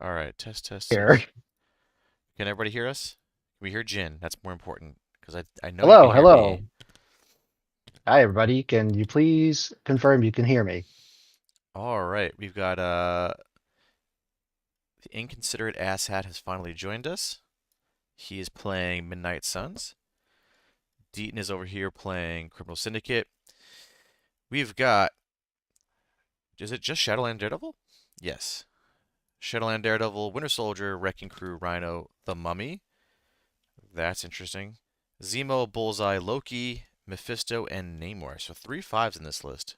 All right, test, test, Here. test. Can everybody hear us? Can we hear Jin? That's more important because I know you can Hello, hear me. hello. Hi, everybody. Can you please confirm you can hear me? All right, we've got the inconsiderate asshat has finally joined us. He is playing Midnight Suns. Deaton is over here playing Criminal Syndicate. We've got, is it just Shadowland Daredevil? Yes. Shadowland Daredevil, Winter Soldier, Wrecking Crew, Rhino, The Mummy. That's interesting. Zemo, Bullseye, Loki, Mephisto, and Namor. So three fives in this list.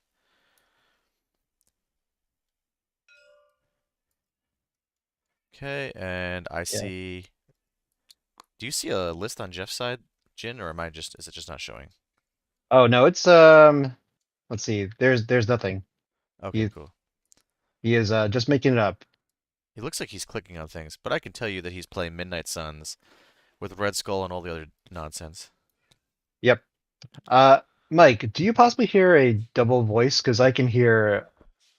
Okay, and I Yeah. see. Do you see a list on Jeff's side, Jin, or is it just not showing? Oh no, it's let's see. There's nothing. Okay, He cool. he is just making it up. He looks like he's clicking on things, but I can tell you that he's playing Midnight Suns with Red Skull and all the other nonsense. Yep. Mike, do you possibly hear a double voice? Because I can hear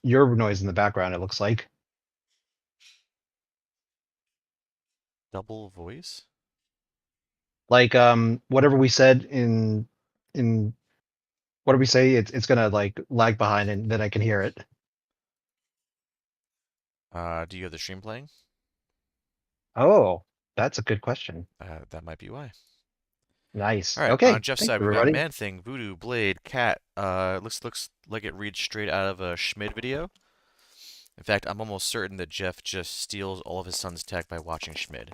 your noise in the background, it looks like. Double voice? Like whatever we said in what did we say? It's gonna like lag behind and then I can hear it. Do you have the stream playing? Oh, that's a good question. That might be why. All Nice. right, on Okay, Jeff's thanks side, we've got everybody. Man Thing, Voodoo, Blade, Cat. Looks like it reads straight out of a Schmid video. In fact, I'm almost certain that Jeff just steals all of his son's tech by watching Schmid.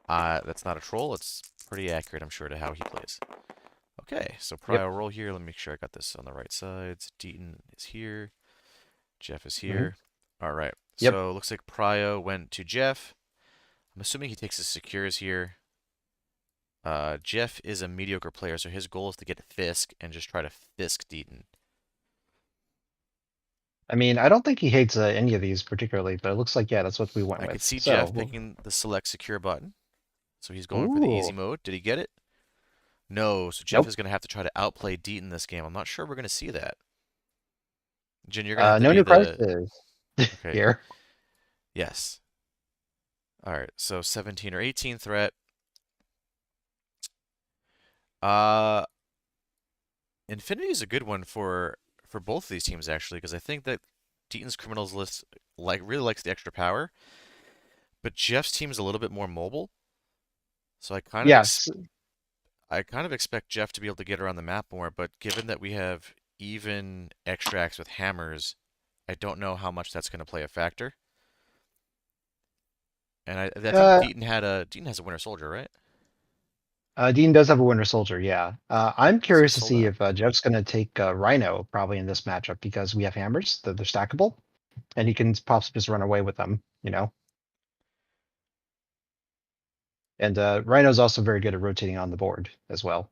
That's not a troll. It's pretty accurate, I'm sure, to how he plays. Okay, so Yep. prio roll here. Let me make sure I got this on the right sides. Deaton is here. Jeff is Hmm. here. All right, Yep. so looks like prio went to Jeff. I'm assuming he takes his secures here. Jeff is a mediocre player, so his goal is to get Fisk and just try to Fisk Deaton. I mean, I don't think he hates any of these particularly, but it looks like, yeah, that's what we went I could with. see So, Jeff picking the select secure button, so he's going for the easy ooh, mode. Did he get it? No, so Jeff nope. is going to have to try to outplay Deaton this game. I'm not sure we're going to see that. Jin, you're going to have to No be new the. prices Okay, here. yes. All right, so 17 or 18 threat. Uh, Infinity is a good one for both of these teams actually, because I think that Deaton's criminals list really likes the extra power, but Jeff's team is a little bit more mobile. So Yes. I kind of expect Jeff to be able to get around the map more, but given that we have even extracts with hammers, I don't know how much that's going to play a factor. And I think Uh, Deaton has a Winter Soldier, right? Dean does have a Winter Soldier, yeah. I'm So he's curious to sold see out. if Jeff's going to take Rhino probably in this matchup because we have hammers, they're stackable, and he can possibly just run away with them, you know? And Rhino's also very good at rotating on the board as well.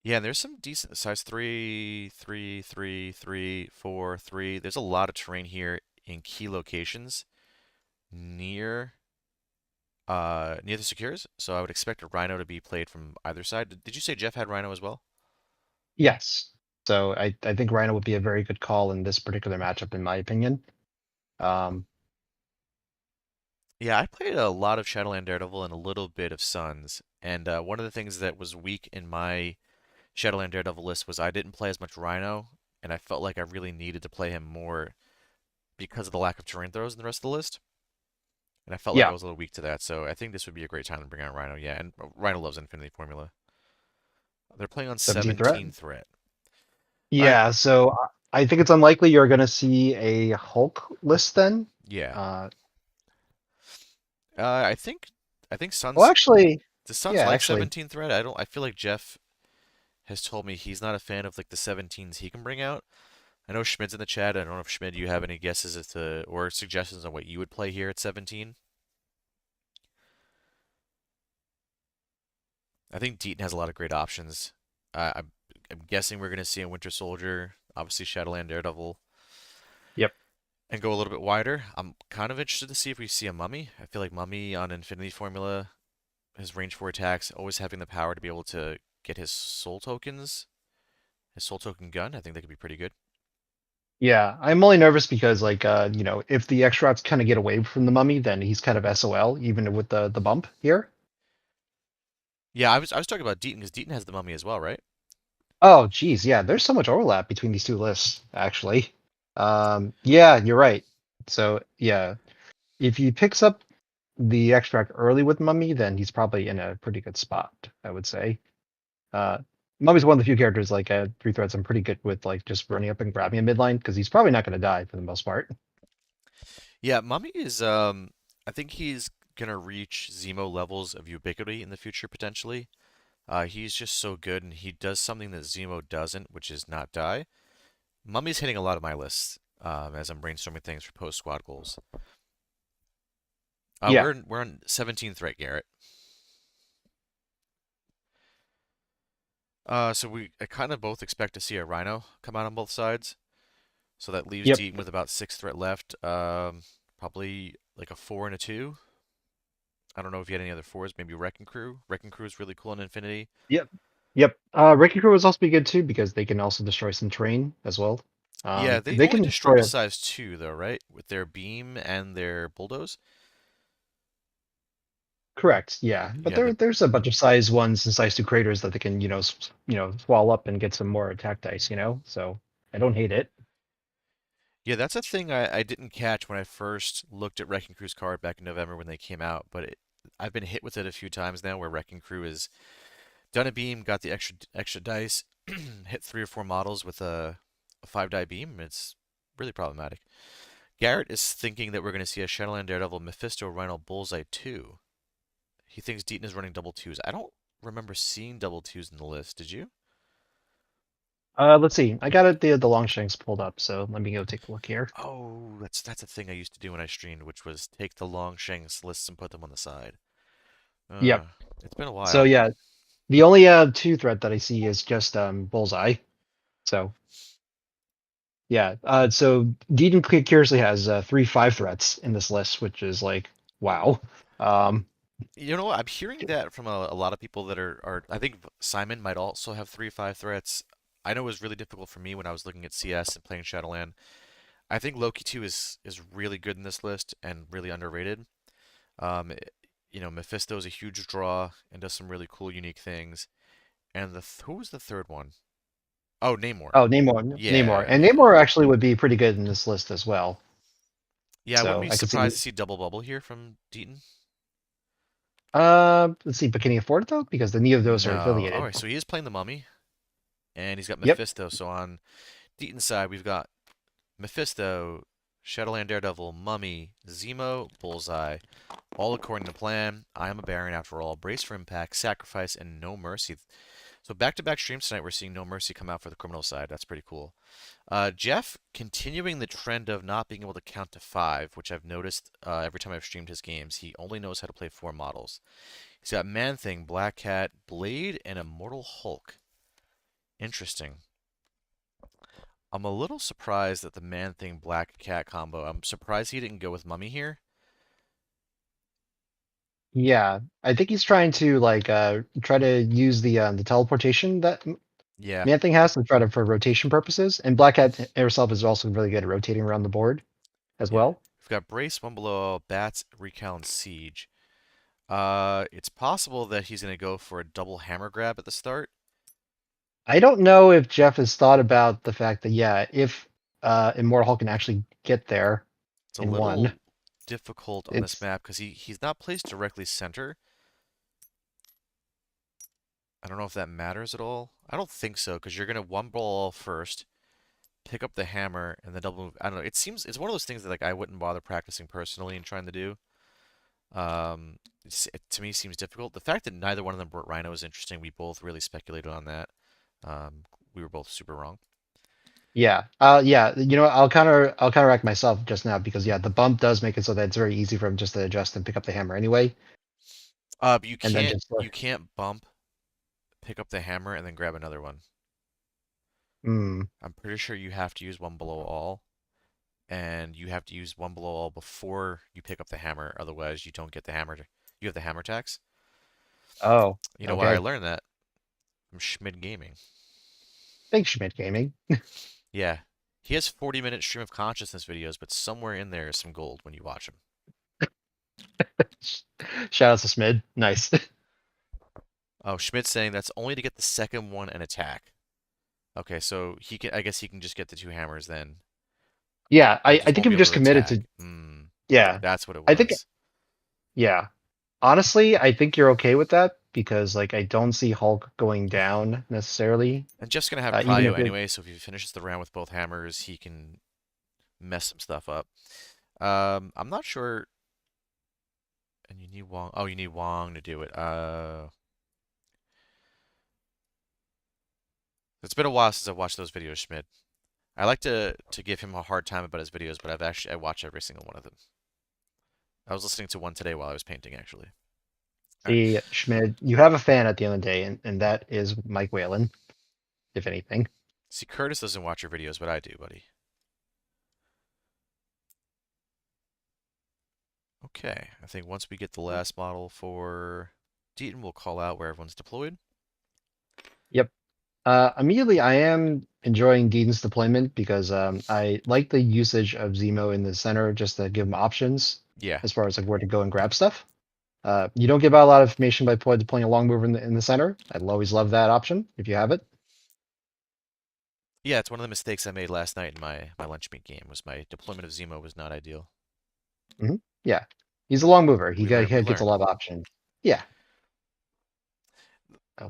Yeah, and there's some decent size 3, 3, 3, 3, 4, 3. There's a lot of terrain here in key locations near near the secures. So I would expect a Rhino to be played from either side. Did you say Jeff had Rhino as well? Yes. So I think Rhino would be a very good call in this particular matchup, in my opinion. Um, Yeah, I played a lot of Shadowland Daredevil and a little bit of Suns. And one of the things that was weak in my Shadowland Daredevil list was I didn't play as much Rhino, and I felt like I really needed to play him more because of the lack of terrain throws in the rest of the list. And I felt like I yeah, was a little weak to that, so I think this would be a great time to bring out Rhino. Yeah, and Rhino loves Infinity Formula. They're playing on 17 threat. 17 threat. All right. Yeah, so I think it's unlikely you're going to see a Hulk list then. Yeah. Uh, Uh, I think well, Suns. actually, The Suns yeah, like actually, 17 threat. I don't. I feel like Jeff has told me he's not a fan of like the 17s he can bring out. I know Schmid's in the chat. I don't know if Schmid, you have any guesses as to or suggestions on what you would play here at 17? I think Deaton has a lot of great options. I'm guessing we're going to see a Winter Soldier, obviously Shadowland Daredevil, yep. and go a little bit wider. I'm kind of interested to see if we see a Mummy. I feel like Mummy on Infinity Formula, his range 4 attacks, always having the power to be able to get his soul token gun. I think that could be pretty good. Yeah, I'm only nervous because if the extracts kind of get away from the mummy, then he's kind of SOL, even with the bump here. Yeah, I was talking about Deaton because Deaton has the mummy as well, right? Oh, geez, yeah, there's so much overlap between these two lists, actually. Yeah, you're right. So yeah, if he picks up the extract early with Mummy, then he's probably in a pretty good spot, I would say. Uh, Mummy's one of the few characters like three threats I'm pretty good with, like just running up and grabbing a midline because he's probably not going to die for the most part. Yeah, Mummy is I think he's gonna reach Zemo levels of ubiquity in the future potentially. He's just so good and he does something that Zemo doesn't, which is not die. Mummy's hitting a lot of my lists as I'm brainstorming things for post squad goals. Yeah. We're on 17 threat, Garrett. So we I kind of both expect to see a Rhino come out on both sides. So that leaves Yep. Deaton with about 6 threat left. Probably like a 4 and a 2. I don't know if you had any other fours. Maybe Wrecking Crew. Wrecking Crew is really cool in Infinity. Yep. Yep. Wrecking Crew would also be good too because they can also destroy some terrain as well. Yeah, they They only can destroy destroy with it. size 2 though, right? With their beam and their bulldoze. Correct. Yeah, but Yeah, there's a bunch of size ones and size two craters that they can swallow up and get some more attack dice. So I don't hate it. yeah, that's a thing I didn't catch when I first looked at Wrecking Crew's card back in November when they came out, but I've been hit with it a few times now where Wrecking Crew has done a beam, got the extra dice, hit 3 or 4 models with a 5 die beam. It's really problematic. Garrett is thinking that we're going to see a Shadowland Daredevil Mephisto Rhino Bullseye 2. He thinks Deaton is running double twos. I don't remember seeing double twos in the list. Did you? Let's see. I got the Longshanks pulled up, so let me go take a look here. Oh, that's a thing I used to do when I streamed, which was take the Longshanks lists and put them on the side. Uh, Yep. it's been a So while. yeah, the only two threat that I see is just Bullseye. So yeah. So Deedon curiously has 3 5 threats in this list, which is like wow. Um, You know what? I'm hearing that from a lot of people that are. I think Simon might also have 3 5 threats. I know it was really difficult for me when I was looking at CS and playing Shadowland. I think Loki 2 is really good in this list and really underrated. Um, it- Mephisto is a huge draw and does some really cool, unique things. And who was the third one? Oh, Namor. oh, Namor, Yeah, and yeah, Namor actually would be pretty good in this list as well. yeah. I wouldn't So be I could see. surprised to see double bubble here from Deaton. Let's see, but can he afford it though? Because the neither of those are No. All affiliated. right, so he is playing the Mummy, and he's got Yep. Mephisto. So on Deaton's side, we've got Mephisto, Shadowland Daredevil, Mummy, Zemo, Bullseye, all according to plan. I am a Baron after all. Brace for impact, sacrifice, and no mercy. So back-to-back streams tonight, we're seeing no mercy come out for the criminal side. That's pretty cool. Jeff, continuing the trend of not being able to count to 5, which I've noticed every time I've streamed his games, he only knows how to play 4 models. He's got Man Thing, Black Cat, Blade, and Immortal Hulk. Interesting. I'm a little surprised at the Man Thing Black Cat combo. I'm surprised he didn't go with Mummy here. Yeah, I think he's trying to try to use the teleportation that Yeah, Man Thing has to try to for rotation purposes, and Black Cat herself is also really good at rotating around the board as yeah. well. We've got Brace, One Below, Bats, Recal, and Siege. It's possible that he's going to go for a double hammer grab at the start. I don't know if Jeff has thought about the fact that yeah, if Immortal Hulk can actually get there It's a in one, little difficult on this it's map because he's not placed directly center. I don't know if that matters at all. I don't think so because you're going to one ball first, pick up the hammer, and then double move. I don't know. It seems it's one of those things that like I wouldn't bother practicing personally and trying to do. It to me seems difficult. The fact that neither one of them brought Rhino is interesting. We both really speculated on that. We were both super wrong. yeah, yeah. I'll counteract myself just now because yeah, the bump does make it so that it's very easy for him just to adjust and pick up the hammer anyway, But you and then can't just you can't bump, pick up the hammer, and then grab another one. hmm. I'm pretty sure you have to use one below all, and you have to use one below all before you pick up the hammer. Otherwise, you don't get the hammer. You have the hammer tax. Oh, You know why I okay. learned that? From Schmid Gaming. Thanks, Schmidt Gaming. Yeah, He has 40-minute stream of consciousness videos, but somewhere in there is some gold when you watch him. Shout out to Smid. Nice. Oh, Schmidt's saying that's only to get the second one and attack. Okay, so he can. I guess he can just get the two hammers then. Yeah, He I just think won't if be you able just to committed attack. to yeah, That's what it I think was. yeah. Honestly, I think you're okay with that because like I don't see Hulk going down necessarily. And Jeff's gonna have Even cryo if it anyway, so if he finishes the round with both hammers, he can mess some stuff up. I'm not sure. And you need Wong. Oh, you need Wong to do it. It's been a while since I've watched those videos, Schmidt. I like to give him a hard time about his videos, but I watch every single one of them. I was listening to one today while I was painting, actually. All right. see Schmid, you have a fan at the end of the day, and that is Mike Whalen, if anything. See, Curtis doesn't watch your videos, but I do, buddy. Okay, I think once we get the last model for Deaton, we'll call out where everyone's deployed. Yep. Immediately, I am enjoying Deaton's deployment because I like the usage of Zemo in the center just to give him options Yeah, as far as like where to go and grab stuff. You don't give out a lot of information by deploying a long mover in the center. I'll always love that option if you have it. yeah, it's one of the mistakes I made last night in my Lunchmeat game. Was my deployment of Zemo was not ideal. Yeah, he's a long mover. We learn, we He gets a learn. lot of options. Yeah.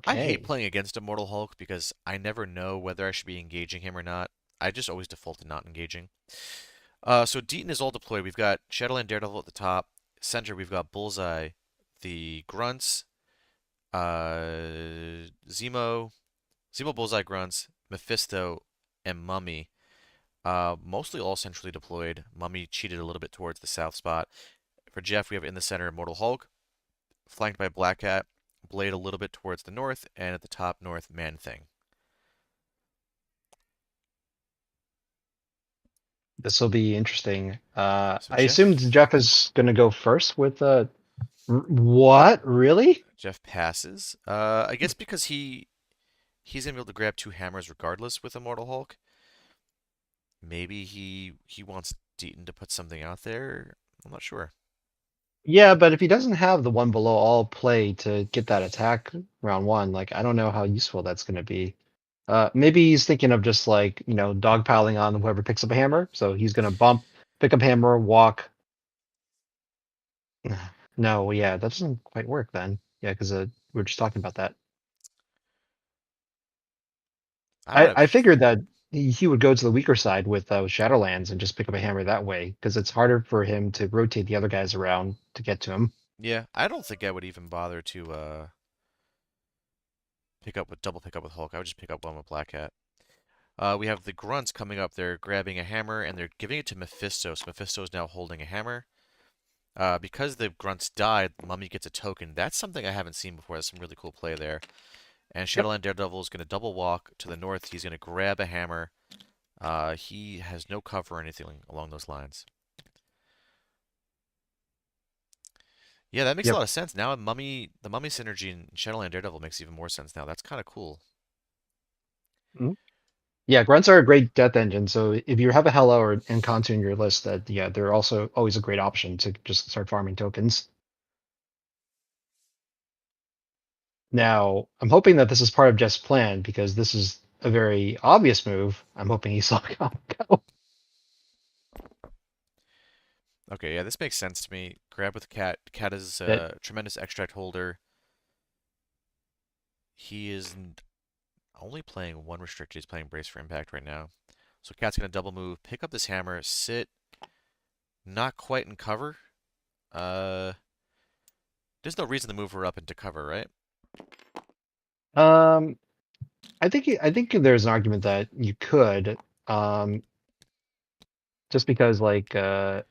I hate Okay. playing against Immortal Hulk because I never know whether I should be engaging him or not. I just always default to not engaging. So Deaton is all deployed. We've got Shadowland Daredevil at the top. Center, we've got Bullseye, the Grunts, Zemo, Bullseye, Grunts, Mephisto, and Mummy. Mostly all centrally deployed. Mummy cheated a little bit towards the south spot. For Jeff, we have in the center Immortal Hulk, flanked by Black Cat, Blade a little bit towards the north, and at the top north, Man Thing. This will be interesting. So I assumed Jeff Jeff is going to go first with what? Really? Jeff passes. I guess because he's gonna be able to grab two hammers regardless with Immortal Hulk. Maybe he wants Deaton to put something out there. I'm not sure. Yeah, but if he doesn't have the one below all play to get that attack round one, like I don't know how useful that's going to be. Maybe he's thinking of just like, dogpiling on whoever picks up a hammer. So he's going to bump, pick up hammer, walk. No, yeah, that doesn't quite work then. Yeah, because we were just talking about that. I might have. I figured that he would go to the weaker side with Shadowlands and just pick up a hammer that way because it's harder for him to rotate the other guys around to get to him. Yeah, I don't think I would even bother to double pick up with Hulk. I would just pick up one with Black Cat. We have the grunts coming up. They're grabbing a hammer and they're giving it to Mephisto. So Mephisto is now holding a hammer. Because the grunts died, Mummy gets a token. That's something I haven't seen before. That's some really cool play there. And Yep. Shadowland Daredevil is going to double walk to the north. He's going to grab a hammer. He has no cover or anything along those lines. Yeah, that makes a Yep. lot of sense. Now the Mummy synergy in Shadowland Daredevil makes even more sense now. That's kind of cool. Mhm. Yeah, grunts are a great death engine. So if you have a Hela or Encanto in your list, that yeah, they're also always a great option to just start farming tokens. Now, I'm hoping that this is part of Jeff's plan because this is a very obvious move. I'm hoping he saw go. Okay, yeah, this makes sense to me. Grab with Cat. Cat is That a tremendous extract holder. He is only playing one restricted. He's playing Brace for Impact right now. So Cat's going to double move, pick up this hammer, sit, not quite in cover. Uh, there's no reason to move her up into cover, right? um, I think there's an argument that you could, um, just because like I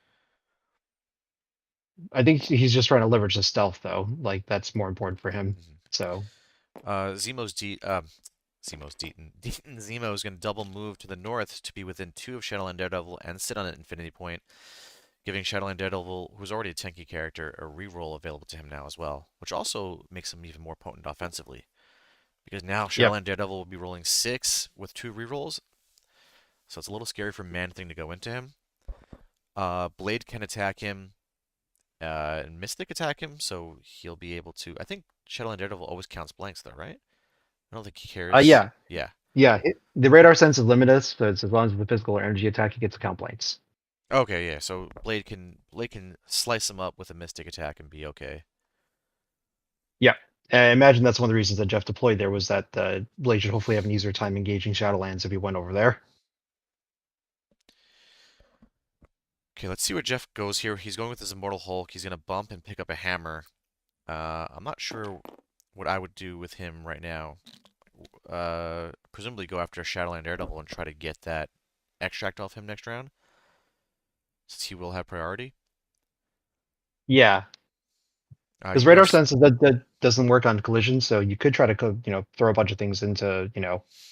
think he's just trying to leverage the stealth though. Like that's more important for him. Mhm. So Zemo's Zemo's Deaton. Deaton Zemo is going to double move to the north to be within two of Shadowland Daredevil and sit on an Infinity Point, giving Shadowland Daredevil, who's already a tanky character, a reroll available to him now as well, which also makes him even more potent offensively. Because now yep. Shadowland Daredevil will be rolling 6 with 2 rerolls. so it's a little scary for Man-Thing to go into him. Blade can attack him, and Mystic attack him, so he'll be able to. I think Shadowland Daredevil always counts blanks, though, right? I don't think he cares. Yeah, Yeah. yeah. The radar sense is limitless, so it's as long as the physical or energy attack, he gets account points. Okay, yeah. So Blade can slice him up with a Mystic attack and be okay. Yeah. I imagine that's one of the reasons that Jeff deployed there was that Blade should hopefully have an easier time engaging Shadowlands if he went over there. Okay, let's see where Jeff goes here. He's going with his Immortal Hulk. He's gonna bump and pick up a hammer. I'm not sure what I would do with him right now. Presumably go after Shadowland Daredevil and try to get that extract off him next round, since he will have priority. Yeah, because You radar guys, sense that doesn't work on collision, so you could try to throw a bunch of things into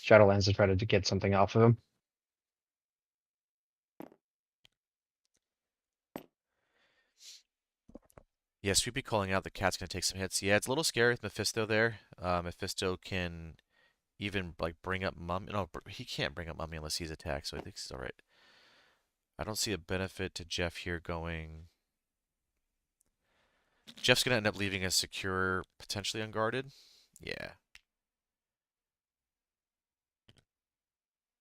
Shadowlands to try to get something off of him. yes, we'd be calling out the cat's gonna take some hits. Yeah, it's a little scary with Mephisto there. Mephisto can even like bring up Mummy. No, he can't bring up Mummy unless he's attacked, so I think he's all right. I don't see a benefit to Jeff here going. Jeff's gonna end up leaving us secure, potentially unguarded. Yeah.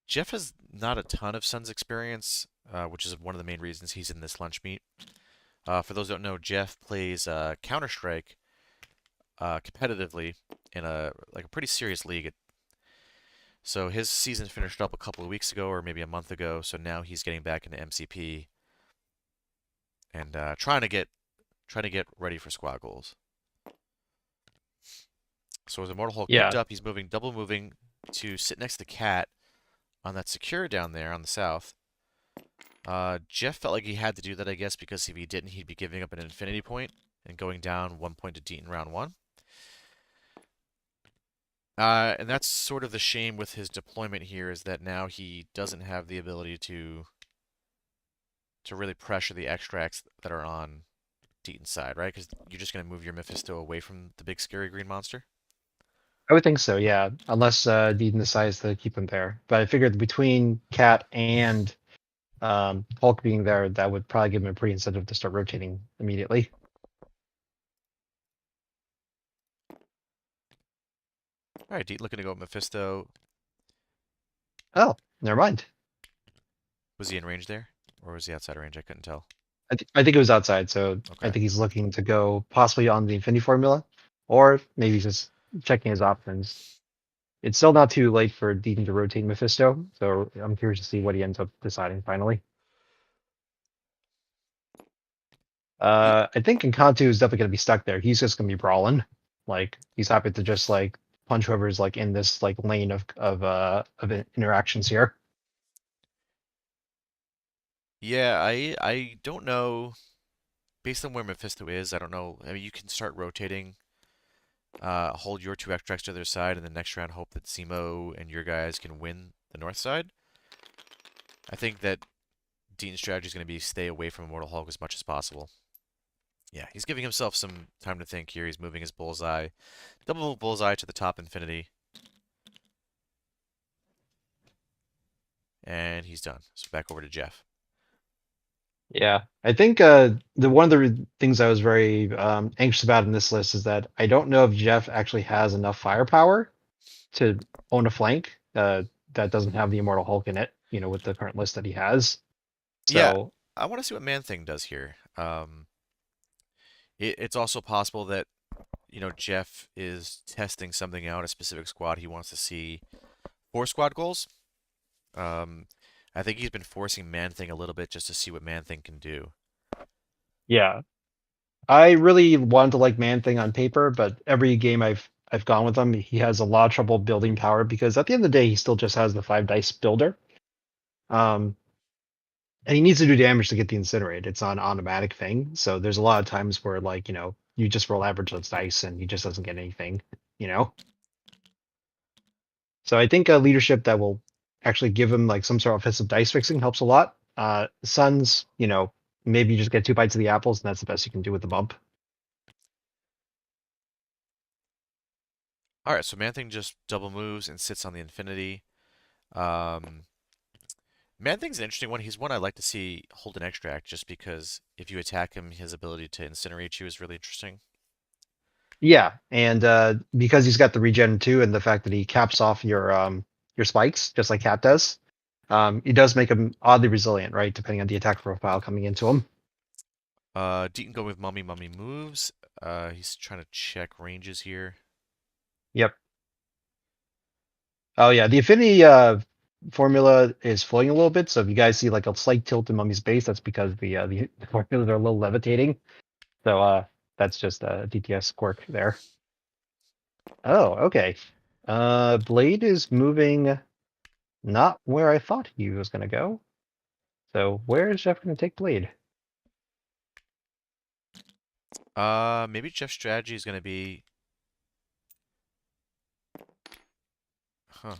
Jeff has not a ton of Suns experience, which is one of the main reasons he's in this lunch meet. For those who don't know, Jeff plays Counter Strike competitively in a pretty serious league. So his season finished up a couple of weeks ago, or maybe a month ago. So now he's getting back into MCP and trying to get ready for squad goals. So as Immortal Hulk picked Yeah, up, he's double moving to sit next to Cat on that secure down there on the south. Jeff felt like he had to do that, I guess, because if he didn't, he'd be giving up an infinity point and going down 1 point to Deaton round one. And that's sort of the shame with his deployment here is that now he doesn't have the ability to really pressure the extracts that are on Deaton's side, right? Because you're just going to move your Mephisto away from the big scary green monster. I would think so. Yeah, unless Deedon decides to keep him there. But I figured between Cat and Hulk being there, that would probably give him a pretty incentive to start rotating immediately. All right, Deaton looking to go with Mephisto. Oh, never mind. Was he in range there? Or was he outside of range? I couldn't tell. I think it was outside, so I Okay. think he's looking to go possibly on the Infinity Formula, or maybe just checking his options. It's still not too late for Deaton to rotate Mephisto, so I'm curious to see what he ends up deciding finally. Ye- I think Encanto is definitely going to be stuck there. He's just going to be brawling. Like he's happy to just like punch whoever's like in this like lane of interactions here. Yeah, I don't know. Based on where Mephisto is, I don't know. I mean, you can start rotating. Hold your two extracts to their side, and the next round hope that Simo and your guys can win the north side. I think that Dean's strategy is going to be stay away from Immortal Hulk as much as possible. Yeah, he's giving himself some time to think here. He's moving his bullseye. Double bullseye to the top infinity. And he's done. So back over to Jeff. Yeah, I think the one of the things I was very anxious about in this list is that I don't know if Jeff actually has enough firepower to own a flank that doesn't have the Immortal Hulk in it. With the current list that he has. Yeah, So I want to see what Man Thing does here. It's also possible that, Jeff is testing something out, a specific squad he wants to see. 4 squad goals. Um, I think he's been forcing Man Thing a little bit just to see what Man Thing can do. yeah, I really wanted to like Man Thing on paper, but every game I've gone with him, he has a lot of trouble building power because at the end of the day, he still just has the 5 dice builder. Um, and he needs to do damage to get the incinerate. It's not an automatic thing. So there's a lot of times where like, you just roll average on dice and he just doesn't get anything, you know? So I think a leadership that will actually give him like some sort of offensive dice fixing helps a lot. Suns, maybe you just get 2 bites of the apples and that's the best you can do with the bump. All right, so Man Thing just double moves and sits on the infinity. Um, Man Thing's an interesting one. He's one I'd like to see hold an extract just because if you attack him, his ability to incinerate you is really interesting. Yeah, and because he's got the regen too, and the fact that he caps off your spikes just like Cat does, it does make him oddly resilient, right? Depending on the attack profile coming into him. Deaton go with Mummy. Mummy moves. He's trying to check ranges here. Yep. Oh yeah, the affinity formula is flowing a little bit. So if you guys see like a slight tilt in Mummy's base, that's because the formulas are a little levitating. So that's just a DTS quirk there. Oh, okay. Blade is moving not where I thought he was gonna go. So where is Jeff gonna take Blade? Maybe Jeff's strategy is going to be, huh?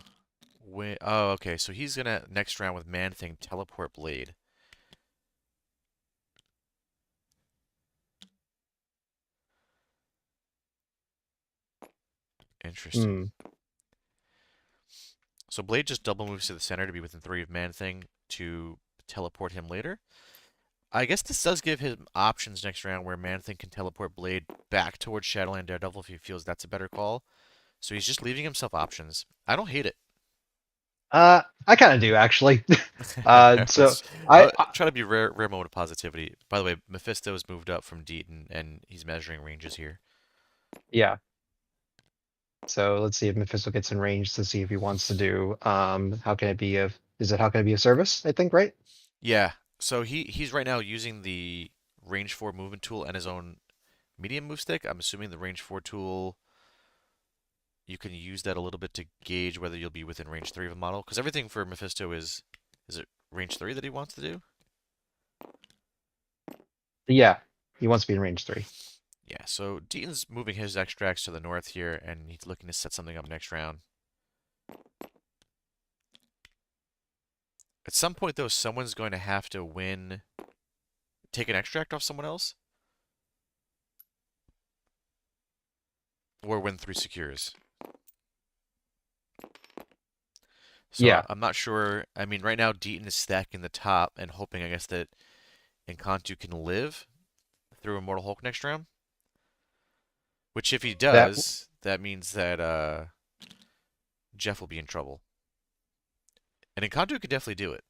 Oh, okay. So he's gonna next round with Man Thing teleport Blade. Interesting. Hmm. So Blade just double moves to the center to be within 3 of Man Thing to teleport him later. I guess this does give him options next round where Man Thing can teleport Blade back towards Shadowland Daredevil if he feels that's a better call. So he's just leaving himself options. I don't hate it. I kind of do actually. So Let's I try to be rare mode of positivity. By the way, Mephisto has moved up from Deaton and he's measuring ranges here. yeah. So let's see if Mephisto gets in range to see if he wants to do how can it be a is it how can it be a service? I think, right? Yeah. So he's right now using the range 4 movement tool and his own medium move stick. I'm assuming the range 4 tool you can use that a little bit to gauge whether you'll be within range 3 of a model because everything for Mephisto is it range 3 that he wants to do? Yeah. He wants to be in range 3. Yeah, so Deaton's moving his extracts to the north here, and he's looking to set something up next round. At some point, though, someone's going to have to take an extract off someone else, or win 3 secures. So Yeah. I'm not sure. I mean, right now, Deaton is stacking the top and hoping, I guess, that Encantu can live through Immortal Hulk next round. Which, if he That does, that means that Jeff will be in trouble. And Encantu could definitely do it.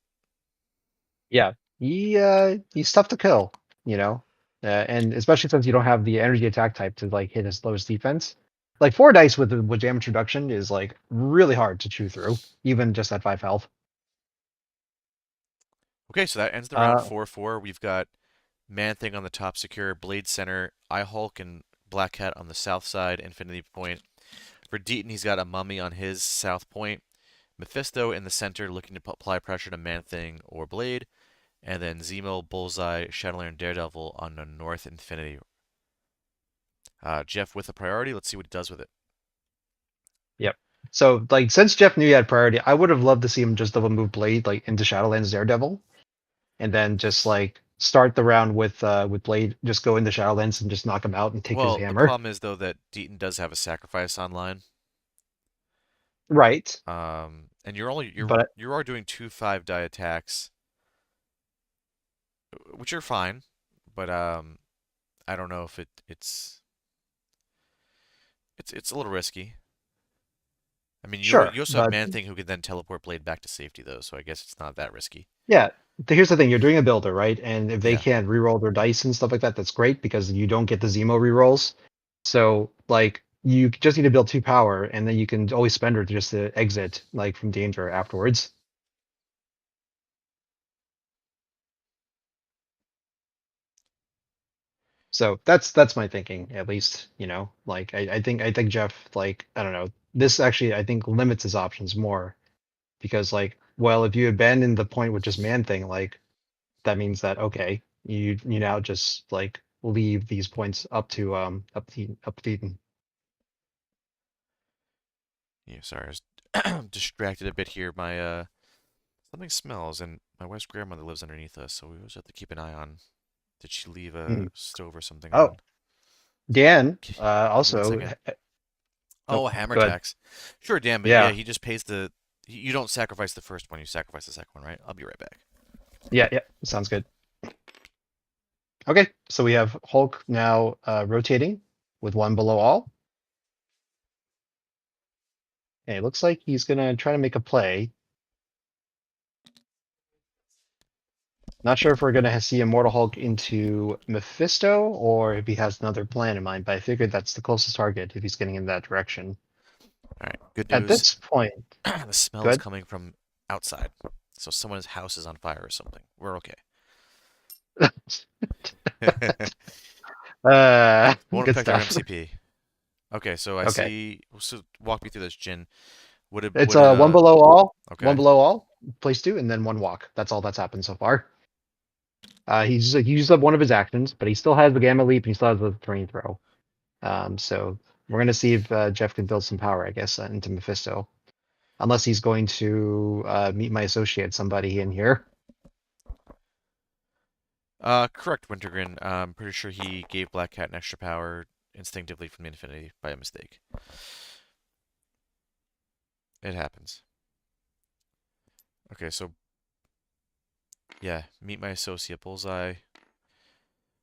yeah. He's tough to kill, you know. And especially since you don't have the energy attack type to like hit his lowest defense. Like 4 dice with damage reduction is like really hard to chew through, even just at 5 health. Okay, so that ends the round Uh 4-4. We've got Man Thing on the top secure, Blade center, Eye Hulk and Black Cat on the south side, Infinity Point. For Deaton, he's got a Mummy on his south point, Mephisto in the center looking to apply pressure to Man Thing or Blade, and then Zemo, Bullseye, Shadowland, and Daredevil on the north Infinity. Jeff with a priority. Let's see what he does with it. Yep. So like since Jeff knew he had priority, I would have loved to see him just double move Blade like into Shadowlands Daredevil, and then just like start the round with Blade, just go into Shadowlands and just knock him out and take his Well, the hammer. problem is though that Deaton does have a sacrifice online, Right. and But you are doing 2 5-die attacks, which are fine, but I don't know if it's a little risky. I mean, sure. you also have But Man Thing who could then teleport Blade back to safety though, so I guess it's not that risky. yeah, here's the thing: you're doing a builder, right? And if they Yeah. can reroll their dice and stuff like that, that's great because you don't get the Zemo rerolls. So like you just need to build 2 power, and then you can always spend her just to exit like from danger afterwards. So that's my thinking, at least. Like I think Jeff, like, I don't know. This actually I think limits his options more because like, well, if you abandon the point with just Man Thing, like that means that okay, you now just like leave these points up to Eden. Yeah, sorry, I was distracted a bit here. My something smells, and my wife's grandmother lives underneath us, so we always have to keep an eye on. Did she leave a Mhm. stove or something Oh, on? Dan, Give me one also second. oh, Oh, hammer go ahead. tax. Sure, Dan, but yeah, Yeah, he just pays the You don't sacrifice the first one, you sacrifice the second one, right? I'll be right back. Yeah, yeah, sounds good. Okay, so we have Hulk now rotating with one below all. And it looks like he's gonna try to make a play. Not sure if we're gonna see Immortal Hulk into Mephisto or if he has another plan in mind, but I figured that's the closest target if he's getting in that direction. All right, good At news. this point, The smell is good. coming from outside. So someone's house is on fire or something. We're okay. Won't Good affect our stuff. MCP. Okay, so I Okay. see. So walk me through this, Jin. Would it? It's Would one below all, one Okay. below all, place two, and then one walk. That's all that's happened so far. He used up one of his actions, but he still has the gamma leap and he still has the terrain throw. So we're gonna see if Jeff can build some power, I guess, into Mephisto. Unless he's going to meet my associate, somebody in here. Correct, Wintergren. I'm pretty sure he gave Black Cat an extra power instinctively from the Infinity by a mistake. It happens. Okay, so yeah, meet my associate Bullseye.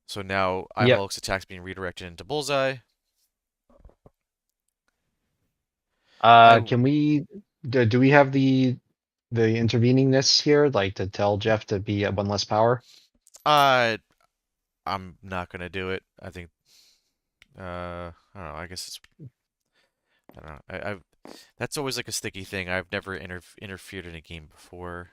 So now Yep. iHulk's attack's being redirected into Bullseye. I Can we do we have the interveningness here, like to tell Jeff to be at one less power? uh I'm not gonna do it. I think I don't know. I guess it's I don't know. I've that's always like a sticky thing. I've never interfered in a game before.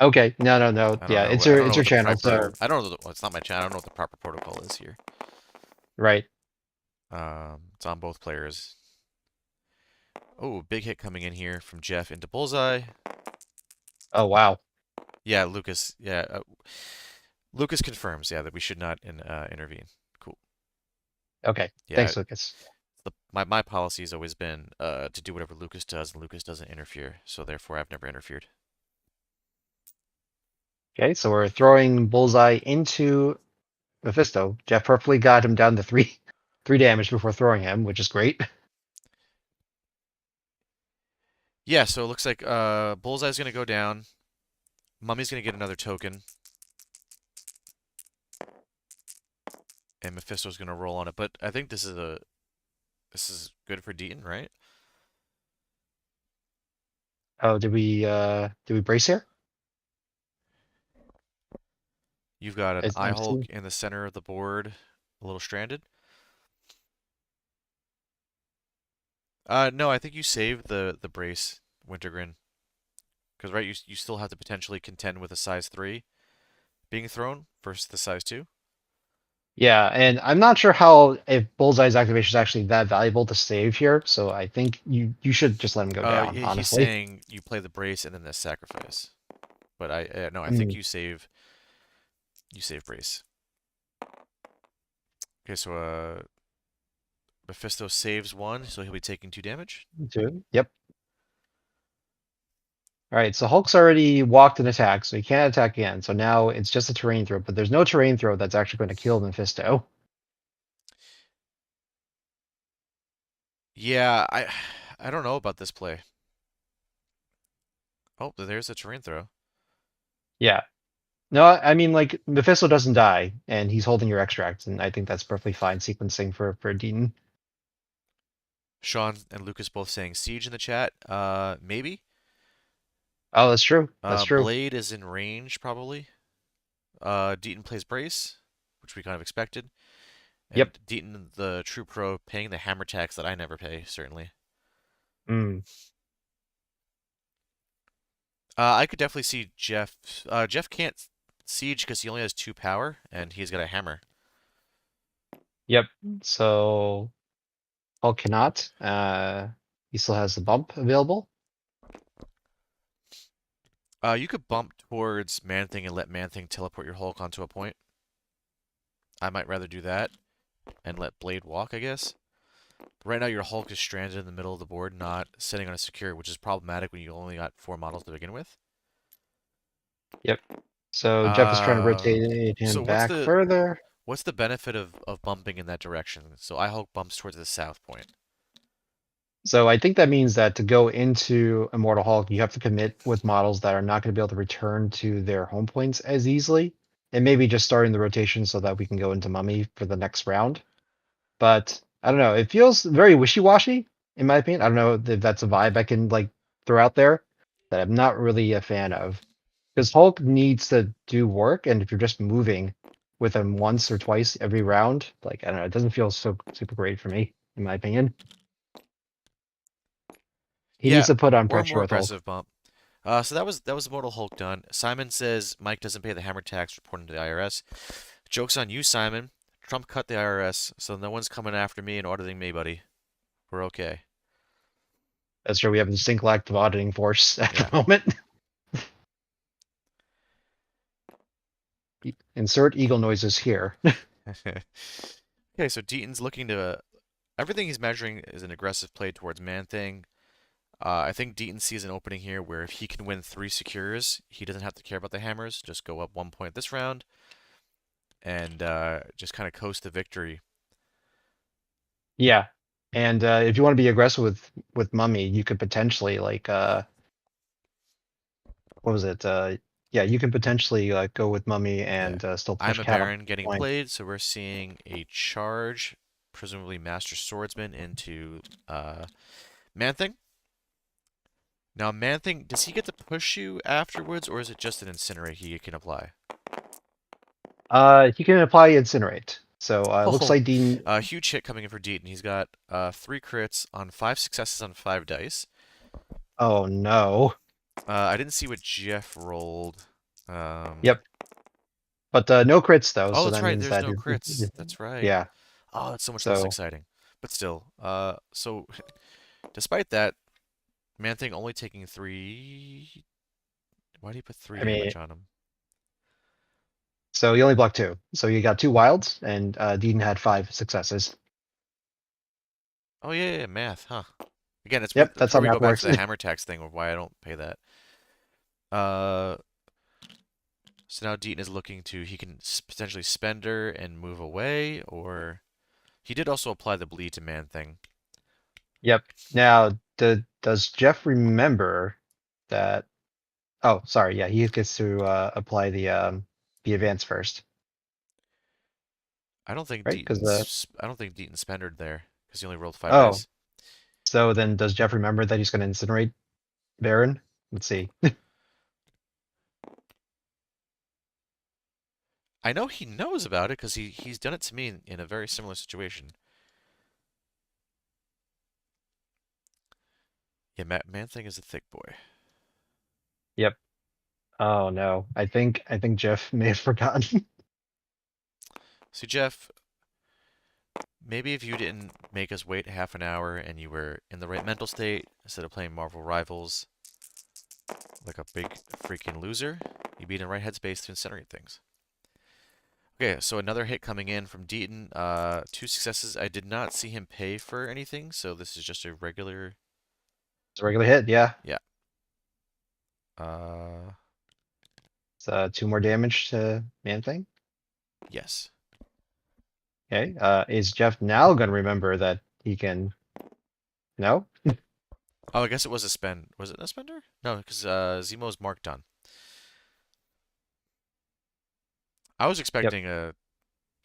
Okay. No, no, no. I don't Yeah, know. it's I don't know your what the channel, so proper. I don't know. Well, it's not my channel. I don't know what the proper protocol is here. right. It's on both players. Oh, big hit coming in here from Jeff into Bullseye. Oh wow. Yeah, Lucas. Yeah, Lucas confirms. Yeah, that we should not intervene. Cool. Okay. Yeah, Thanks, Lucas. my policy has always been to do whatever Lucas does, and Lucas doesn't interfere. So therefore, I've never interfered. Okay, so we're throwing Bullseye into Mephisto. Jeff perfectly got him down to three damage before throwing him, which is great. Yeah, so it looks like Bullseye's gonna go down. Mummy's gonna get another token, and Mephisto's gonna roll on it. But I think this is good for Deaton, right? Oh, did we brace here? You've got an I'm Eye Hulk seeing. in the center of the board, a little stranded. No, I think you saved the brace, Wintergren, because right, you still have to potentially contend with a size 3 being thrown versus the size 2. Yeah, and I'm not sure how if Bullseye's activation is actually that valuable to save here, so I think you should just let him go down, He's honestly. saying you play the brace and then the sacrifice, but I no, I think Mm, you save brace. Okay, so Mephisto saves 1, so he'll be taking 2 damage. two. Yep. All right, so Hulk's already walked an attack, so he can't attack again. So now it's just a terrain throw, but there's no terrain throw that's actually going to kill Mephisto. Yeah, I don't know about this play. Oh, there's a terrain throw. Yeah. No, I mean like Mephisto doesn't die, and he's holding your extract, and I think that's perfectly fine sequencing for Deaton. Sean and Lucas both saying siege in the chat. Maybe. Oh, that's true. That's true. Blade is in range probably. Deaton plays brace, which we kind of expected, Yep. and Deaton, the true pro, paying the hammer tax that I never pay, certainly. Mm. I could definitely see Jeff. Jeff can't siege because he only has 2 power, and he's got a hammer. Yep. So Hulk cannot. He still has the bump available. You could bump towards Man-Thing and let Man-Thing teleport your Hulk onto a point. I might rather do that and let Blade walk, I guess. Right now, your Hulk is stranded in the middle of the board, not sitting on a secure, which is problematic when you only got 4 models to begin with. Yep. So Jeff is trying to Uh, rotate him so back further. what's the benefit of bumping in that direction? So I Hulk bumps towards the south point. So I think that means that to go into Immortal Hulk, you have to commit with models that are not going to be able to return to their home points as easily, and maybe just starting the rotation so that we can go into Mummy for the next round. But I don't know. It feels very wishy-washy, in my opinion. I don't know if that's a vibe I can like throw out there that I'm not really a fan of. Because Hulk needs to do work, and if you're just moving with him once or twice every round, like I don't know, it doesn't feel so super great for me, in my opinion. He Yeah, needs to put on or a pressure more with Hulk. aggressive bump. So that was Mortal Hulk done. Simon says Mike doesn't pay the hammer tax reporting to the IRS. Joke's on you, Simon. Trump cut the IRS, so no one's coming after me and auditing me, buddy. We're okay. That's true. We have a single active auditing force at the Yeah. moment. Insert eagle noises here. Okay, so Deaton's looking to. Everything he's measuring is an aggressive play towards Man Thing. I think Deaton sees an opening here where if he can win 3 secures, he doesn't have to care about the hammers. Just go up 1 point this round and just kind of coast to victory. Yeah. And if you want to be aggressive with Mummy, you could potentially like what was it? Yeah, you can potentially go with Mummy Yeah. and still I'm push a Cat up Baron getting point. played, so we're seeing a charge, presumably Master Swordsman, into Man-Thing. Now, Man-Thing, does he get to push you afterwards, or is it just an Incinerate he can apply? He can apply Incinerate. So it looks Oh, like Dean. huge hit coming in for Deaton. He's got 3 crits on 5 successes on 5 dice. Oh no. I didn't see what Jeff rolled. Um, Yep. But no crits though, oh, so that's that right. means There's that no crits. That's right. yeah. Oh, it's so much less So exciting. But still, so despite that, Man Thing only taking 3. Why do you put 3 I mean, damage on him? so you only blocked two. So you got two wilds, and Dean had five successes. Oh yeah, math, huh? Again, Yep, that's that's how where we go math back to works. the hammer tax thing of why I don't pay that. Uh, so now Deaton is looking to he can potentially spender and move away, or he did also apply the bleed to Man Thing. Yep. Now, does Jeff remember that? Oh, sorry. Yeah, he gets to apply the advance first, I don't think right? Because I don't think Deaton spendered there because he only rolled 5 dice. oh, so then does Jeff remember that he's going to incinerate Baron? Let's see. I know he knows about it because he's done it to me in a very similar situation. Yeah, Man Thing is a thick boy. Yep. Oh no, I think Jeff may have forgotten. See, Jeff, maybe if you didn't make us wait half an hour and you were in the right mental state instead of playing Marvel Rivals like a big freaking loser, you'd be in the right headspace to incinerate things. Okay, so another hit coming in from Deaton. 2 successes. I did not see him pay for anything, so this is just a regular. It's a regular hit. Yeah. Yeah. Uh, It's two more damage to Man Thing. yes. Okay. Is Jeff now going to remember that he can? No. Oh, I guess it was a spend. Was it a spender? No, because Zemo's marked done. I was Yep. expecting a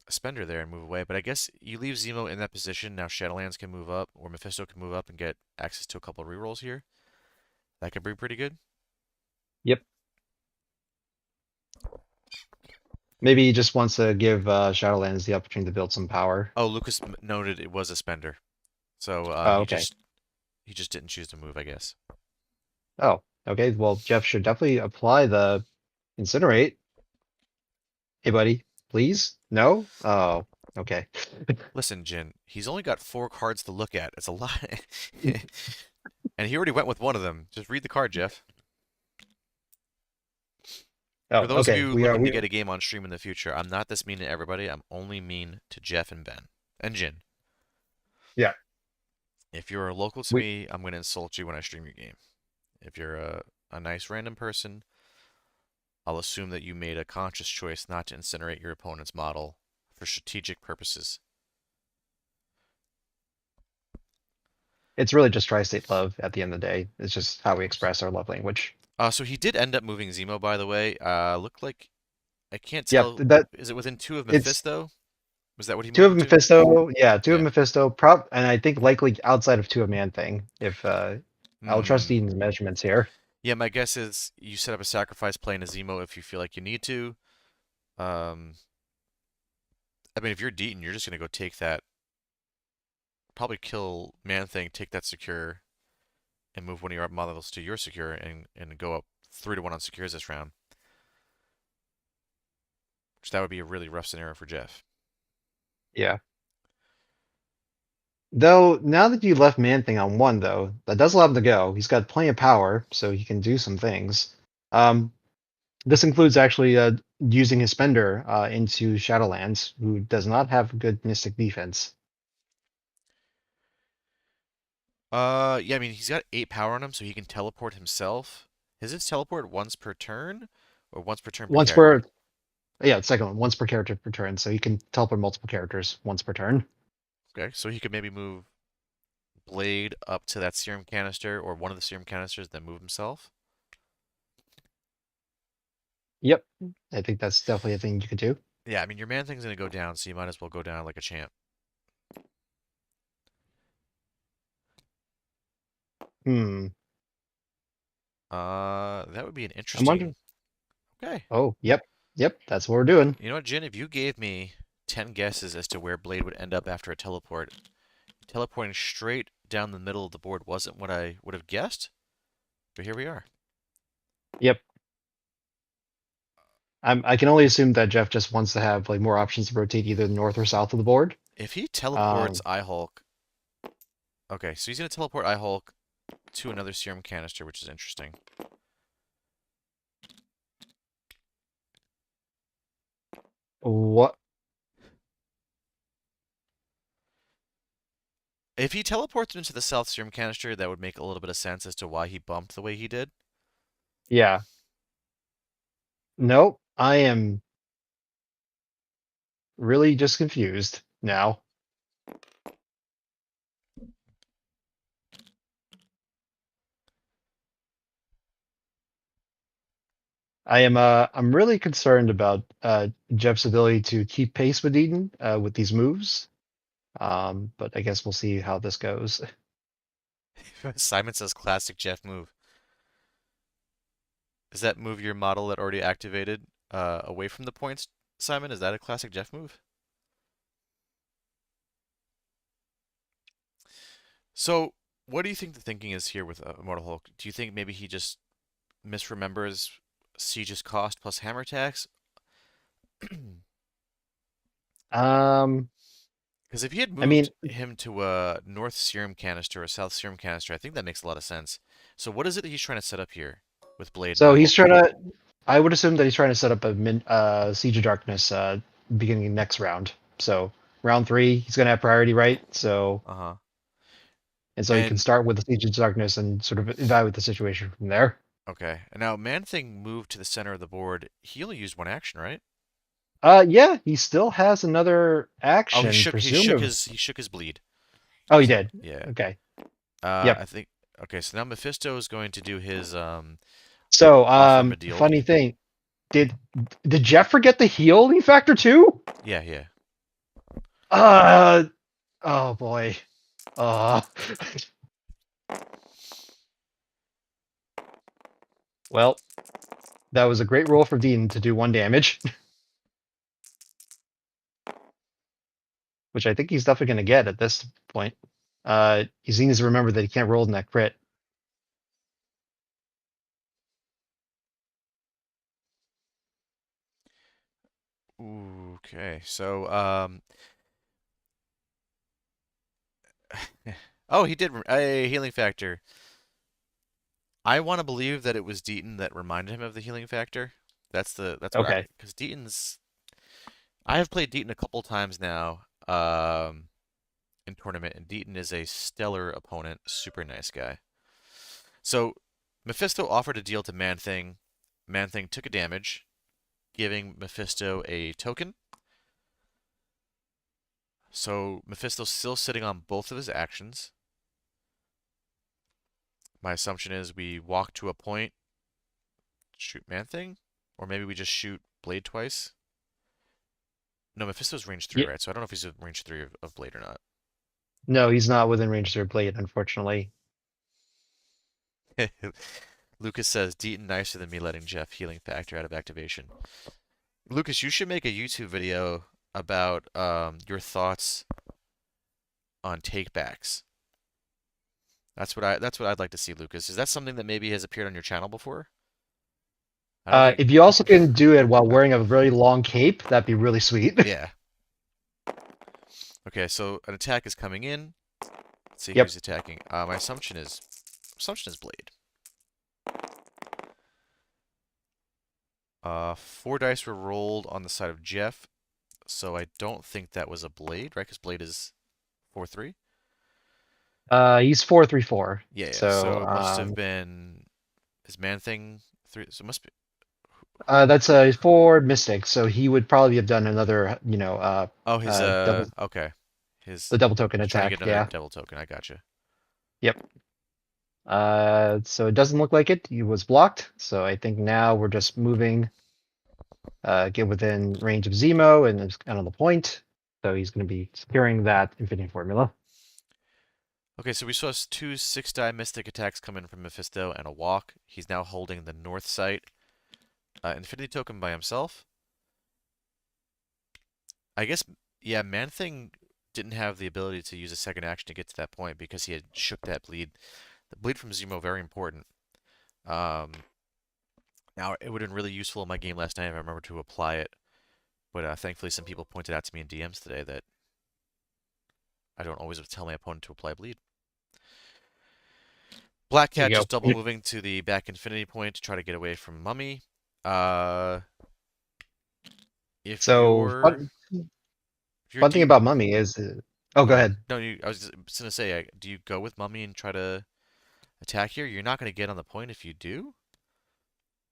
spender there and move away, but I guess you leave Zemo in that position. Now Shadowlands can move up, or Mephisto can move up and get access to a couple of rerolls here. That could be pretty good. Yep. Maybe he just wants to give Shadowlands the opportunity to build some power. Oh, Lucas noted it was a spender, so Oh, okay. he just didn't choose to move, I guess. Oh, okay. Well, Jeff should definitely apply the incinerate. Hey, buddy, please? No? Oh, okay. Listen, Jin, he's only got 4 cards to look at. It's a lot. And he already went with one of them. Just read the card, Jeff. For Oh, those of okay. you We are looking to we get a game on stream in the future, I'm not this mean to everybody. I'm only mean to Jeff and Ben. And Jin. yeah. If you're local to We me, I'm going to insult you when I stream your game. If you're a nice random person, I'll assume that you made a conscious choice not to incinerate your opponent's model for strategic purposes. It's really just tri-state love at the end of the day. It's just how we express our love language. So he did end up moving Zemo, by the way. Looked like I can't Yep, tell. that Is it within two of it's Mephisto? Was that what he two moved of into? Mephisto. Yeah, two of Yeah. Mephisto. Prop, and I think likely outside of two of Man Thing. If I'll trust Hmm. Eden's measurements here. Yeah, my guess is you set up a sacrifice playing a Zemo if you feel like you need to. Um, I mean, if you're Deaton, you're just gonna go take that. Probably kill Man Thing, take that secure, and move one of your models to your secure, and go up 3-1 on secures this round. Which that would be a really rough scenario for Jeff. Yeah. Though now that you left Man Thing on one, though, that does allow him to go. He's got plenty of power, so he can do some things. This includes actually using his spender into Shadowlands, who does not have good Mystic defense. Yeah, I mean he's got 8 power on him, so he can teleport himself. Is his teleport once per turn, or once per turn per Once per, character? yeah, the second one, once per character per turn, so he can teleport multiple characters once per turn. Okay, so he could maybe move Blade up to that serum canister, or one of the serum canisters, then move himself. Yep, I think that's definitely a thing you could do. Yeah, I mean your man thing's gonna go down, so you might as well go down like a champ. Hmm. That would be an I'm wondering. interesting. Okay, Oh, yep, that's what we're doing. you know what, Jin? If you gave me 10 guesses as to where Blade would end up after a teleport, teleporting straight down the middle of the board wasn't what I would have guessed, but here we are. Yep. I can only assume that Jeff just wants to have like more options to rotate either north or south of the board. If he teleports Um, Hulk, okay, so he's gonna teleport Hulk to another serum canister, which is interesting. what? If he teleported into the south serum canister, that would make a little bit of sense as to why he bumped the way he did. Yeah. Nope. I am really just confused now. I'm really concerned about Jeff's ability to keep pace with Eden with these moves. But I guess we'll see how this goes. Simon says classic Jeff move. Is that move your model that already activated away from the points, Simon? Is that a classic Jeff move? So, what do you think the thinking is here with Immortal Hulk? Do you think maybe he just misremembers Siege's cost plus hammer tax? Um, Because if he had I mean, moved him to a north serum canister or south serum canister, I think that makes a lot of sense. So what is it that he's trying to set up here with Blade and so he's Hulk? trying to. I would assume that he's trying to set up a Siege of Darkness beginning of next round. So round three, he's gonna have priority right. So Uh-huh. and so he can And start with the Siege of Darkness and sort of evaluate the situation from there. okay. And now Man Thing moved to the center of the board. He only used one action, right? Yeah, he still has another Oh, action, presumably. he shook his bleed. Oh, he So did. yeah. Okay. Yep. I think okay, so now Mephisto is going to do his So, offer Medeal. funny thing, did did Jeff forget the healing factor too? Yeah, yeah. Uh, oh boy. Uh, well, that was a great roll for Dean to do 1 damage, which I think he's definitely going to get at this point. He needs to remember that he can't roll in that crit. Ooh, okay. So oh, he did a healing factor. I want to believe that it was Deaton that reminded him of the healing factor. That's what I Okay. because Deaton's I have played Deaton a couple times now in tournament, and Deaton is a stellar opponent, super nice guy. So Mephisto offered a deal to Man Thing. Man Thing took a damage, giving Mephisto a token. So Mephisto's still sitting on both of his actions. My assumption is we walk to a point, shoot Man Thing, or maybe we just shoot Blade twice. No, Mephisto's range 3, Yeah. right? So I don't know if he's in range 3 of Blade or not. No, he's not within range of their blade, unfortunately. Lucas says, Deaton nicer than me letting Jeff healing factor out of activation. Lucas, you should make a YouTube video about your thoughts on takebacks. That's what I'd like to see, Lucas. Is that something that maybe has appeared on your channel before? I don't think. If you also can do it while wearing a really long cape, that'd be really sweet. Yeah. Okay, so an attack is coming in. Let's see Yep. who's attacking. My assumption is Blade. 4 dice were rolled on the side of Jeff, so I don't think that was a Blade, right? Because Blade is 4/3. He's 4/3/4. Yeah, yeah. So So it must have been his Man Thing 3. So it must be. that's 4 Mystic. So he would probably have done another, Oh, his double okay. His the double token He's trying to attack. get another Yeah. devil token. I gotcha. Yep. So it doesn't look like it. He was blocked. So I think now we're just moving, get within range of Zemo and it's kind of the point. So he's going to be securing that Infinity Formula. Okay, so we saw 2 6-die Mystic attacks come in from Mephisto and a walk. He's now holding the north sight Infinity token by himself. I guess, yeah, Man Thing didn't have the ability to use a second action to get to that point because he had shook that bleed. The bleed from Zemo, very important. Um, Now, it would have been really useful in my game last night if I remember to apply it, but thankfully some people pointed out to me in DMs today that I don't always tell my opponent to apply bleed. Black There Cat you just double go. moving to the back infinity point to try to get away from Mummy. Uh, if So you're if you're fun thing Deaton, about Mummy is, oh, go go ahead. ahead. No, I was just gonna say, do you go with Mummy and try to attack here? You're not gonna get on the point if you do.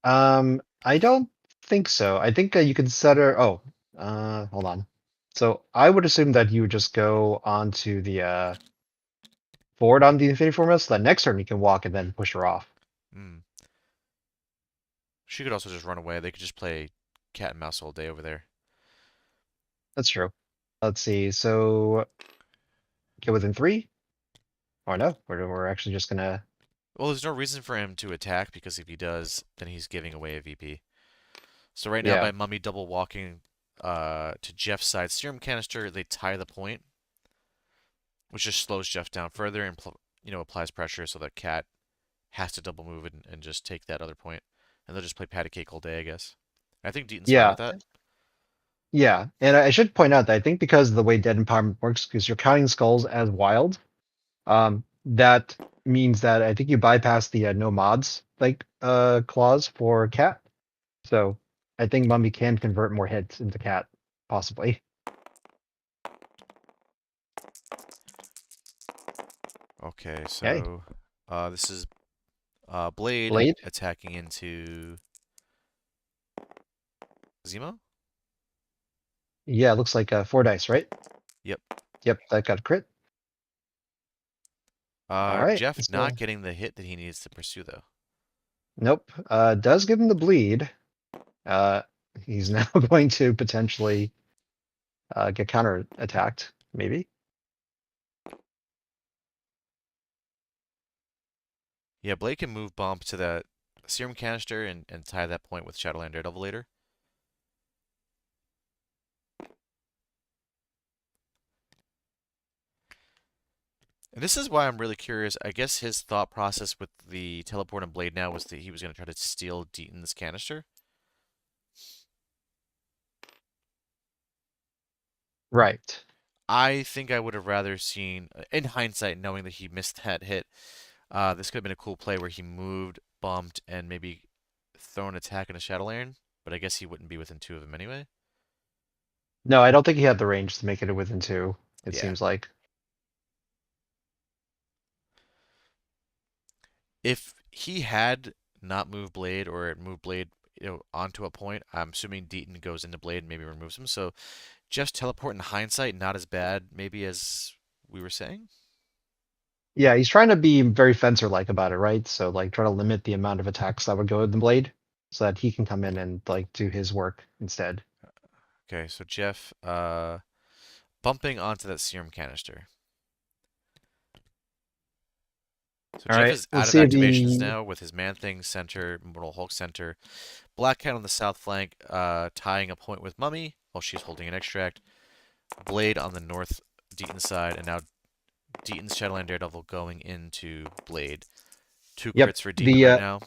I don't think so. I think you can set her. Oh, hold on. So I would assume that you would just go onto the forward on the Infinity Formula, so that next turn you can walk and then push her off. Hmm. She could also just run away. They could just play cat and mouse all day over there. That's true. Let's see. So get within 3, or no? We're actually just gonna. Well, there's no reason for him to attack because if he does, then he's giving away a VP. So right now, Yeah, by Mummy double walking to Jeff's side serum canister, they tie the point, which just slows Jeff down further and applies pressure so that Cat has to double move and just take that other point, and they'll just play patty cake all day, I guess. I think Deaton's fine yeah, with that. yeah. And I should point out that I think because of the way Dead Empowerment works, because you're counting skulls as wild, that means that I think you bypass the no mods clause for cat. So I think Mummy can convert more hits into cat, possibly. Okay, Okay, so this is Blade Blade. attacking into Zemo. Yeah, it looks like 4 dice, right? Yep. Yep, that got a crit. All right. Jeff So not getting the hit that he needs to pursue though. nope. Does give him the bleed. Uh, he's now going to potentially get counter attacked, maybe. Yeah, Blade can move bump to that serum canister and tie that point with Shadowland Daredevil later. And this is why I'm really curious. I guess his thought process with the teleport and Blade now was that he was going to try to steal Deaton's canister. Right. I think I would have rather seen, in hindsight, knowing that he missed that hit, this could have been a cool play where he moved, bumped, and maybe thrown an attack in a Shadow Lantern. But I guess he wouldn't be within 2 of them anyway. No, I don't think he had the range to make it within 2. It Yeah. seems like. If he had not moved Blade or moved Blade, onto a point, I'm assuming Deaton goes into Blade and maybe removes him. So Jeff's teleport in hindsight not as bad maybe as we were saying. Yeah, he's trying to be very fencer-like about it, right? So like try to limit the amount of attacks that would go with the blade, so that he can come in and like do his work instead. Okay, so Jeff, bumping onto that serum canister. So All Jeff right, is out let's of see if activations he. now with his Man-Thing center, Mortal Hulk center. Black Cat on the south flank, tying a point with Mummy while she's holding an extract. Blade on the north Deaton side, and now Deaton's Shadowland Daredevil going into Blade. Two Yep, crits for Deaton the right now.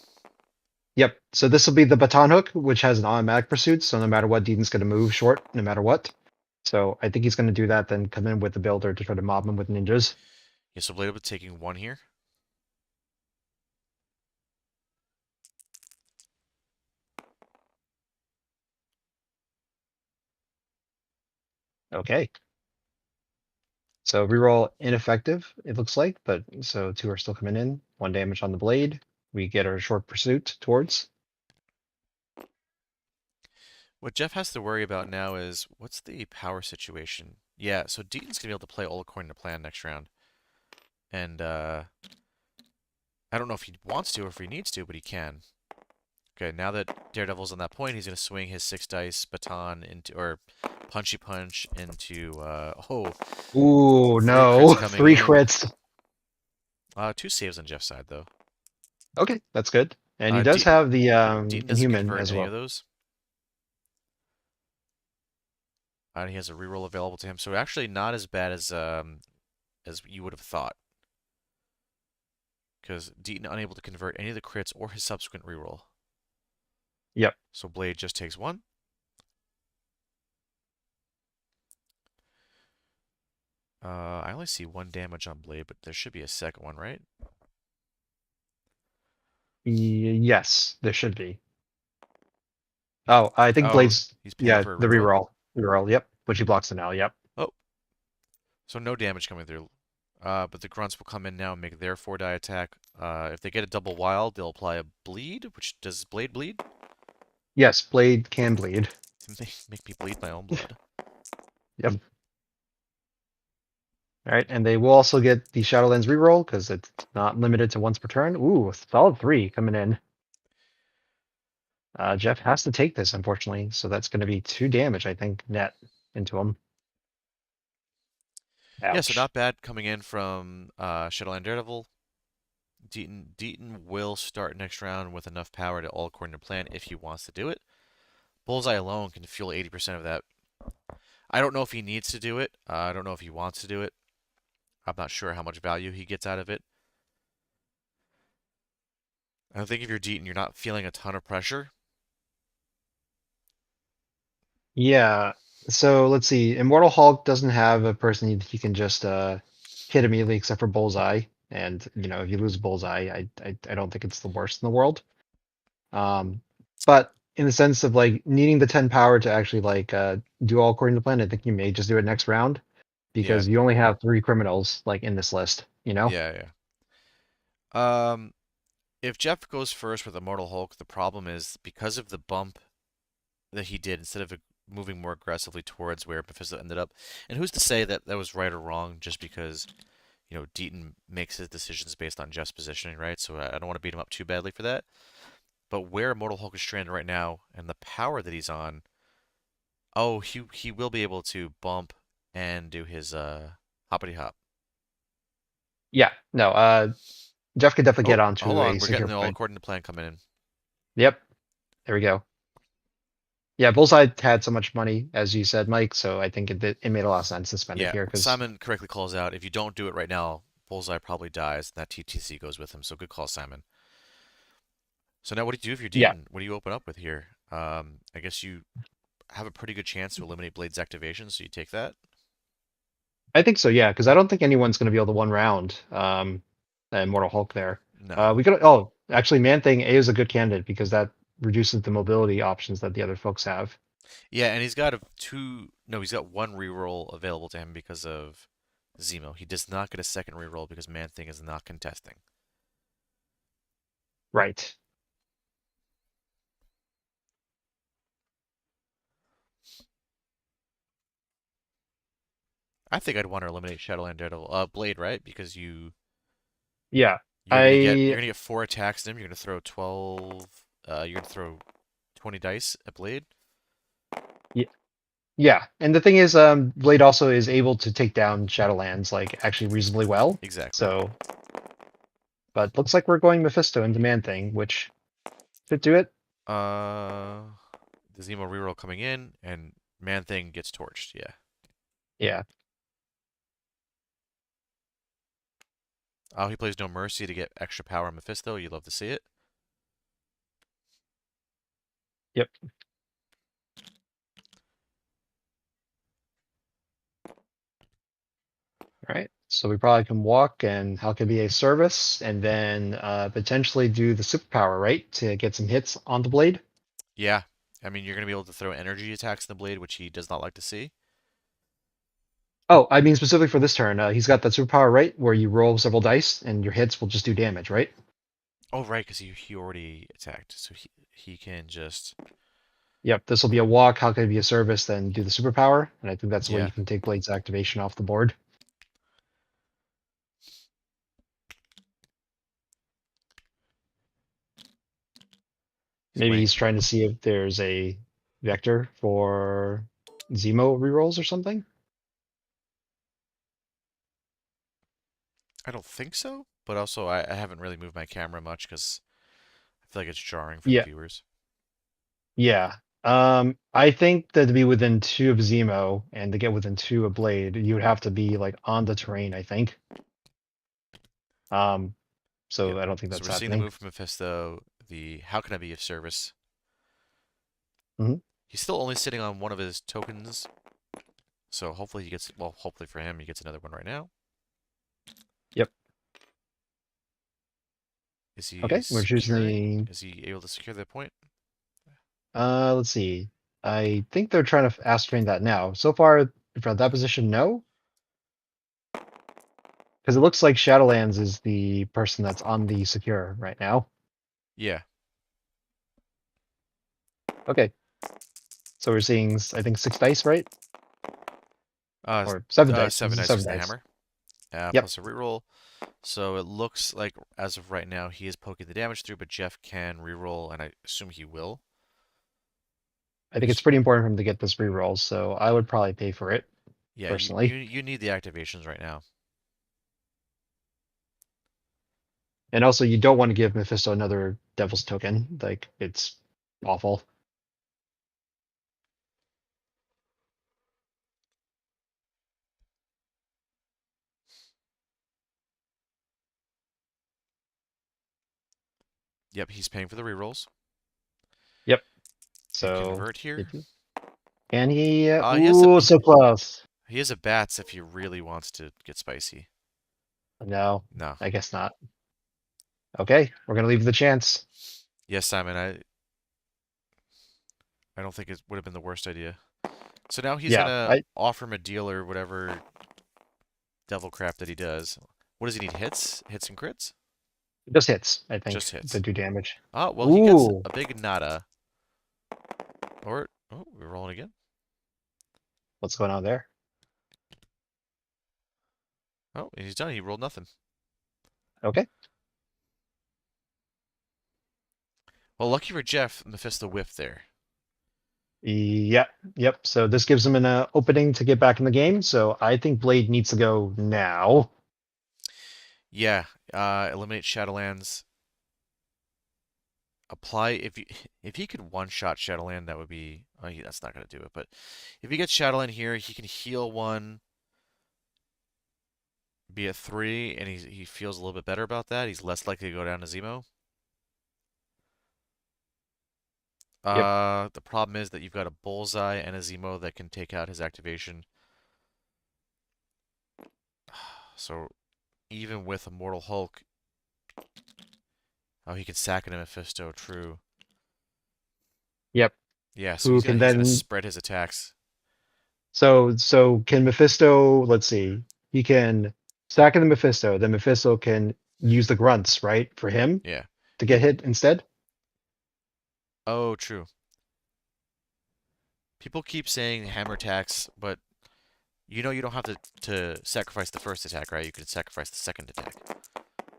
yep. So this will be the baton hook, which has an automatic pursuit. So no matter what, Deaton's going to move short, no matter what. So I think he's going to do that, then come in with the builder to try to mob him with ninjas. Yeah, so Blade will be taking one here. Okay. So reroll ineffective, it looks like, but so two are still coming in. One damage on the blade. We get our short pursuit towards. What Jeff has to worry about now is what's the power situation? Yeah, so Deaton's gonna be able to play all according to plan next round. And I don't know if he wants to or if he needs to, but he can. Okay, now that Daredevil's on that point, he's gonna swing his 6 dice baton into or punchy punch into Ooh, three crits no. coming Three in. crits. 2 saves on Jeff's side though. Okay, that's good. And he does Deaton have the Deaton doesn't Inhuman convert as any of well. those. And he has a reroll available to him, so actually not as bad as you would have thought. Because Deaton unable to convert any of the crits or his subsequent reroll. Yep. So Blade just takes one. I only see one damage on Blade, but there should be a second one, right? Yes, there should be. Oh, I think Oh, Blade's, he's paying yeah, for a the reroll? reroll. Reroll, yep. Which he blocks it now, yep. Oh, so no damage coming through. But the grunts will come in now and make their 4 die attack. If they get a double wild, they'll apply a bleed, which does Blade bleed? Yes, Blade can bleed. Make me bleed my own blood. Yep. All right, and they will also get the Shadowlands reroll because it's not limited to once per turn. Ooh, solid three coming in. Jeff has to take this, unfortunately, so that's going to be 2 damage, I think, net into him. Yeah, so Ouch. not bad coming in from Shadowland Daredevil. Deaton will start next round with enough power to all according to plan if he wants to do it. Bullseye alone can fuel 80% of that. I don't know if he needs to do it. I don't know if he wants to do it. I'm not sure how much value he gets out of it. I think if you're Deaton, you're not feeling a ton of pressure. Yeah. So let's see. Immortal Hulk doesn't have a person he can just hit immediately except for Bullseye. And if you lose Bullseye, I don't think it's the worst in the world. Um, but in the sense of like needing the 10 power to actually like do all according to plan, I think you may just do it next round Yeah, because you only have 3 criminals like in this list, you know? yeah, yeah. If Jeff goes first with Immortal Hulk, the problem is because of the bump that he did, instead of moving more aggressively towards where Mephisto ended up, and who's to say that that was right or wrong just because Deaton makes his decisions based on Jeff's positioning, right? So I don't want to beat him up too badly for that. But where Immortal Hulk is stranded right now and the power that he's on, oh, he will be able to bump and do his hoppity hop. Yeah. No, Jeff could definitely Oh, get hold onto a on, we're getting secure the all point. according to plan coming in. Yep. There we go. Yeah, Bullseye had so much money, as you said, Mike, so I think it made a lot of sense to spend it Yeah, here because Simon correctly calls out if you don't do it right now, Bullseye probably dies, and that TTC goes with him. So good call, Simon. So now what do you do if you're yeah, Deaton? What do you open up with here? I guess you have a pretty good chance to eliminate Blade's activation, so you take that. I think so, yeah, because I don't think anyone's going to be able to one round Immortal Hulk there. No. We could, oh, actually, Man Thing A is a good candidate because that reduces the mobility options that the other folks have. Yeah, and he's got a two. No, he's got one reroll available to him because of Zemo. He does not get a second reroll because Man Thing is not contesting. Right. I think I'd want to eliminate Shadowland Daredevil, Blade, right? Because you Yeah. You're I gonna get 4 attacks in him. You're gonna throw 12. You're gonna throw 20 dice at Blade. y- yeah. And the thing is, Blade also is able to take down Shadowlands like actually reasonably well. Exactly. So, but looks like we're going Mephisto into Man Thing, which should do it. Uh, the Zemo reroll coming in, and Man Thing gets torched. Yeah. Yeah. Oh, he plays No Mercy to get extra power on Mephisto. You love to see it. Yep. All right. So we probably can walk and how could be a service and then potentially do the superpower, right? To get some hits on the blade. Yeah. I mean, you're gonna be able to throw energy attacks in the Blade, which he does not like to see. Oh, I mean specifically for this turn, he's got that superpower, right? Where you roll several dice and your hits will just do damage, right? Oh, right, because he already attacked, so he can just Yep. This will be a walk. How could it be a service? Then do the superpower. And I think that's the way yeah. you can take Blade's activation off the board. He's Maybe weighing. he's trying to see if there's a vector for Zemo rerolls or something. I don't think so, but also I haven't really moved my camera much because I feel like it's jarring for the Yeah. viewers. Yeah. I think that to be within 2 of Zemo and to get within 2 of Blade, you would have to be like on the terrain, I think. Um, Yep. so I don't think So that's we're seeing the happening. move from Mephisto. The how can I be of service? Hmm. He's still only sitting on one of his tokens, so hopefully he gets. Well, hopefully for him, he gets another one right now. Yep. Is he Okay, we're securing? choosing. Is he able to secure the point? Let's see. I think they're trying to ascertain that now. So far, from that position, no, because it looks like Shadowlands is the person that's on the secure right now. Yeah. Okay, so we're seeing, I think, 6 dice, right? Uh, Or 7 dice. This 7 is dice 7 was the dice. hammer. Yep. Plus a reroll. So it looks like as of right now he is poking the damage through, but Jeff can reroll, and I assume he will. I think it's pretty important for him to get this reroll, so I would probably pay for it Yeah, personally. you need the activations right now. And also, you don't want to give Mephisto another Devil's Token. Like, it's awful. Yep, he's paying for the rerolls. Yep. He can So, revert here. if you can he? He has a Ooh, so close. he has a bats if he really wants to get spicy. No, No. I guess not. Okay, we're gonna leave the chance. Yes, Simon, I don't think it would have been the worst idea. So now he's Yeah, gonna I offer him a deal or whatever devil crap that he does. What does he need? Hits? Hits and crits? just hits. I think Just to hits. do damage. Oh, well, he gets Ooh, a big nada. Or, oh, we're rolling again. what's going on there? Oh, he's done. He rolled nothing. Okay. Well, lucky for Jeff, Mephisto whiffed there. Yep, yep. So this gives him an opening to get back in the game. So I think Blade needs to go now. Yeah, eliminate Shadowlands. Apply if he could one-shot Shadowland, that would be. Oh, that's not gonna do it. But if he gets Shadowland here, he can heal one, be at 3, and he feels a little bit better about that. He's less likely to go down to Zemo. Yep. The problem is that you've got a Bullseye and a Zemo that can take out his activation. So even with a Mortal Hulk, oh, he can sack into Mephisto. True. Yep. Yeah, so Who can he's gonna then spread his attacks. so can Mephisto, let's see. He can stack in the Mephisto, then Mephisto can use the grunts, right? For him Yeah. to He. get hit instead. Oh, true. People keep saying hammer attacks, but you know you don't have to sacrifice the first attack, right? You can sacrifice the second attack.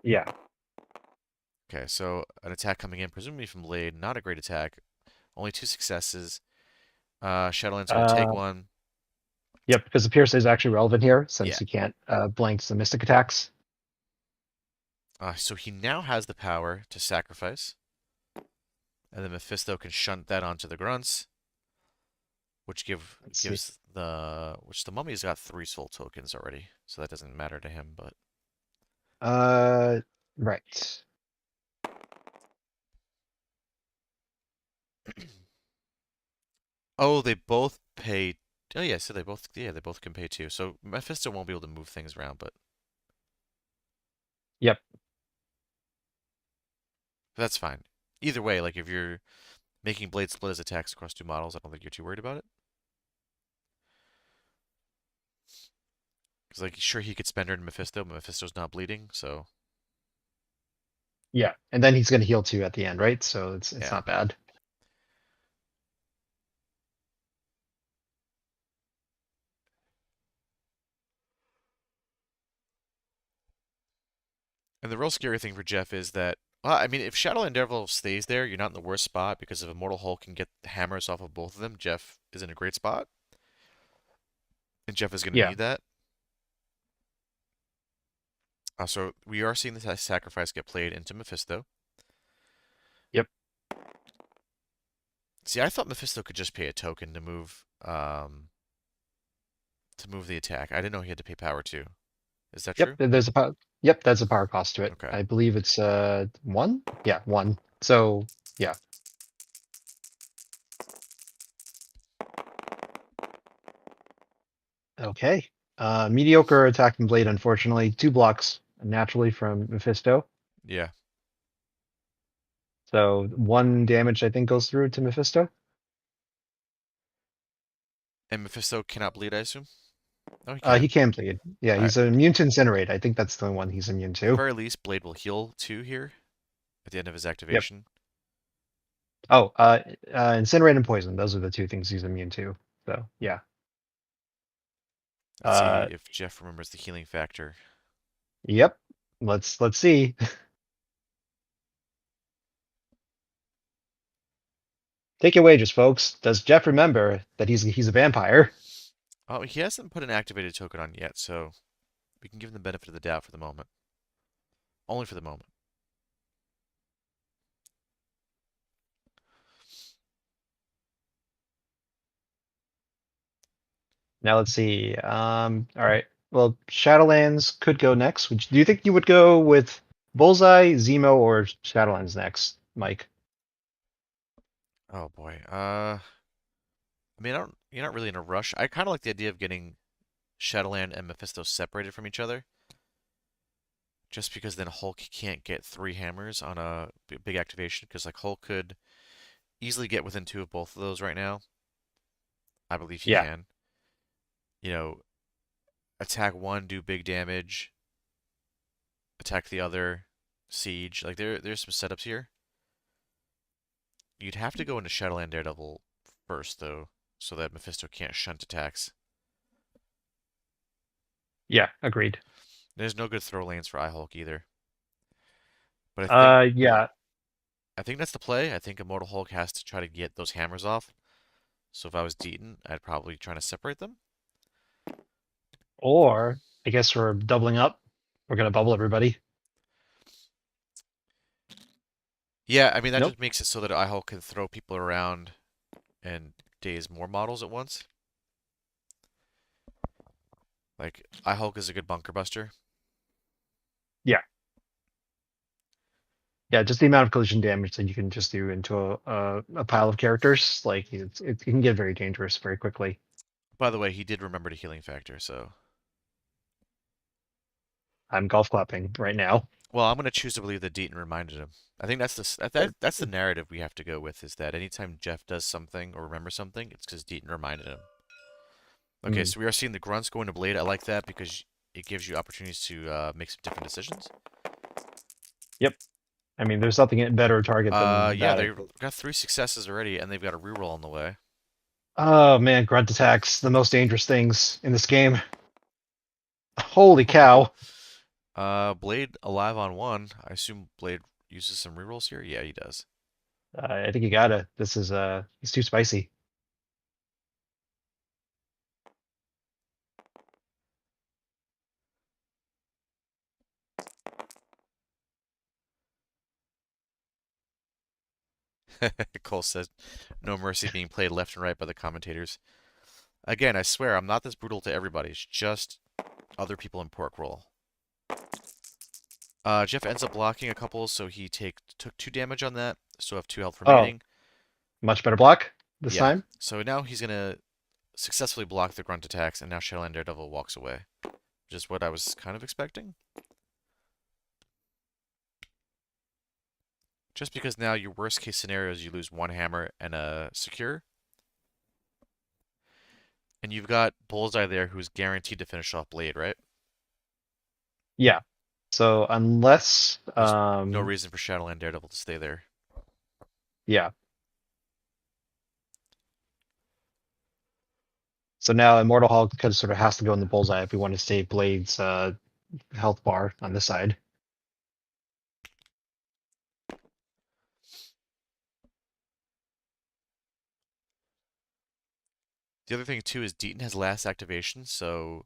Yeah. Okay, so an attack coming in, presumably from Blade. Not a great attack. Only two successes. Shadowland's going to take Uh, one. yep, because the Pierce is actually relevant here Yeah. since he can't blank some mystic attacks. So he now has the power to sacrifice, and then Mephisto can shunt that onto the grunts, which Let's see. gives the mummy's got 3 soul tokens already, so that doesn't matter to him. But Uh, right. oh, they both pay. Oh yeah, so they both can pay too. So Mephisto won't be able to move things around, but Yep. that's fine. Either way, like if you're making Blade split his attacks across 2 models, I don't think you're too worried about it. Because like sure he could spend her in Mephisto, but Mephisto's not bleeding, so Yeah, and then he's going to heal too at the end, right? So it's yeah. not bad. And the real scary thing for Jeff is that, well, I mean, if Shadowland Devil stays there, you're not in the worst spot because if Immortal Hulk can get hammers off of both of them, Jeff is in a great spot, and Jeff is going to Yeah. need that. So we are seeing the sacrifice get played into Mephisto. Yep. See, I thought Mephisto could just pay a token to move the attack. I didn't know he had to pay power too. Is that Yep. true? There's a power. Yep, that's a power cost to it. Okay. I believe it's one. Yeah, one. So yeah. Okay. Mediocre attacking blade, unfortunately. 2 blocks naturally from Mephisto. Yeah. So 1 damage I think goes through to Mephisto. And Mephisto cannot bleed, I assume? Oh, he can. He can bleed. Yeah, All right. he's immune to incinerate. I think that's the one he's immune At the to. very least, Blade will heal too here at the end of his Yep. activation. Oh, incinerate and poison. Those are the 2 things he's immune to. So yeah. Let's see Uh, if Jeff remembers the healing factor. yep. Let's see. Take your wages, folks. Does Jeff remember that he's a vampire? Oh, he hasn't put an activated token on yet, so we can give him the benefit of the doubt for the moment. Only for the moment. Now let's see. All right. Well, Shadowlands could go next. Do you think you would go with Bullseye, Zemo, or Shadowlands next, Mike? Oh boy. I mean, you're not really in a rush. I kind of like the idea of getting Shadowland and Mephisto separated from each other, just because then Hulk can't get 3 hammers on a big activation. Because like Hulk could easily get within 2 of both of those right now. I believe he Yeah. can. You know, attack one, do big damage. Attack the other, siege. Like there's some setups here. You'd have to go into Shadowland Daredevil first though, so that Mephisto can't shunt attacks. Yeah. Agreed. There's no good throw lanes for Hulk either. But I think Yeah. I think that's the play. I think Immortal Hulk has to try to get those hammers off. So if I was Deaton, I'd probably try to separate them. Or I guess we're doubling up. We're gonna bubble everybody. Yeah, I mean that Nope. just makes it so that Hulk can throw people around and daze more models at once. Like Hulk is a good bunker buster. Yeah. Yeah. Just the amount of collision damage that you can just do into a pile of characters, like it can get very dangerous very quickly. By the way, he did remember the healing factor, so I'm golf clapping right now. well, I'm gonna choose to believe that Deaton reminded him. I think that's the narrative we have to go with is that anytime Jeff does something or remembers something, it's because Deaton reminded him. Okay, Mm, so we are seeing the grunts go into Blade. I like that because it gives you opportunities to make some different decisions. yep. I mean, there's nothing better target than Yeah, that. I they've think. got 3 successes already, and they've got a reroll on the way. Oh man, grunt attacks, the most dangerous things in this game. Holy cow. Blade alive on one. I assume Blade uses some rerolls here. Yeah, he does. I think you gotta. This is he's too spicy. Cole says, "No mercy being played left and right by the commentators." Again, I swear I'm not this brutal to everybody. It's just other people in pork roll. Jeff ends up blocking a couple, so he took 2 damage on that. Still have 2 health Oh, remaining. much better block this Yeah. time. So now he's gonna successfully block the grunt attacks, and now Shadowland Daredevil walks away. Just what I was kind of expecting. Just because now your worst case scenario is you lose 1 hammer and a secure, and you've got Bullseye there who's guaranteed to finish off Blade, right? Yeah. So unless There's no reason for Shadowland Daredevil to stay there. yeah. So now Immortal Hulk kind of sort of has to go in the bullseye if we want to save Blade's health bar on this side. The other thing too is Deaton has last activation, so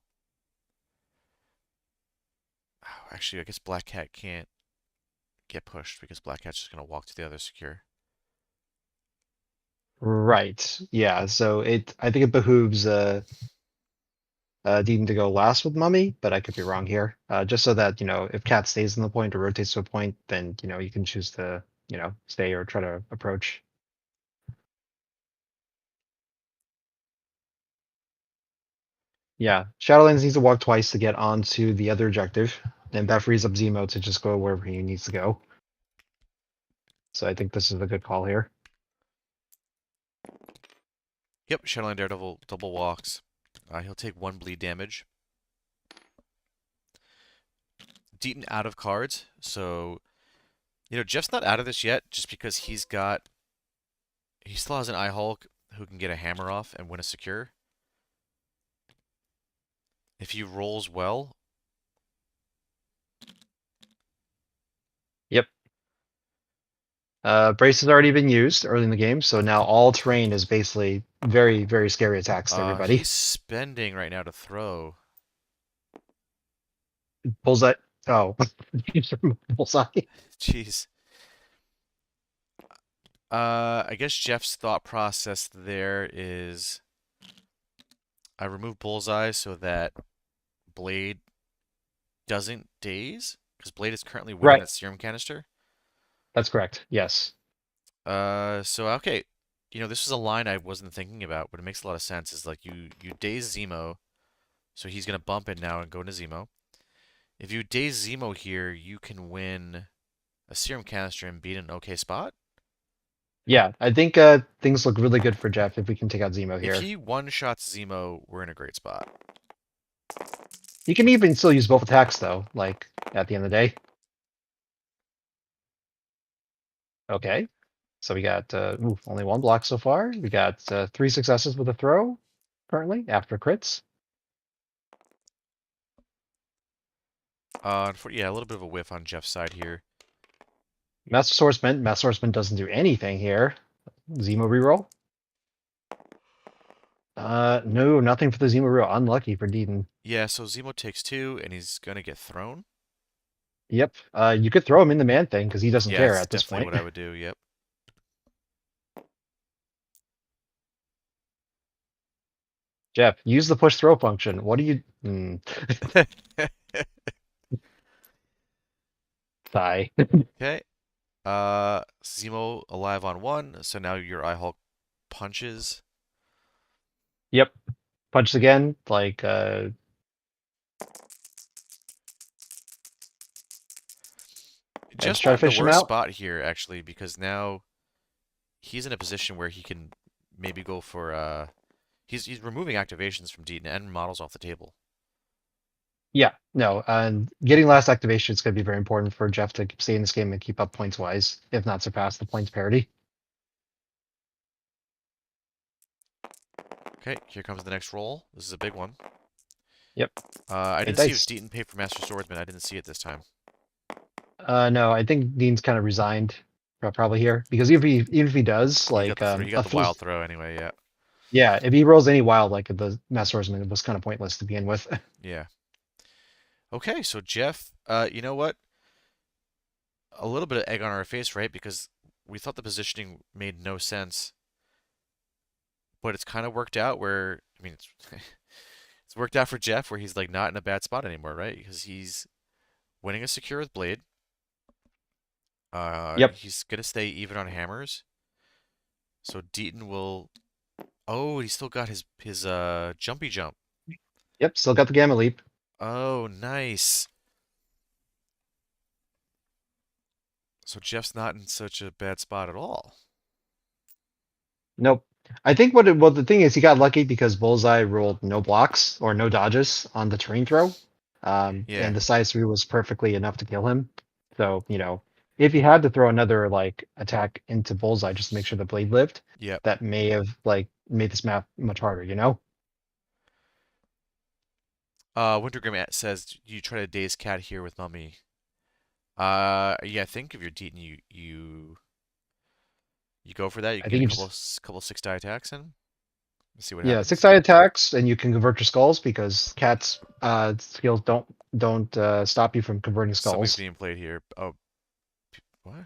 actually I guess Black Cat can't get pushed because Black Cat's just gonna walk to the other secure. Right. Yeah. So I think it behooves Deaton to go last with Mummy, but I could be wrong here. Just so that, if Cat stays in the point or rotates to a point, then, you can choose to, stay or try to approach. Yeah. Shadowlands needs to walk twice to get onto the other objective, and that frees up Zemo to just go wherever he needs to go. So I think this is a good call here. Yep, Shadowland Daredevil double walks. He'll take 1 bleed damage. Deaton out of cards, so Jeff's not out of this yet, just because he still has an Eye Hulk who can get a hammer off and win a secure. If he rolls well, Yep. Brace has already been used early in the game, so now all terrain is basically very, very scary attacks to everybody. he's spending right now to throw. Bullseye. Oh, bullseye. Jeez. I guess Jeff's thought process there is I remove Bullseye so that Blade doesn't daze, because Blade is currently winning Right. that serum canister. That's correct. Yes. So okay, this is a line I wasn't thinking about, but it makes a lot of sense. Is like you daze Zemo, so he's gonna bump it now and go into Zemo. If you daze Zemo here, you can win a serum canister and beat an okay spot. Yeah, I think things look really good for Jeff if we can take out Zemo If here. he one-shots Zemo, we're in a great spot. You can even still use both attacks though, like at the end of the day. Okay. So we got only 1 block so far. We got 3 successes with a throw currently after crits. Yeah, a little bit of a whiff on Jeff's side here. Master Swordsman. Master Swordsman doesn't do anything here. Zemo reroll. No, nothing for the Zemo reroll. Unlucky for Deaton. Yeah, so Zemo takes 2, and he's gonna get thrown. Yep. You could throw him in the man thing because he doesn't Yeah, care that's at this definitely point. what I would do. Yep. Jeff, use the push throw function. What do you? Sigh. Okay. Zemo alive on 1, so now your Eye Hulk punches. Yep. Punches again. Like I just Jeff's try to not in the fish him worst out. spot here, actually, because now he's in a position where he can maybe go for he's removing activations from Deaton and models off the table. Yeah. No. And getting last activation is going to be very important for Jeff to stay in this game and keep up points wise, if not surpass the points parity. Okay, here comes the next roll. This is a big one. Yep. I Eight didn't see if dice. Deaton paid for Master Swordsman. I didn't see it this time. No, I think Dean's kind of resigned probably here because even if he does He got like he got a the full wild throw anyway. Yeah, yeah, if he rolls any wild like the Master Swordsman, it was kind of pointless to begin with. yeah. Okay, so Jeff, you know what? A little bit of egg on our face, right? Because we thought the positioning made no sense, but it's kind of worked out where I mean, it's worked out for Jeff where he's like not in a bad spot anymore, right? Because he's winning a secure with blade. Yep. He's gonna stay even on hammers. So Deaton will. Oh, he's still got his jumpy jump. Yep. Still got the Gamma Leap. Oh, nice. So Jeff's not in such a bad spot at all. Nope. I think well the thing is he got lucky because Bullseye rolled no blocks or no dodges on the terrain throw, and Yeah. the size 3 was perfectly enough to kill him. So if he had to throw another like attack into Bullseye just to make sure the blade lived, Yep. that may have like made this map much harder. Wintergrim says you try to daze cat here with mummy. Yeah, I think if you're Deaton, you go for that. You I can get think a you couple just couple 6 die attacks in. Let's see what yeah happens. 6-side attacks and you can convert your skulls because Cat's skills don't stop you from converting Something's skulls. being played here. Oh, what?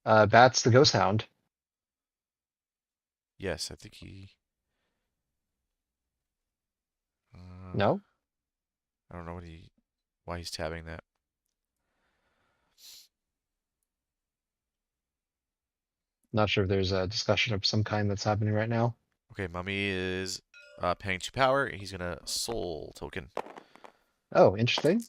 Bat's the Ghost Hound. Yes, I think he. Uh, No, I don't know why he's tabbing that. not sure if there's a discussion of some kind that's happening right now. Okay, mummy is paying 2 power. He's gonna soul token. Oh, interesting.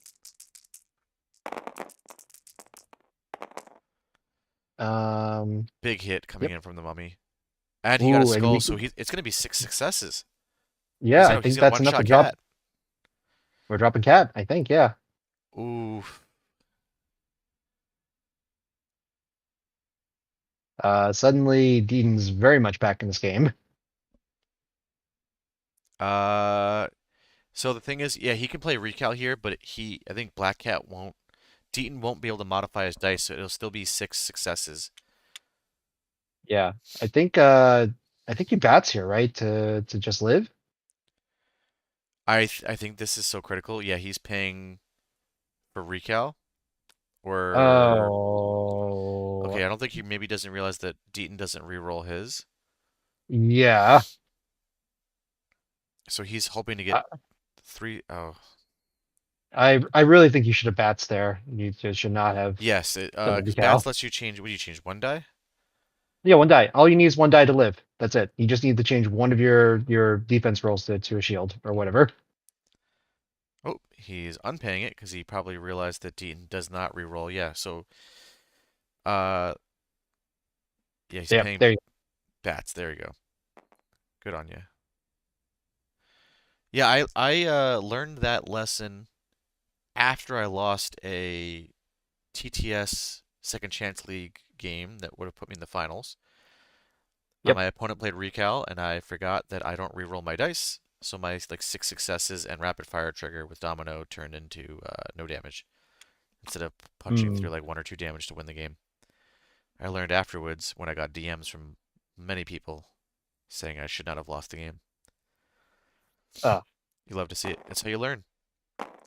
Um, Big hit coming yep. in from the mummy, and he got a Ooh, and skull. we, So it's gonna be 6 successes. yeah, I He's think gonna that's one enough to shot drop. cat. We're dropping cat. I think, yeah. Ooh. Suddenly, Deaton's very much back in this game. Uh, so the thing is, yeah, he can play recal here, but I think Black Cat won't. Deaton won't be able to modify his dice, so it'll still be 6 successes. Yeah, I think he bats here, right? To just live. I think this is so critical. Yeah, he's paying for recal, or Oh, okay, I don't think he maybe doesn't realize that Deaton doesn't reroll his, yeah. so he's hoping to get I three. Oh, I really think you should have bats there. You just should not have yes, done the because bats decal. lets you change. What do you change? 1 die? Yeah, one die. All you need is one die to live. That's it. You just need to change one of your defense rolls to a shield or whatever. Oh, he's unpaying it because he probably realized that Deaton does not reroll. Yeah, so uh, yeah, he's Yep, paying there you bats. There you go. Good on you. Yeah, I learned that lesson after I lost a TTS Second Chance League game that would have put me in the finals. Yep. My opponent played Recal, and I forgot that I don't reroll my dice, so my like 6 successes and rapid fire trigger with Domino turned into no damage instead of punching through Hmm. like 1 or 2 damage to win the game. I learned afterwards when I got DMs from many people saying I should not have lost the game. Uh, You love to see it. That's how you learn.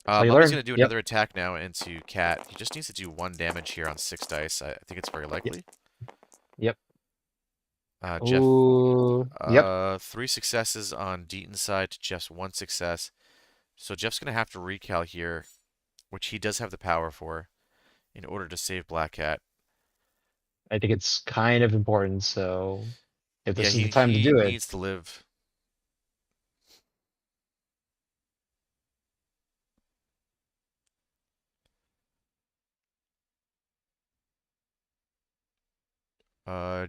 that's how you Mummy's learn. gonna do Yep. another attack now into Cat. He just needs to do 1 damage here on 6 dice. I think it's very Yep. likely. Yep. Jeff, Ooh. Yep. 3 successes on Deaton's side to Jeff's 1 success. So Jeff's gonna have to recal here, which he does have the power for, in order to save Black Cat. I think it's kind of important. So if Yeah, this is the time to he do it, needs to live.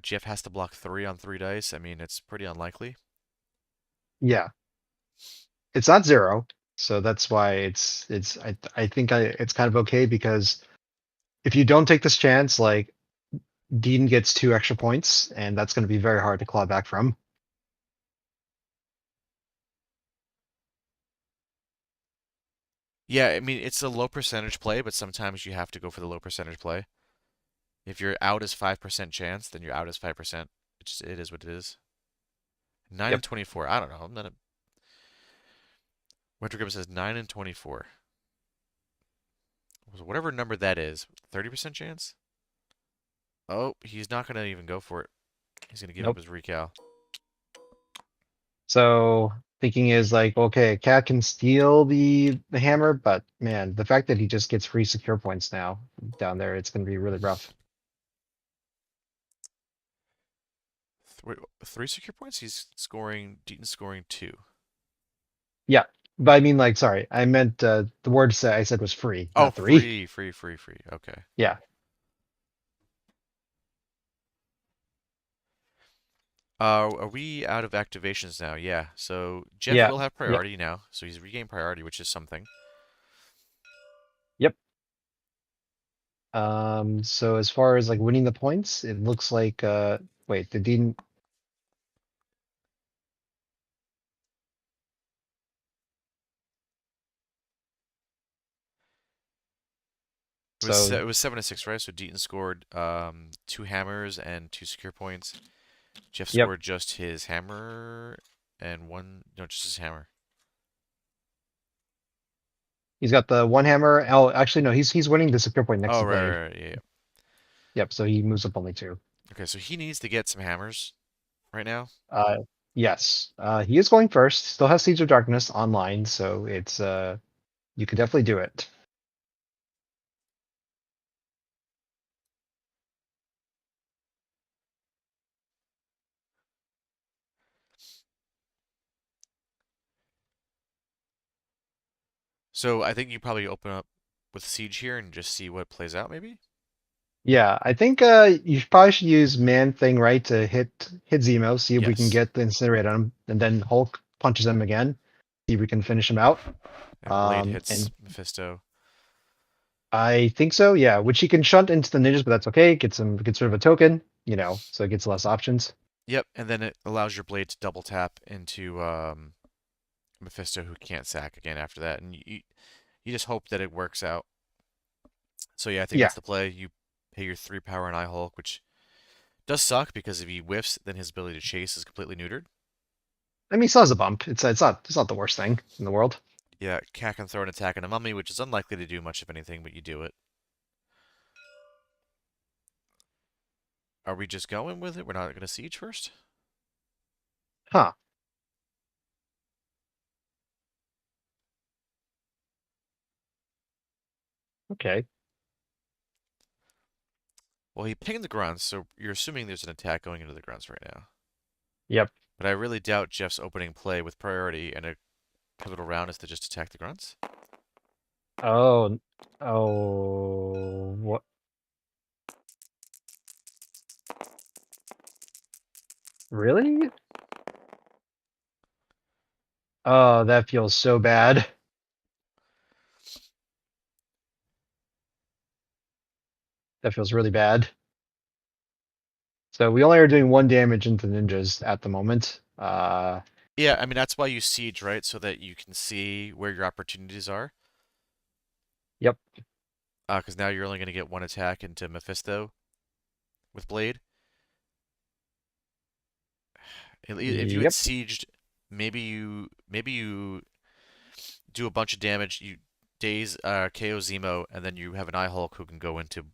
Jeff has to block 3 on 3 dice. I mean, it's pretty unlikely. yeah, it's not zero. So that's why I think it's kind of okay because if you don't take this chance, like Dean gets 2 extra points, and that's going to be very hard to claw back from. Yeah, I mean it's a low percentage play, but sometimes you have to go for the low percentage play. If you're out as 5% chance, then you're out as 5%. It is what it is. 9 Yep. and 24. I don't know. I'm not a Winter Grip says 9 and 24. So whatever number that is, 30% chance? Oh, he's not going to even go for it. He's going to give up Nope. his recal. So thinking is like, okay, cat can steal the hammer, but man, the fact that he just gets free secure points now down there, it's gonna be really rough. Wait, 3 secure points? He's scoring, Deaton's scoring 2. Yeah. But I mean, like, sorry, I meant the word I said was free, Oh, not three. free, free, free, free. Okay. Yeah. Are we out of activations now? Yeah. So Jeff Yeah. will have Yeah. priority now. So he's regained priority, which is something. Yep. So as far as like winning the points, it looks like wait, the Dean so It was 7-6, right? So Deaton scored 2 hammers and 2 secure points. Jeff yep, scored just his hammer and one, no, just his hammer. he's got the one hammer. Oh, actually no, he's winning the secure point next Oh, to right, Blade. right, right, yeah, yeah. Yep, so he moves up only two. Okay, so he needs to get some hammers right now. Uh, yes. He is going first. Still has Siege of Darkness online, so it's you can definitely do it. So I think you probably open up with Siege here and just see what plays out, maybe? Yeah, I think you probably should use Man Thing right to hit Zemo, see if we can Yes. get the incinerate on him, and then Hulk punches him again, see if we can finish him out. And Blade hits And Mephisto. I think so, yeah. Which he can shunt into the ninjas, but that's okay. Gets rid of a token, so it gets less options. Yep, and then it allows your Blade to double tap into Mephisto, who can't sack again after that. And you just hope that it works out. So yeah, I think Yeah, that's the play. You pay your 3 power on Eye Hulk, which does suck because if he whiffs, then his ability to chase is completely neutered. I mean, he still has a bump. It's not the worst thing in the world. Yeah, Cat can throw an attack on a mummy, which is unlikely to do much of anything, but you do it. Are we just going with it? We're not going to siege first? Huh. Okay. Well, he pinged the grunts, so you're assuming there's an attack going into the grunts right now. Yep. But I really doubt Jeff's opening play with priority and a pivotal round is to just attack the grunts. Oh. Oh. What? Really? Oh, that feels so bad. That feels really bad. So we only are doing one damage into ninjas at the moment. Yeah, I mean, that's why you siege, right? So that you can see where your opportunities are. Yep. Because now you're only going to get one attack into Mephisto with Blade. If you had Yep. sieged, maybe you do a bunch of damage. You daze KO Zemo, and then you have an Eye Hulk who can go into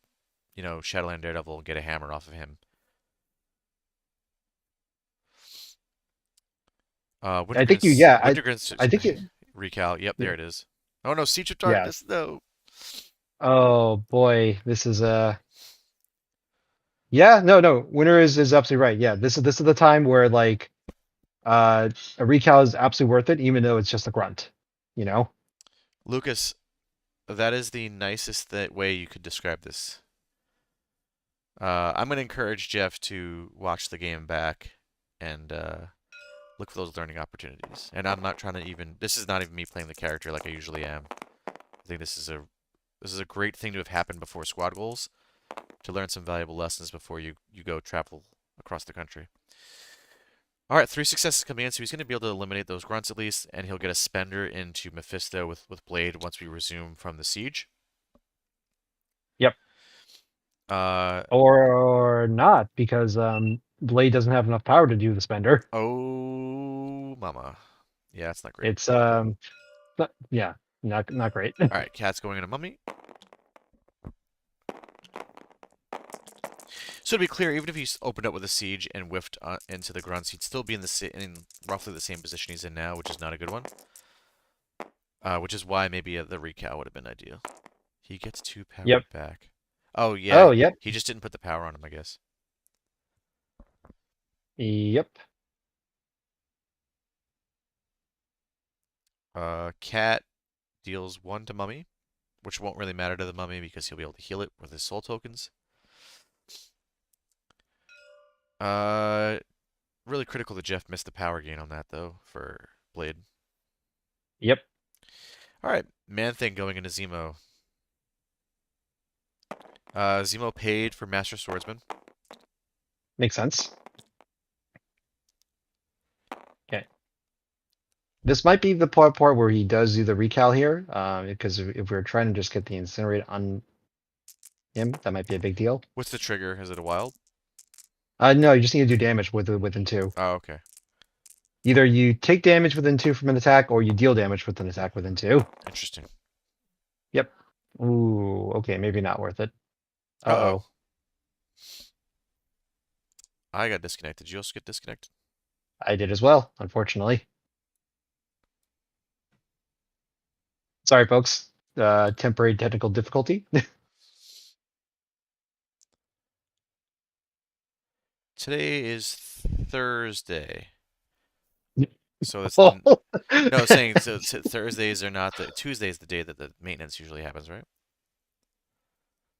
Shadowland Daredevil and get a hammer off of him. I think you. Yeah. Wintergrun's I think it. recal. Yep, there it is. Oh no, Siege of Yeah. Darkness. No. Oh boy, this is yeah, no. Winter is absolutely right. Yeah, this is the time where like a recal is absolutely worth it, even though it's just a grunt. You know? Lucas, that is the nicest way you could describe this. I'm going to encourage Jeff to watch the game back and look for those learning opportunities. And I'm not trying to even. This is not even me playing the character like I usually am. I think this is a great thing to have happened before squad goals to learn some valuable lessons before you go travel across the country. All right, 3 successes coming in, so he's going to be able to eliminate those grunts at least, and he'll get a spender into Mephisto with Blade once we resume from the siege. Yep. Uh, Or not, because Blade doesn't have enough power to do the spender. oh, mama. Yeah, that's not great. It's yeah, not great. All right, Cat's going into Mummy. So to be clear, even if he's opened up with a siege and whiffed into the grunts, he'd still be in roughly the same position he's in now, which is not a good one. Which is why maybe the recal would have been ideal. He gets 2 power Yep. back. Oh yeah, Oh, yep. he just didn't put the power on him, I guess. Yep. Cat deals 1 to Mummy, which won't really matter to the Mummy because he'll be able to heal it with his soul tokens. Uh, really critical that Jeff missed the power gain on that though for Blade. Yep. All right, Man Thing going into Zemo. Zemo paid for Master Swordsman. Makes sense. Okay. This might be the part where he does do the recal here, because if we're trying to just get the incinerate on him, that might be a big deal. What's the trigger? Is it a wild? No, you just need to do damage within 2. Oh, okay. Either you take damage within 2 from an attack, or you deal damage with an attack within 2. Interesting. Yep. Ooh, okay, maybe not worth it. Uh-oh. Uh-oh. I got disconnected. Did you also get disconnected? I did as well, unfortunately. Sorry, folks. Temporary technical difficulty. Today is Thursday. So that's Oh. the no saying so Thursdays are not the Tuesday is the day that the maintenance usually happens, right?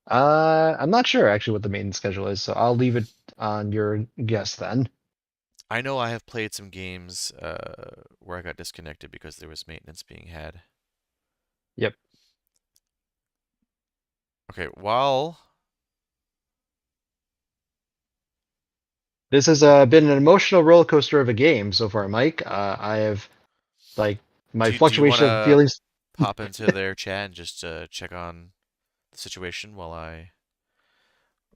I'm not sure actually what the maintenance schedule is, so I'll leave it on your guess then. I know I have played some games where I got disconnected because there was maintenance being had. Yep. Okay, while This has been an emotional roller coaster of a game so far, Mike. I have like my do you want fluctuation of to feelings. pop into their chat and just check on the situation while I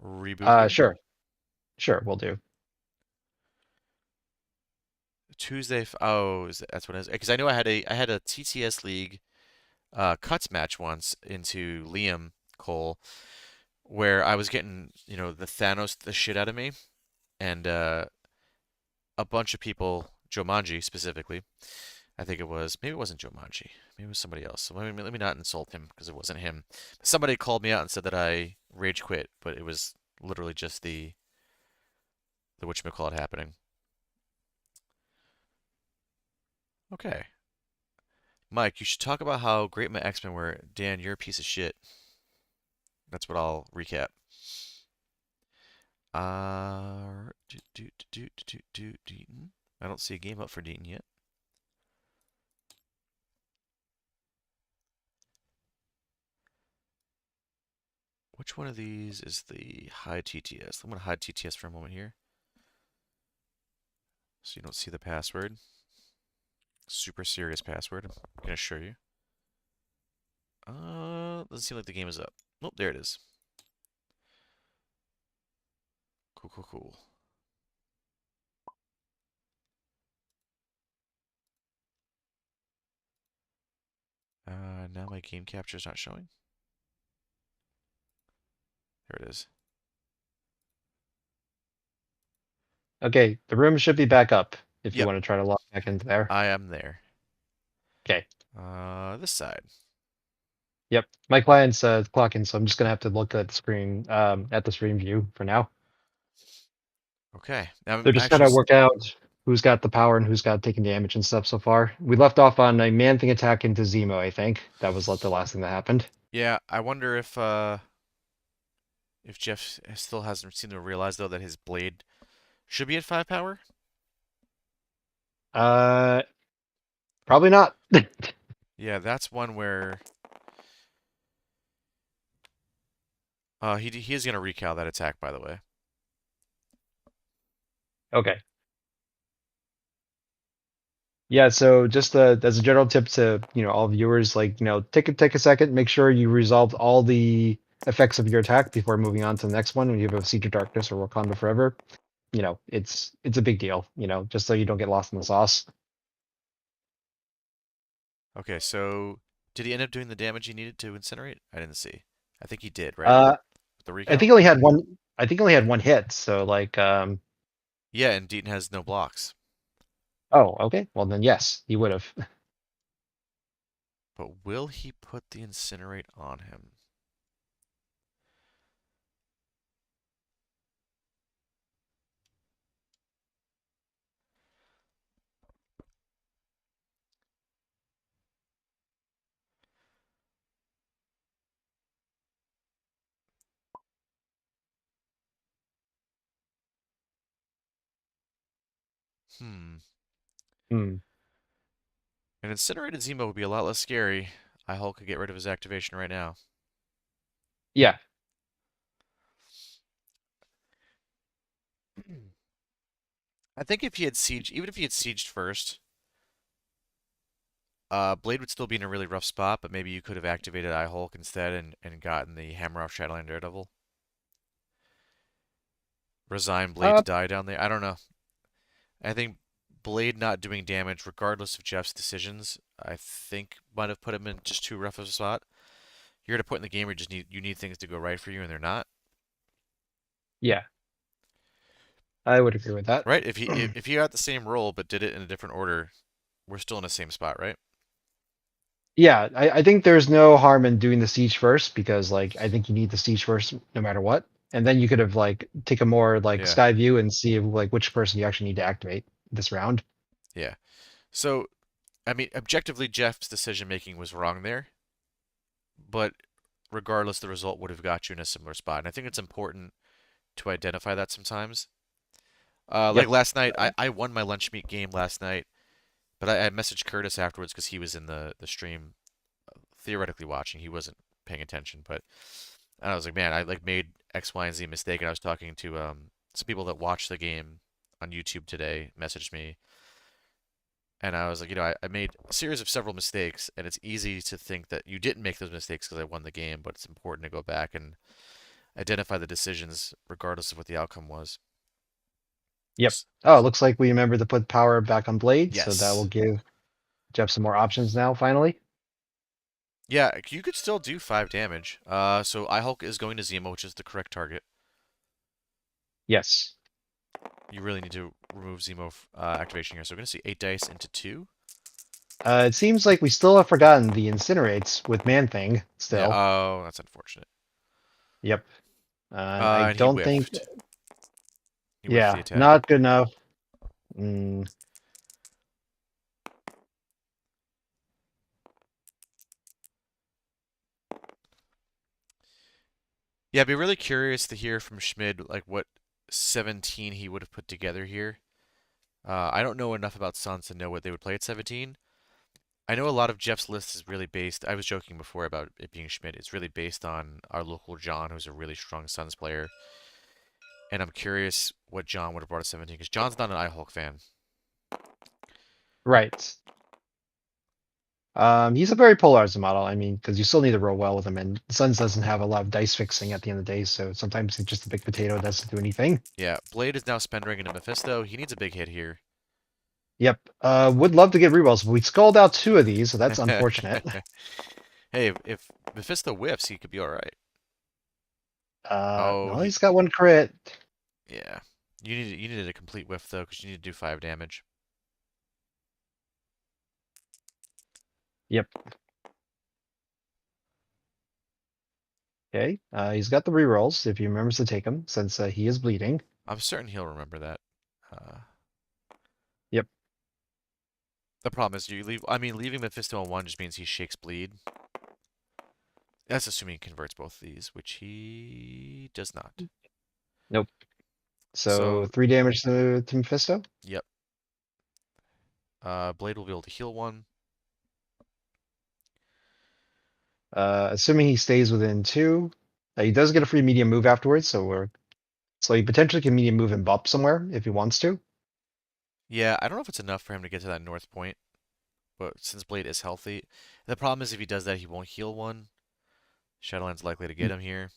reboot here? Sure, sure, we'll do. Tuesday. Oh, that's what it is? Because I know I had a TTS League cuts match once into Liam Cole where I was getting the Thanos the shit out of me, and a bunch of people, Jomanji specifically. I think it was maybe it wasn't Jomanji, maybe it was somebody else. So let me not insult him because it wasn't him. Somebody called me out and said that I rage quit, but it was literally just the whatchamacallit happening. Okay. Mike, you should talk about how great my X-Men were. Dan, you're a piece of shit. That's what I'll recap. Deaton. I don't see a game up for Deaton yet. Which one of these is the high TTS? I'm going to hide TTS for a moment here so you don't see the password. Super serious password, I'm going to show you. Doesn't seem like the game is up. Nope, there it is. Cool, cool, cool. Now my game capture is not showing. There it is. Okay, the room should be back up if you Yep, want to try to log back into there. I am there. Okay. This side. Yep. My client's clocking, so I'm just gonna have to look at the screen, at the stream view for now. Okay. Now I'm They're just actually trying to work out who's got the power and who's got taking damage and stuff so far. We left off on a Man-Thing attack into Zemo, I think. That was like the last thing that happened. yeah, I wonder if Jeff still hasn't seemed to realize though that his blade should be at 5 power. Uh, Probably not. Yeah, that's one where he is gonna recal that attack, by the way. Okay. Yeah, so just as a general tip to all viewers, like take a second, make sure you resolve all the effects of your attack before moving on to the next one. When you have a Siege of Darkness or Wakanda Forever, it's a big deal. Just so you don't get lost in the sauce. Okay, so did he end up doing the damage he needed to incinerate? I didn't see. I think he did, right? Uh, With the I recount? think he only had one. I think he only had one hit. So like, Yeah, and Deaton has no blocks. oh, okay. Well then, yes, he would have. But will he put the incinerate on him? Hmm. Hmm. An incinerated Zemo would be a lot less scary. I Hulk could get rid of his activation right now. Yeah. I think if he had siege, even if he had sieged first, Blade would still be in a really rough spot. But maybe you could have activated I Hulk instead and gotten the hammer off Shadowland Daredevil. Resign Blade Uh, to die down there. I don't know. I think Blade not doing damage, regardless of Jeff's decisions, I think might have put him in just too rough of a spot. You're at a point in the game where you need things to go right for you, and they're not. yeah, I would agree with that. Right? If he got the same roll but did it in a different order, we're still in the same spot, right? Yeah, I think there's no harm in doing the siege first because like I think you need the siege first no matter what. And then you could have like take a more like Yeah, sky view and see like which person you actually need to activate this round. yeah. So, I mean, objectively, Jeff's decision making was wrong there, but regardless, the result would have got you in a similar spot. And I think it's important to identify that sometimes. Like Yep. last night, I won my Lunchmeat game last night, but I messaged Curtis afterwards because he was in the stream theoretically watching. He wasn't paying attention, but and I was like, man, I like made X, Y, and Z mistake. And I was talking to some people that watched the game on YouTube today, messaged me, and I was like, I made a series of several mistakes, and it's easy to think that you didn't make those mistakes because I won the game, but it's important to go back and identify the decisions regardless of what the outcome was. Yep. S- Oh, it looks like we remember to put power back on Blade, so that will Yes. give Jeff some more options now, finally. Yeah, you could still do 5 damage. So iHulk is going to Zemo, which is the correct target. Yes. You really need to remove Zemo activation here. So we're going to see 8 dice into 2. It seems like we still have forgotten the incinerates with Man Thing Yeah, still. oh, that's unfortunate. Yep. And I And he don't think, whiffed. He whiffed the yeah, attack. not good enough. Mm, Yeah, I'd be really curious to hear from Schmid, like what 17 he would have put together here. I don't know enough about Suns to know what they would play at 17. I know a lot of Jeff's list is really based. I was joking before about it being Schmidt. It's really based on our local John, who's a really strong Suns player. And I'm curious what John would have brought at 17 because John's not an iHulk fan. right. He's a very polarized model. I mean, because you still need to roll well with him, and Suns doesn't have a lot of dice fixing at the end of the day, so sometimes it's just a big potato that doesn't do anything. Yeah, Blade is now spending into Mephisto. He needs a big hit here. Yep. Would love to get rerolls, but we skulled out two of these, so that's unfortunate. Hey, if Mephisto whiffs, he could be all right. Oh, No, he he's got one crit. yeah. You needed a complete whiff though, because you need to do 5 damage. Yep. Okay. He's got the rerolls if he remembers to take them, since he is bleeding. I'm certain he'll remember that. Uh, Yep. the problem is you leave. I mean, leaving Mephisto on one just means he shakes bleed. That's assuming he converts both of these, which he does not. Nope. So So, 3 damage to Mephisto. yep. Blade will be able to heal one. Assuming he stays within two. He does get a free medium move afterwards, so he potentially can medium move and bop somewhere if he wants to. Yeah, I don't know if it's enough for him to get to that north point, but since Blade is healthy, the problem is if he does that, he won't heal one. Shadowland's likely to get him here.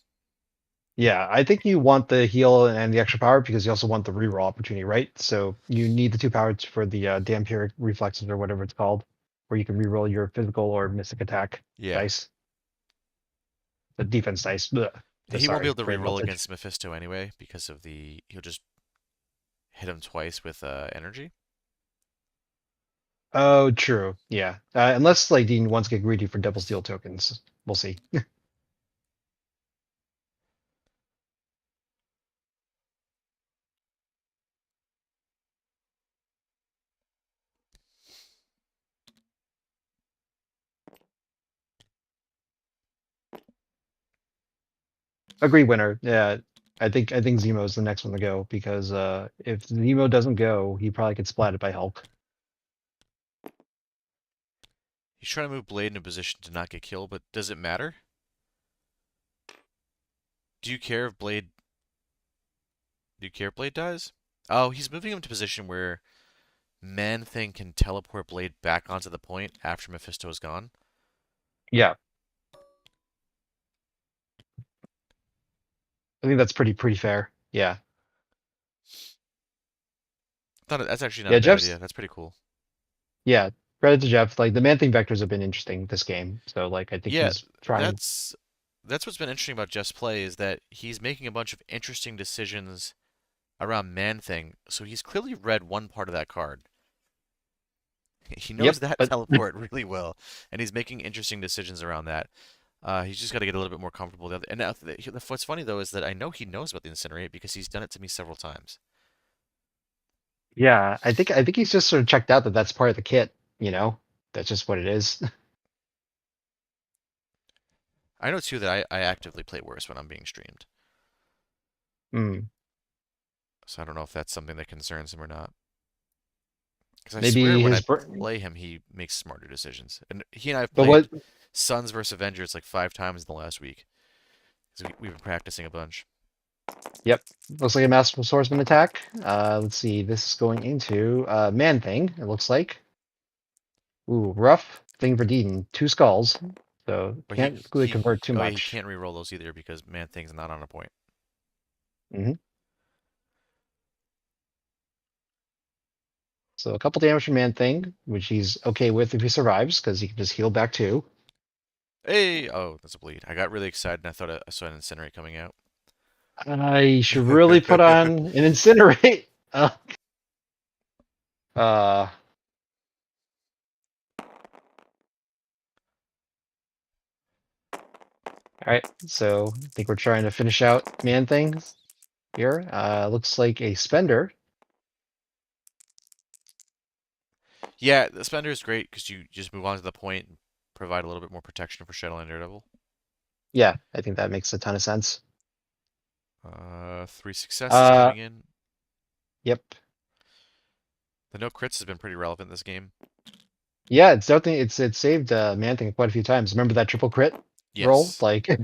Yeah, I think you want the heal and the extra power because you also want the reroll opportunity, right? So you need the 2 powers for the Damperic reflexes or whatever it's called, where you can reroll your physical or mystic attack Yeah. dice, the defense dice. Blech. He won't be Sorry, able to brain reroll melted. against Mephisto anyway because of the he'll just hit him twice with energy. Oh, true. Yeah, unless like Dean wants to get greedy for double steel tokens, we'll see. Agree, winner. Yeah, I think Zemo's the next one to go because if Zemo doesn't go, he probably gets splatted by Hulk. He's trying to move Blade in a position to not get killed, but does it matter? Do you care if Blade Do you care if Blade dies? Oh, he's moving him to a position where Man-Thing can teleport Blade back onto the point after Mephisto is gone. Yeah, I think that's pretty fair. Yeah, That's actually not yeah, a bad Jeff's idea. That's pretty cool. yeah. Credit to Jeff. Like the man thing vectors have been interesting this game, so like I think Yeah, he's trying. that's that's what's been interesting about Jeff's play is that he's making a bunch of interesting decisions around Man-Thing. So he's clearly read one part of that card. He knows Yep, that but teleport really well, and he's making interesting decisions around that. He's just got to get a little bit more comfortable. And what's funny though is that I know he knows about the incinerate because he's done it to me several times. yeah, I think he's just sort of checked out that that's part of the kit. You know, that's just what it is. I know too that I actively play worse when I'm being streamed, Hmm. so I don't know if that's something that concerns him or not. Because I swear Maybe when I his, play him, he makes smarter decisions. And he and I have but what? played Suns versus Avengers like 5 times in the last week. 'Cause we've been practicing a bunch. Yep, looks like a masterful swordsman attack. Let's see. This is going into man thing. It looks like. Ooh, rough thing for Deaton. 2 skulls, so But can't really convert too oh yeah, he much. can't re-roll those either because Man Thing's not on a point. Hmm. So a couple damage from Man Thing, which he's okay with if he survives, because he can just heal back too. Hey, oh, that's a bleed. I got really excited and I thought I saw an incinerate coming out. I should really put on an incinerate. Uh, all right. So I think we're trying to finish out Man Thing here. Looks like a spender. Yeah, the spender is great because you just move on to the point and provide a little bit more protection for Shadowland Daredevil. Yeah, I think that makes a ton of sense. 3 successes Uh, coming in. yep. The no crits has been pretty relevant this game. Yeah, it's definitely it's saved Man Thing quite a few times. Remember that triple crit roll? Yes. Like, all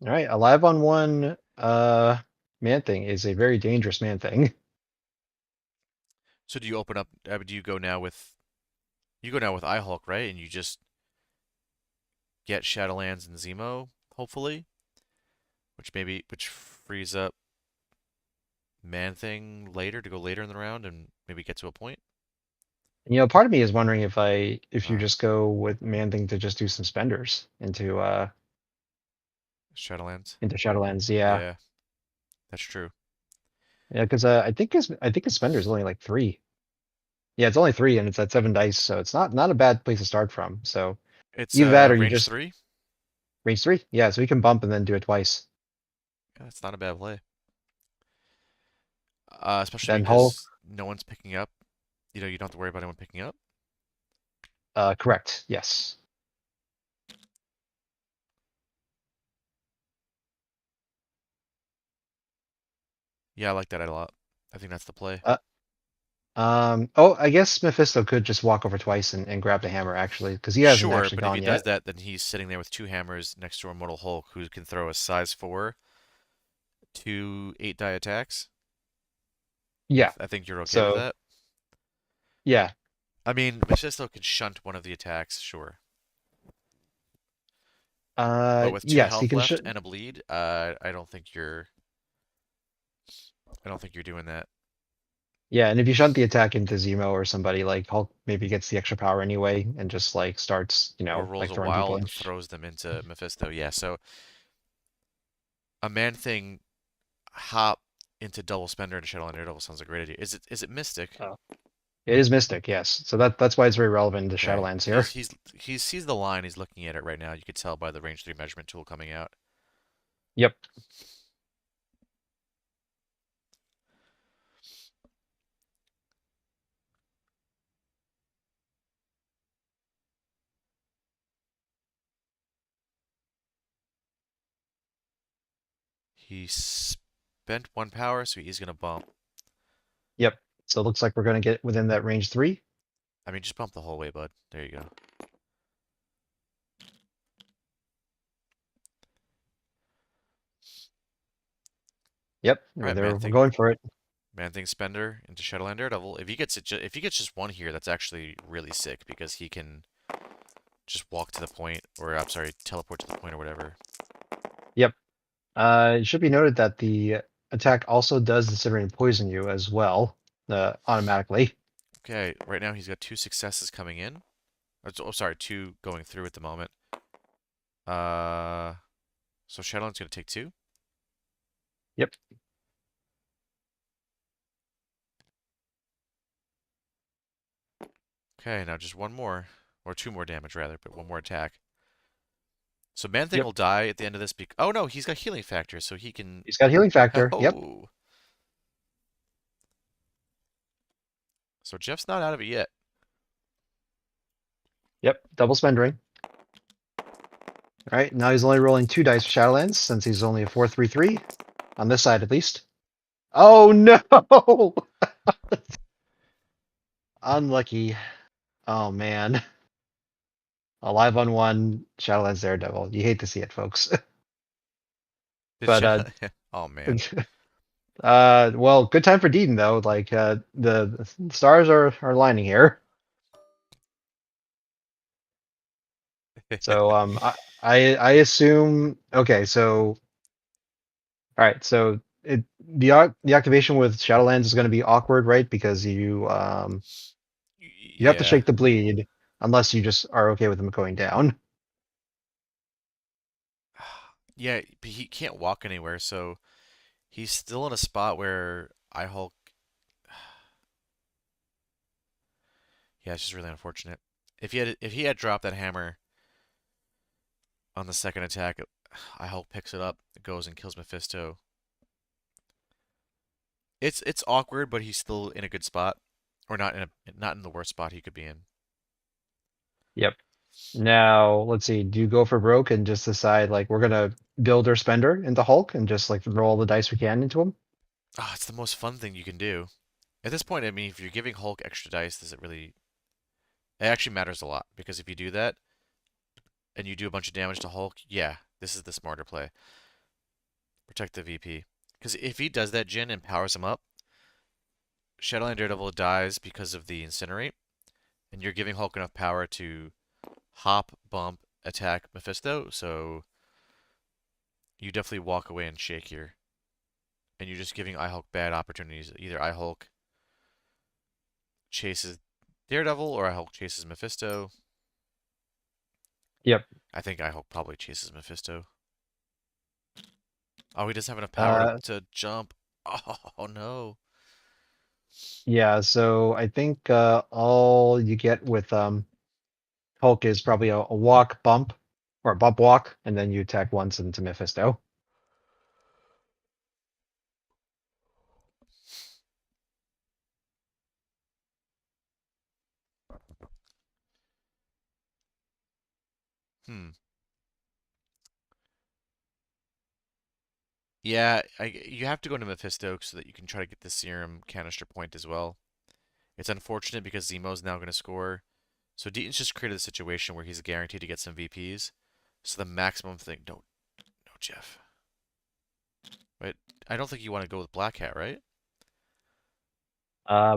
right, alive on one Man Thing is a very dangerous Man Thing. So do you open up? Do you go now with iHulk, right? And you just get Shadowlands and Zemo, hopefully, which frees up Man Thing later to go later in the round and maybe get to a point. Part of me is wondering if you Uh, just go with Man Thing to just do some spenders Shadowlands. into Shadowlands. Yeah. Yeah, that's true. Yeah, because I think his spender is only like 3. Yeah, it's only 3 and it's at 7 dice, so it's not a bad place to start from. So It's either that or you range just 3. range 3. Yeah, so we can bump and then do it twice. Yeah, that's not a bad play. Especially Then Hulk, because no one's picking up. You don't have to worry about anyone picking up. correct. Yes. Yeah, I like that a lot. I think that's the play. Uh, oh, I guess Mephisto could just walk over twice and grab the hammer actually, because he hasn't Sure, actually but if he gone does yet. that, then he's sitting there with 2 hammers next to Immortal Hulk, who can throw a size 4 2 8-die attacks. Yeah. I think you're okay with So that. yeah. I mean, Mephisto can shunt one of the attacks, sure. But with 2 Yes, he health can. left and a bleed, I don't think you're doing that. Yeah, and if you shunt the attack into Zemo or somebody, like Hulk maybe gets the extra power anyway and just like starts, Or rolls like a throwing people wild in. and throws them into Mephisto. Yeah, so a Man Thing hop into Double Spender and Shadowland Daredevil sounds like a great idea. Is it Mystic? Oh. It is Mystic, yes. So that's why it's very relevant to Okay. Shadowlands He's here. he's he sees the line, he's looking at it right now. You could tell by the range 3 measurement tool coming out. Yep. He spent 1 power, so he's gonna bump. Yep. So it looks like we're gonna get within that range 3. I mean, just bump the whole way, bud. There you go. Yep. All We're right, there. We're going for it. Man Thing Spender into Shadowland Daredevil. If he gets just 1 here, that's actually really sick because he can just walk to the point, or I'm sorry, teleport to the point or whatever. Yep. It should be noted that the attack also does disintegrate and poison you as well, automatically. Okay, right now he's got 2 successes coming in. Oh, sorry, 2 going through at the moment. Uh, so Shadowland's gonna take 2. Yep. Okay, now just 1 more, or 2 more damage rather, but 1 more attack. So Man Thing Yep. will die at the end of this. Oh no, he's got healing factor, so he can. He's got healing factor. Yep. Oh, so Jeff's not out of it yet. Yep. Double spending. All right. Now he's only rolling 2 dice for Shadowlands since he's only a 4/3/3 on this side at least. Oh no! Unlucky. Oh man. Alive on 1, Shadowlands Daredevil. You hate to see it, folks. Did But Oh man. well, good time for Deaton though. Like the stars are lining here. So I assume okay. So all right. So the activation with Shadowlands is going to be awkward, right? Because you have to Yeah. shake the bleed unless you just are okay with him going down. Yeah, but he can't walk anywhere, so he's still in a spot where I Hulk. Yeah, it's just really unfortunate. If he had dropped that hammer on the second attack, I Hulk picks it up, goes and kills Mephisto. It's awkward, but he's still in a good spot, or not in the worst spot he could be in. Yep. Now let's see. Do you go for broke and just decide like we're gonna build our spender into Hulk and just like roll all the dice we can into him? Ah, it's the most fun thing you can do. At this point, I mean, if you're giving Hulk extra dice, does it really? It actually matters a lot because if you do that and you do a bunch of damage to Hulk, yeah, this is the smarter play. Protect the VP. Because if he does that, Jin, and powers him up, Shadowland Daredevil dies because of the Incinerate, and you're giving Hulk enough power to hop, bump, attack Mephisto, so you definitely walk away and shake here. And you're just giving iHulk bad opportunities. Either iHulk chases Daredevil or iHulk chases Mephisto. Yep. I think iHulk probably chases Mephisto. Oh, he doesn't have enough power Uh, to jump. Oh no. yeah. So I think all you get with Hulk is probably a walk bump or a bump walk, and then you attack once into Mephisto. Hmm. Yeah, you have to go to Mephisto so that you can try to get the serum canister point as well. It's unfortunate because Zemo's now going to score. So Deaton's just created a situation where he's guaranteed to get some VPs. So the maximum thing. No, no, Jeff. Wait. I don't think you want to go with Black Cat, right?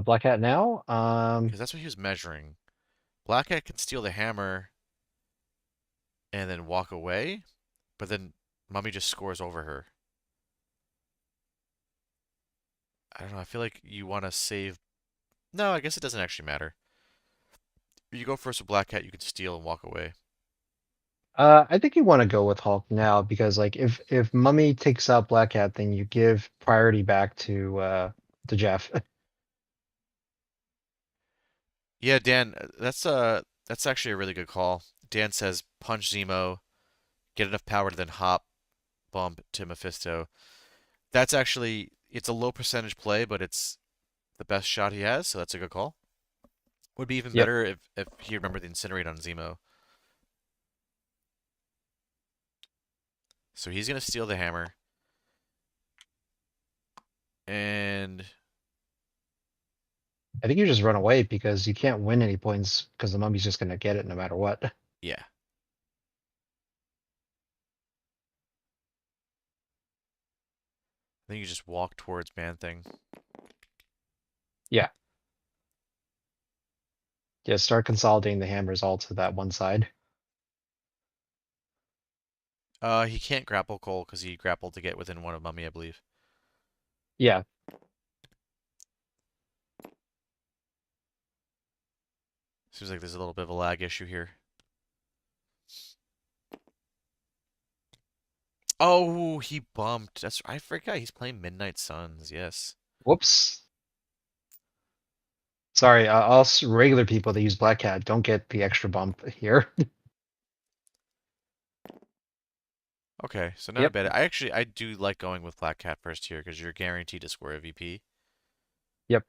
Black Hat now. Because that's what he was measuring. Black Cat can steal the hammer and then walk away, but then Mummy just scores over her. I don't know. I feel like you want to save. No, I guess it doesn't actually matter. You go first with Black Cat, you can steal and walk away. I think you want to go with Hulk now because like if Mummy takes out Black Hat, then you give priority back to Jeff. Yeah, Dan, that's actually a really good call. Dan says punch Zemo, get enough power to then hop bump to Mephisto. That's actually it's a low percentage play, but it's the best shot he has, so that's a good call. Would be even Yep. better if he remembered the incinerate on Zemo. So he's gonna steal the hammer, and I think you just run away because you can't win any points because the Mummy's just gonna get it no matter what. yeah, I think you just walk towards Man Thing. Yeah. Yeah. Start consolidating the hammers all to that one side. He can't grapple Cole because he grappled to get within one of Mummy, I believe. Yeah. Seems like there's a little bit of a lag issue here. Oh, he bumped. That's I forgot he's playing Midnight Suns. Yes. Whoops. Sorry. Us regular people that use Black Cat don't get the extra bump here. Okay, so not a Yep. bad. I do like going with Black Cat first here because you're guaranteed to score a VP. Yep.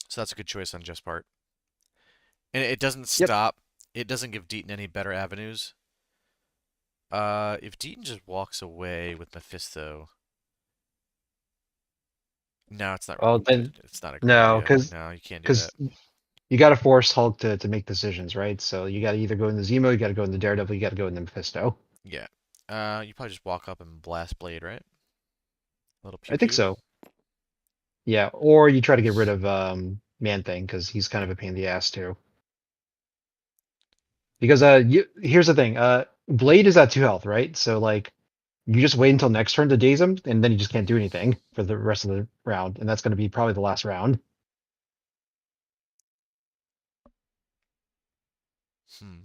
So that's a good choice on Jeff's part. And it doesn't Yep. stop. It doesn't give Deaton any better avenues. If Deaton just walks away with Mephisto, no, it's not really Well, good. then It's not a great no, idea. because No, you can't do because that. you got to force Hulk to make decisions, right? So you got to either go in the Zemo, you got to go in the Daredevil, you got to go in the Mephisto. Yeah. You probably just walk up and blast Blade, right? A little pew I think pew. so. Yeah, or you try to get rid of Man Thing because he's kind of a pain in the ass too. Because here's the thing, Blade is at 2 health, right? So like you just wait until next turn to daze him, and then you just can't do anything for the rest of the round, and that's going to be probably the last round. Hmm.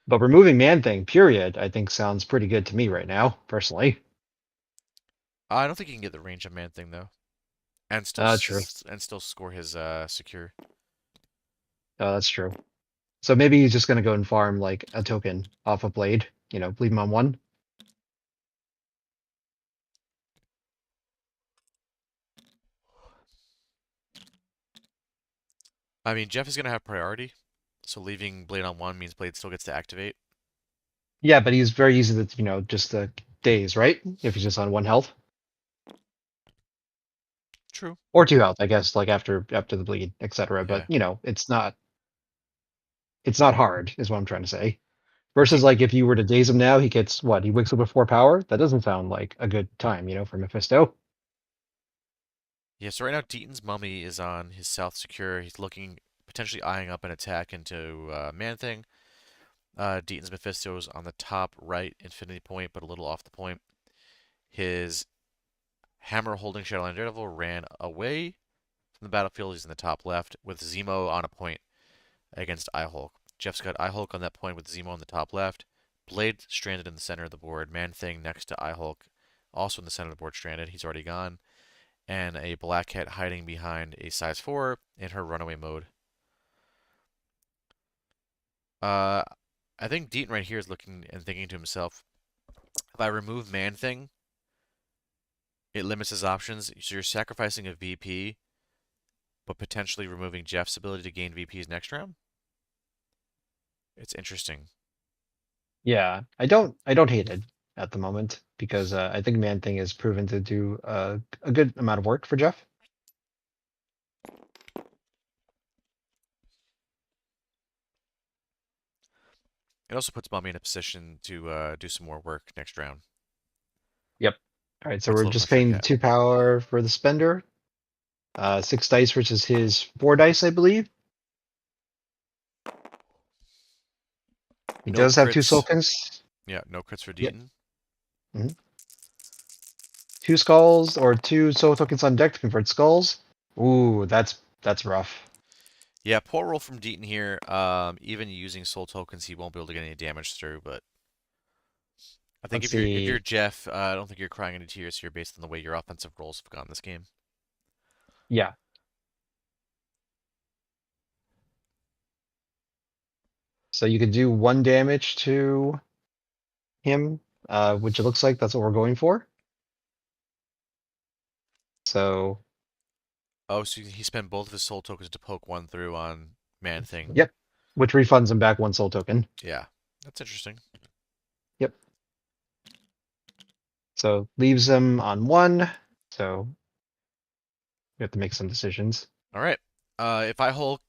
But removing Man Thing, period, I think sounds pretty good to me right now, personally. I don't think you can get the range of Man thing though, and True. still score his secure. That's true. So maybe he's just going to go and farm like a token off of Blade. Leave him on one. I mean, Jeff is gonna have priority, so leaving Blade on one means Blade still gets to activate. Yeah, but he's very easy to just daze, right? If he's just on 1 health True. or 2 health, I guess, like after the bleed, etc. But Yeah. it's not hard, is what I'm trying to say. Versus De like if you were to daze him now, he gets what? He wakes up with 4 power. That doesn't sound like a good time, for Mephisto. yeah. So right now, Deaton's mummy is on his south secure. He's looking potentially eyeing up an attack into Man Thing. Deaton's Mephisto is on the top right infinity point, but a little off the point. His hammer holding Shadowland Daredevil ran away from the battlefield. He's in the top left with Zemo on a point against Eye-Hulk. Jeff's got Eye-Hulk on that point with Zemo on the top left. Blade stranded in the center of the board. Man-Thing next to Eye-Hulk, also in the center of the board stranded. He's already gone. And a Black Cat hiding behind a size 4 in her runaway mode. Uh, I think Deaton right here is looking and thinking to himself, if I remove Man-Thing, it limits his options. So you're sacrificing a VP, but potentially removing Jeff's ability to gain VPs next round? It's interesting. Yeah, I don't hate it at the moment because I think Man Thing has proven to do a good amount of work for Jeff. It also puts Mummy in a position to do some more work next round. Yep. All right, so What's we're a little just frustrating paying the cat? 2 power for the spender. 6 dice versus his 4 dice, I believe. He No does have two crits. tokens. Yeah, no crits for Yep. Deaton. Mhm. 2 skulls or 2 soul tokens on deck to convert skulls. Ooh, that's rough. Yeah, poor roll from Deaton here. Even using soul tokens, he won't be able to get any damage through. But I think Let's if you're see. Jeff, I don't think you're crying any tears here based on the way your offensive rolls have gone this game. Yeah. So you could do 1 damage to him, which it looks like that's what we're going for. So, Oh, so he spent both of his soul tokens to poke one through on Man Thing. yep. Which refunds him back 1 soul token. Yeah, that's interesting. Yep. So leaves him on 1. So we have to make some decisions. All right. If I Hulk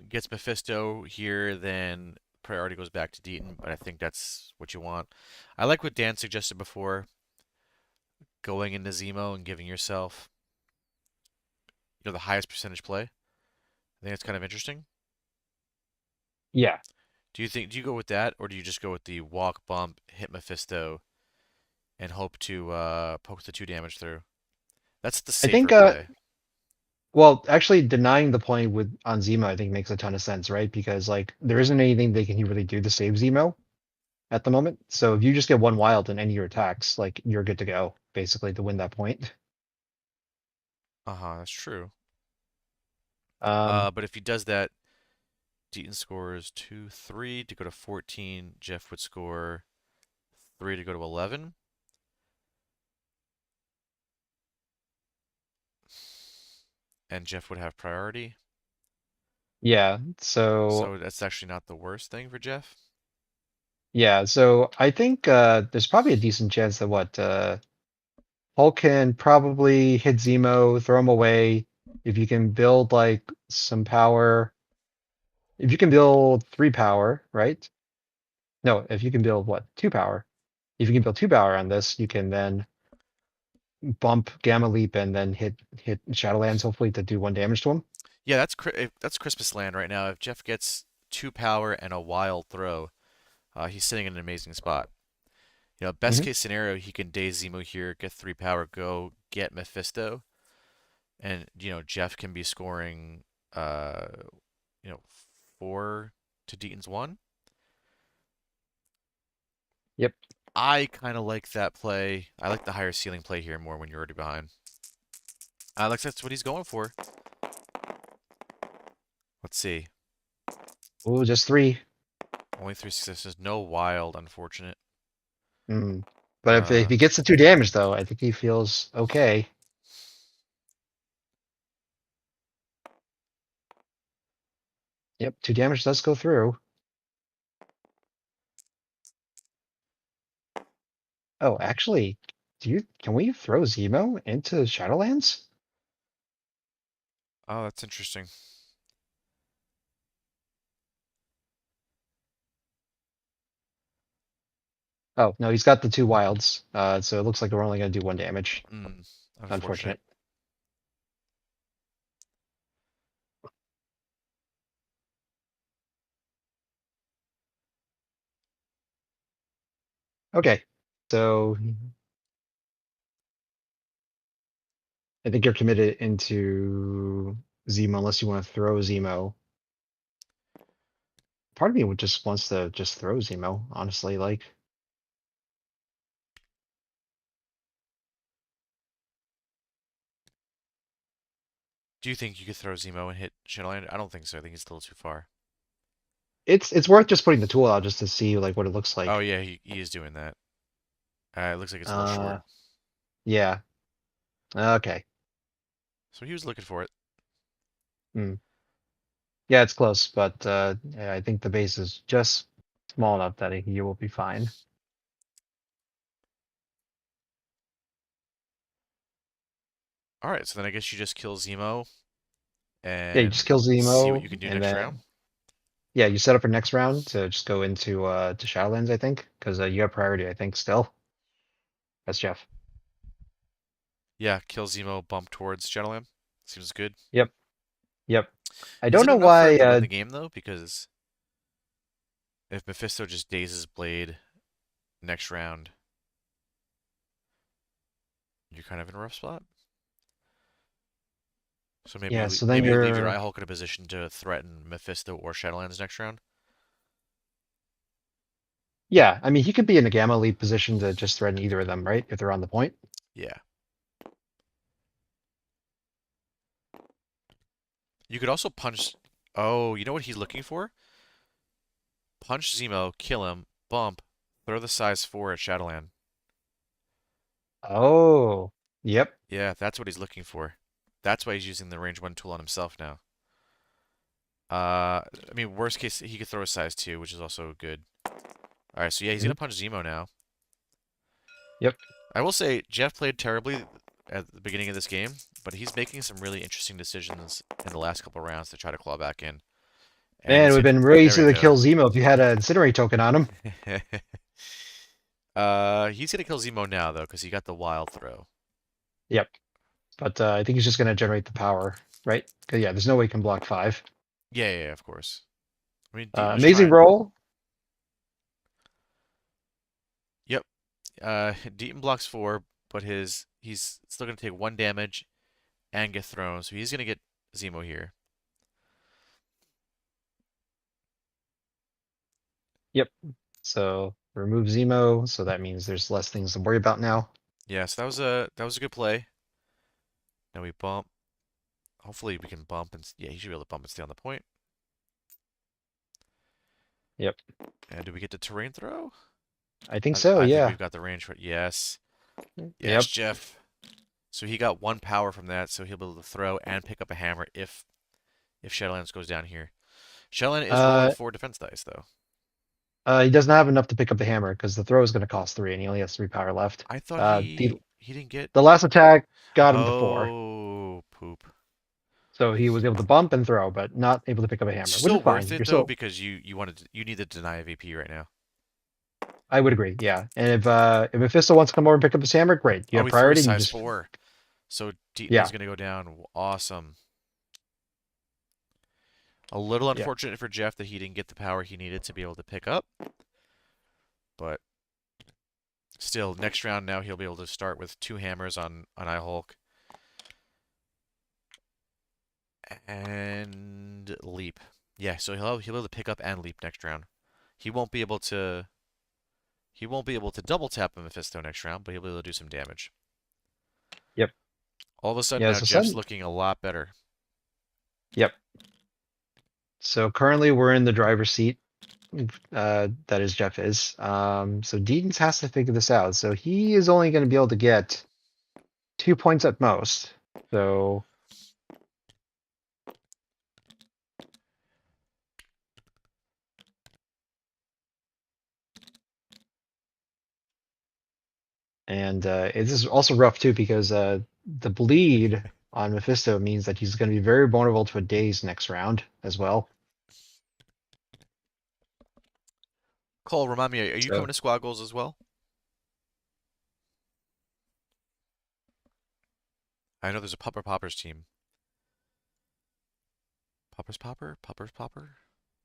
gets Mephisto here, then priority goes back to Deaton, but I think that's what you want. I like what Dan suggested before, going into Zemo and giving yourself, the highest percentage play. I think that's kind of interesting. Yeah. Do you go with that, or do you just go with the walk bump, hit Mephisto, and hope to poke the 2 damage through? That's the I safer think play. well, actually denying the point with on Zemo I think makes a ton of sense, right? Because like there isn't anything they can really do to save Zemo at the moment. So if you just get 1 wild in any of your attacks, like you're good to go, basically, to win that point. Uh-huh, that's true. Um, But if he does that, Deaton scores 2, 3 to go to 14. Jeff would score 3 to go to 11. And Jeff would have priority. yeah. So So that's actually not the worst thing for Jeff. yeah, so I think there's probably a decent chance that Hulk can probably hit Zemo, throw him away. If you can build like some power, if you can build 3 power, right? No, if you can build what, 2 power? If you can build 2 power on this, you can then bump Gamma Leap and then hit Shadowlands hopefully to do 1 damage to him. Yeah, that's Christmas land right now. If Jeff gets 2 power and a wild throw, he's sitting in an amazing spot. Best Hmm. case scenario, he can daze Zemo here, get 3 power, go get Mephisto, and Jeff can be scoring, uh, you know, 4 to Deaton's 1. Yep. I kind of like that play. I like the higher ceiling play here more when you're already behind. I like that's what he's going for. Let's see. Oh, just 3. Only 3 successes. No wild, unfortunate. Mm. But if Uh, he gets the 2 damage though, I think he feels okay. Yep, 2 damage does go through. Oh, actually, can we throw Zemo into Shadowlands? oh, that's interesting. Oh, no, he's got the 2 wilds. So it looks like we're only gonna do 1 damage. Unfortunate. Unfortunate. Okay. So I think you're committed into Zemo unless you want to throw Zemo. Part of me would just wants to just throw Zemo, honestly. Like, Do you think you could throw Zemo and hit Shadowland? I don't think so. I think he's still too far. it's worth just putting the tool out just to see like what it looks Oh like. yeah, he is doing that. It looks like it's a little Uh, short. yeah. Okay. So he was looking for it. Hmm. Yeah, it's close, but yeah, I think the base is just small enough that he will be fine. All right, so then I guess you just kill Zemo Yeah, you just and kill see what you Zemo, can do and next round. then yeah, you set up for next round to just go into to Shadowlands, I think, because you have priority, I think, still. as Jeff. Yeah, kill Zemo, bump towards Shadowland. Seems good. Yep. Yep. I Is don't it know enough for him why. to win the game though? Because if Mephisto just dazes Blade next round, you're kind of in a rough spot. So maybe Yeah. you So then maybe you leave your you're. Eye Hulk in a position to threaten Mephisto or Shadowlands next round. Yeah. I mean, he could be in a gamma lead position to just threaten either of them, right? If they're on the point. Yeah. You could also punch. Oh, you know what he's looking for? Punch Zemo, kill him, bump, throw the size 4 at Shadowland. Oh. Yep. Yeah, that's what he's looking for. That's why he's using the range 1 tool on himself now. I mean, worst case, he could throw a size 2, which is also good. Alright, so yeah, he's Mhm. gonna punch Zemo now. Yep. I will say, Jeff played terribly at the beginning of this game, but he's making some really interesting decisions in the last couple rounds to try to claw back in. And Man, it he's would have hit. been really There easy we to kill go. Zemo if you had an incinerate token on him. He's gonna kill Zemo now though, because he got the wild throw. Yep. But I think he's just going to generate the power, right? 'Cause, yeah, there's no way he can block 5. Yeah, yeah, yeah, of course. I mean, Deaton was Amazing trying. roll. Yep. Deaton blocks 4, but he's still gonna take 1 damage and get thrown, so he's gonna get Zemo here. Yep. So remove Zemo. So that means there's less things to worry about now. Yeah, so that was a good play. Now we bump. Hopefully we can bump and yeah, he should be able to bump and stay on the point. Yep. And do we get the terrain throw? I think I, so. I think Yeah. we've got the range for it. Yes. Yes, Yep. Jeff. So he got 1 power from that, so he'll be able to throw and pick up a hammer if Shadowlands goes down here. Shadowland is rolling Uh, 4 defense dice though. he doesn't have enough to pick up the hammer because the throw is going to cost 3, and he only has 3 power left. I thought The he didn't get. the last attack got him to 4, Oh, poop. so he was able to bump and throw, but not able to pick up a hammer, which is Still worth fine. it You're though still. because you need to deny a VP right now. I would agree. Yeah. And if Mephisto wants to come over and pick up his hammer, great. You Oh, have he threw a priority, and you size just 4. So Deaton yeah. is gonna go down. Awesome. A little Yeah. unfortunate for Jeff that he didn't get the power he needed to be able to pick up, but still, next round now he'll be able to start with 2 hammers on Eye Hulk and leap. Yeah, so he'll be able to pick up and leap next round. He won't be able to double tap a Mephisto next round, but he'll be able to do some damage. Yep. All of a sudden Yeah. now So Jeff's sudden. looking a lot better. Yep. So currently we're in the driver's seat. That is Jeff is. So Deedens has to figure this out. So he is only going to be able to get 2 points at most. So and it is also rough too because the bleed on Mephisto means that he's going to be very vulnerable to a daze next round as well. Cole, remind me, are you So coming to squad goals as well? I know there's a Pupper Poppers team. Poppers Popper? Poppers Popper?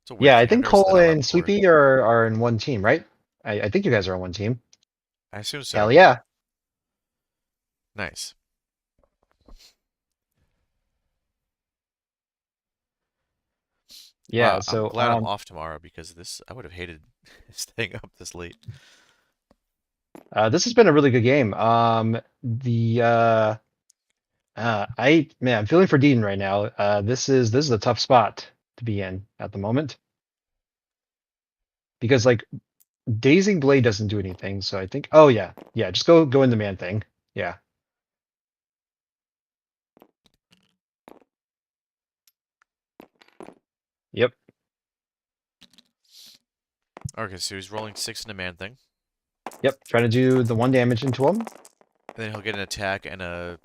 It's a weird yeah, I thing. I've think never said Cole that out loud and before. Sweepy are in one team, right? I think you guys are on one team. I assume Hell so. yeah. Nice. Yeah. I'm So glad I'm off tomorrow because I would have hated staying up this late. this has been a really good game. The I'm feeling for Dean right now. This is a tough spot to be in at the moment because like Dazing Blade doesn't do anything. So I think, oh yeah, just go in the man thing. Yeah, yep, Okay, so he's rolling 6 in a man thing. yep. Trying to do the 1 damage into him. And then he'll get an attack and a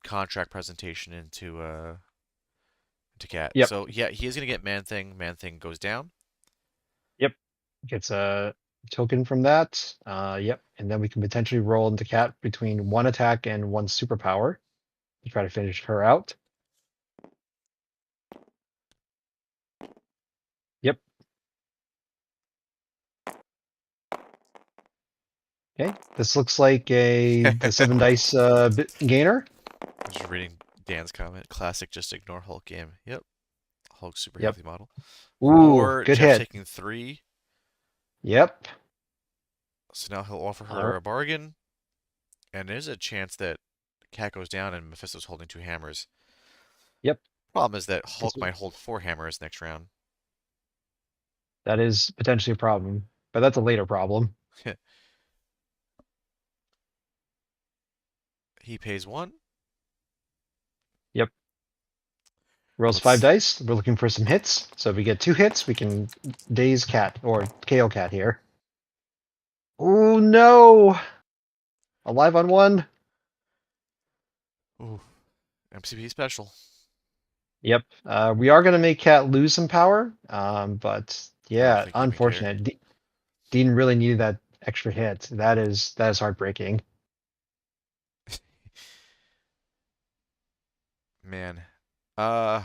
contract presentation into Cat. Yep, So yeah, he is gonna get man thing. Man thing goes down. yep. Gets token from that. Yep. And then we can potentially roll into cat between one attack and one superpower to try to finish her out. Yep. Okay. This looks like the 7 dice gainer. I'm just reading Dan's comment. Classic, just ignore Hulk game. Yep. Hulk super Yep. healthy model. Ooh, 4. good Jeff's hit. taking 3. Yep. So now he'll offer Uh, her a bargain. And there's a chance that Cat goes down and Mephisto's holding 2 hammers. yep. Problem is that This Hulk was- might hold 4 hammers next round. That is potentially a problem, but that's a later problem. He pays 1. Yep. Rolls 5 Let's. dice. We're looking for some hits. So if we get 2 hits, we can daze cat or KO cat here. Oh no! Alive on 1. Ooh. MCP special. Yep. We are going to make cat lose some power. But I don't yeah, think he even care. unfortunate. Dean really needed that extra hit. That is heartbreaking. Man. Uh.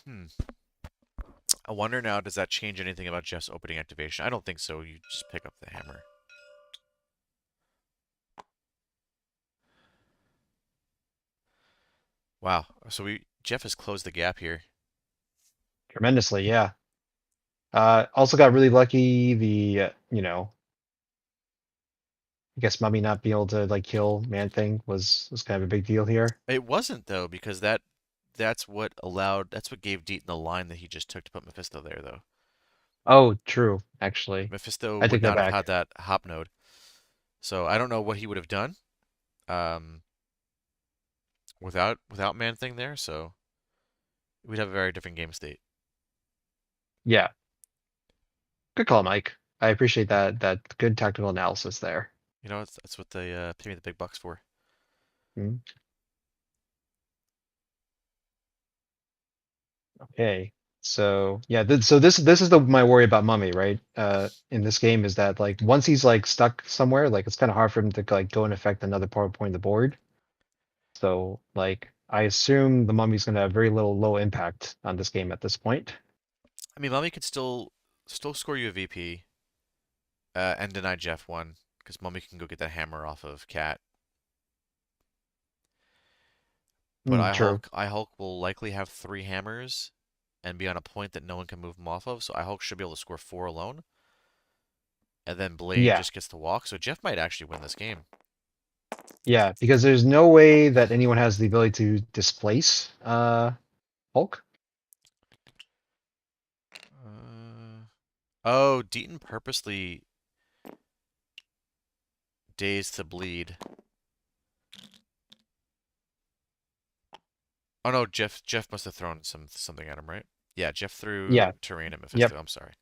Hmm. I wonder now, does that change anything about Jeff's opening activation? I don't think so. You just pick up the hammer. Wow. So Jeff has closed the gap here. Tremendously, yeah. Also got really lucky. I guess Mummy not being able to like kill Man Thing was kind of a big deal here. It wasn't though, because that's what gave Deaton the line that he just took to put Mephisto there though. Oh, true. Actually, Mephisto I would take that not have had back. that hop node. So I don't know what he would have done um, without Man Thing there, so we'd have a very different game state. Yeah, good call, Mike. I appreciate that good tactical analysis there. You know, that's what they pay me the big bucks for. Hmm. Okay. So yeah, so this is my worry about Mummy, right? In this game is that like once he's like stuck somewhere, like it's kind of hard for him to like go and affect another point of the board. So like I assume the Mummy's gonna have very little low impact on this game at this point. I mean, Mummy could still score you a VP and deny Jeff one because Mummy can go get that hammer off of Cat. But True. I Hulk will likely have 3 hammers and be on a point that no one can move him off of. So I Hulk should be able to score 4 alone. And then Blade Yeah, just gets to walk. So Jeff might actually win this game. yeah, because there's no way that anyone has the ability to displace Hulk. Oh, Deaton purposely dazed to bleed. Oh no, Jeff must have thrown something at him, right? Yeah, Jeff threw Yeah. terrain at Yep. Mephisto. I'm sorry.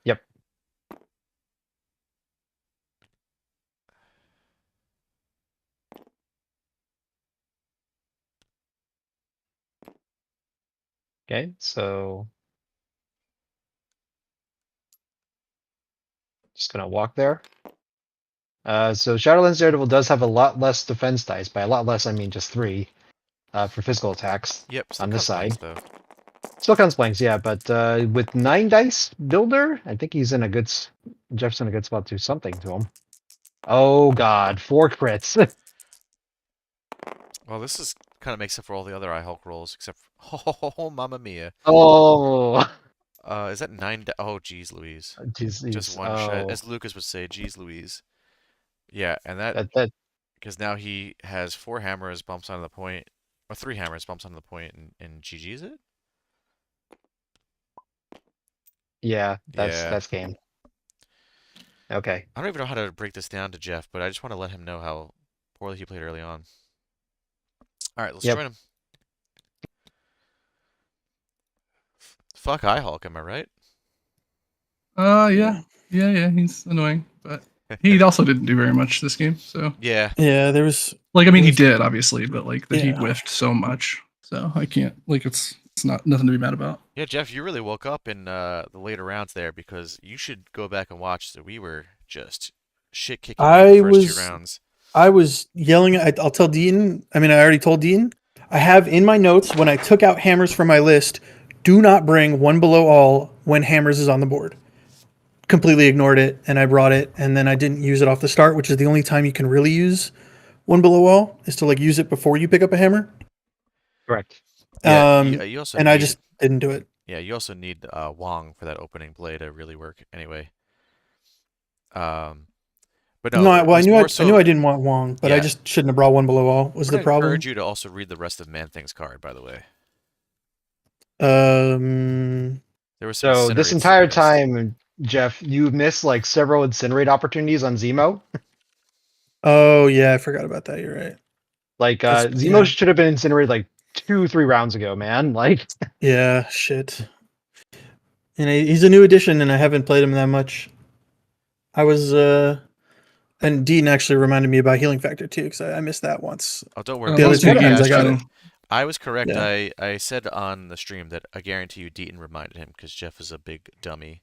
Yep. Okay, so just gonna walk there. So Shadowlands Daredevil does have a lot less defense dice. By a lot less, I mean just 3 for physical attacks Yep, still on this counts blanks side. though. Still counts blanks, yeah, but with 9 dice builder, I think he's in a Jeff's in a good spot to do something to him. Oh god, 4 crits. Well, this is kind of makes up for all the other I Hulk rolls, except for, oh, Mamma Mia. Oh, Is that 9? Oh, geez, Louise. Just jeez. one shot, Oh, as Lucas would say, geez, Louise. Yeah, and that that because now he has 4 hammers, bumps onto the point, or 3 hammers, bumps onto the point, and GG's it. yeah, Yeah. that's game. Okay. I don't even know how to break this down to Jeff, but I just want to let him know how poorly he played early on. All right, let's Yep. join him. Fuck I Hulk, am I right? Yeah. He's annoying, but he also didn't do very much this game. So, Yeah. Yeah, there was like, I mean, he There's- did obviously, but like that he Yeah. whiffed so much. So I can't like it's It's nothing to be mad about. Yeah, Jeff, you really woke up in the later rounds there because you should go back and watch. So we were just shit kicking you the I first two was rounds. I was yelling. I'll tell Deaton. I mean, I already told Deaton. I have in my notes when I took out hammers from my list. Do not bring one below all when hammers is on the board. Completely ignored it, and I brought it, and then I didn't use it off the start, which is the only time you can really use one below all is to like use it before you pick up a hammer. Correct. Yeah, you also and need, I just didn't do it. yeah, you also need Wong for that opening play to really work. Anyway, but no, No, it well, was more so. I knew I didn't want Wong, but I Yeah. just shouldn't have brought one below all. Was I'm the gonna problem? encourage you to also read the rest of Man Thing's card, by the way. There was some So this incinerates that entire you missed. time, Jeff, you missed like several incinerate opportunities on Zemo. Oh yeah, I forgot about that. You're right. Like That's- Zemo yeah. should have been incinerated like 2-3 rounds ago, man. Like Yeah, shit. And he's a new addition, and I haven't played him that much. I was and Dean actually reminded me about Healing Factor too, because I missed that once. Oh, don't worry. The other Those two two games I got too. him. I was correct. Yeah. I said on the stream that I guarantee you Deaton reminded him because Jeff is a big dummy.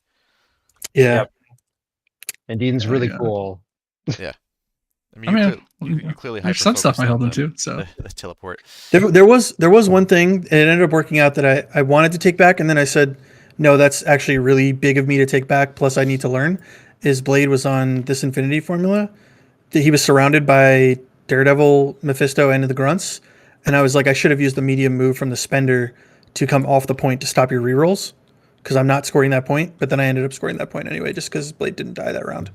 Yeah. Yep. And Dean's Yeah, really yeah. cool. I mean, I mean, you clearly there's some stuff I held hyper-focused him on to. So the teleport. There was one thing. It ended up working out that I wanted to take back, and then I said, no, that's actually really big of me to take back. Plus, I need to learn. Is Blade was on this Infinity formula. He was surrounded by Daredevil, Mephisto, and the Grunts, and I was like, I should have used the medium move from the Spender to come off the point to stop your rerolls, because I'm not scoring that point. But then I ended up scoring that point anyway, just because Blade didn't die that round.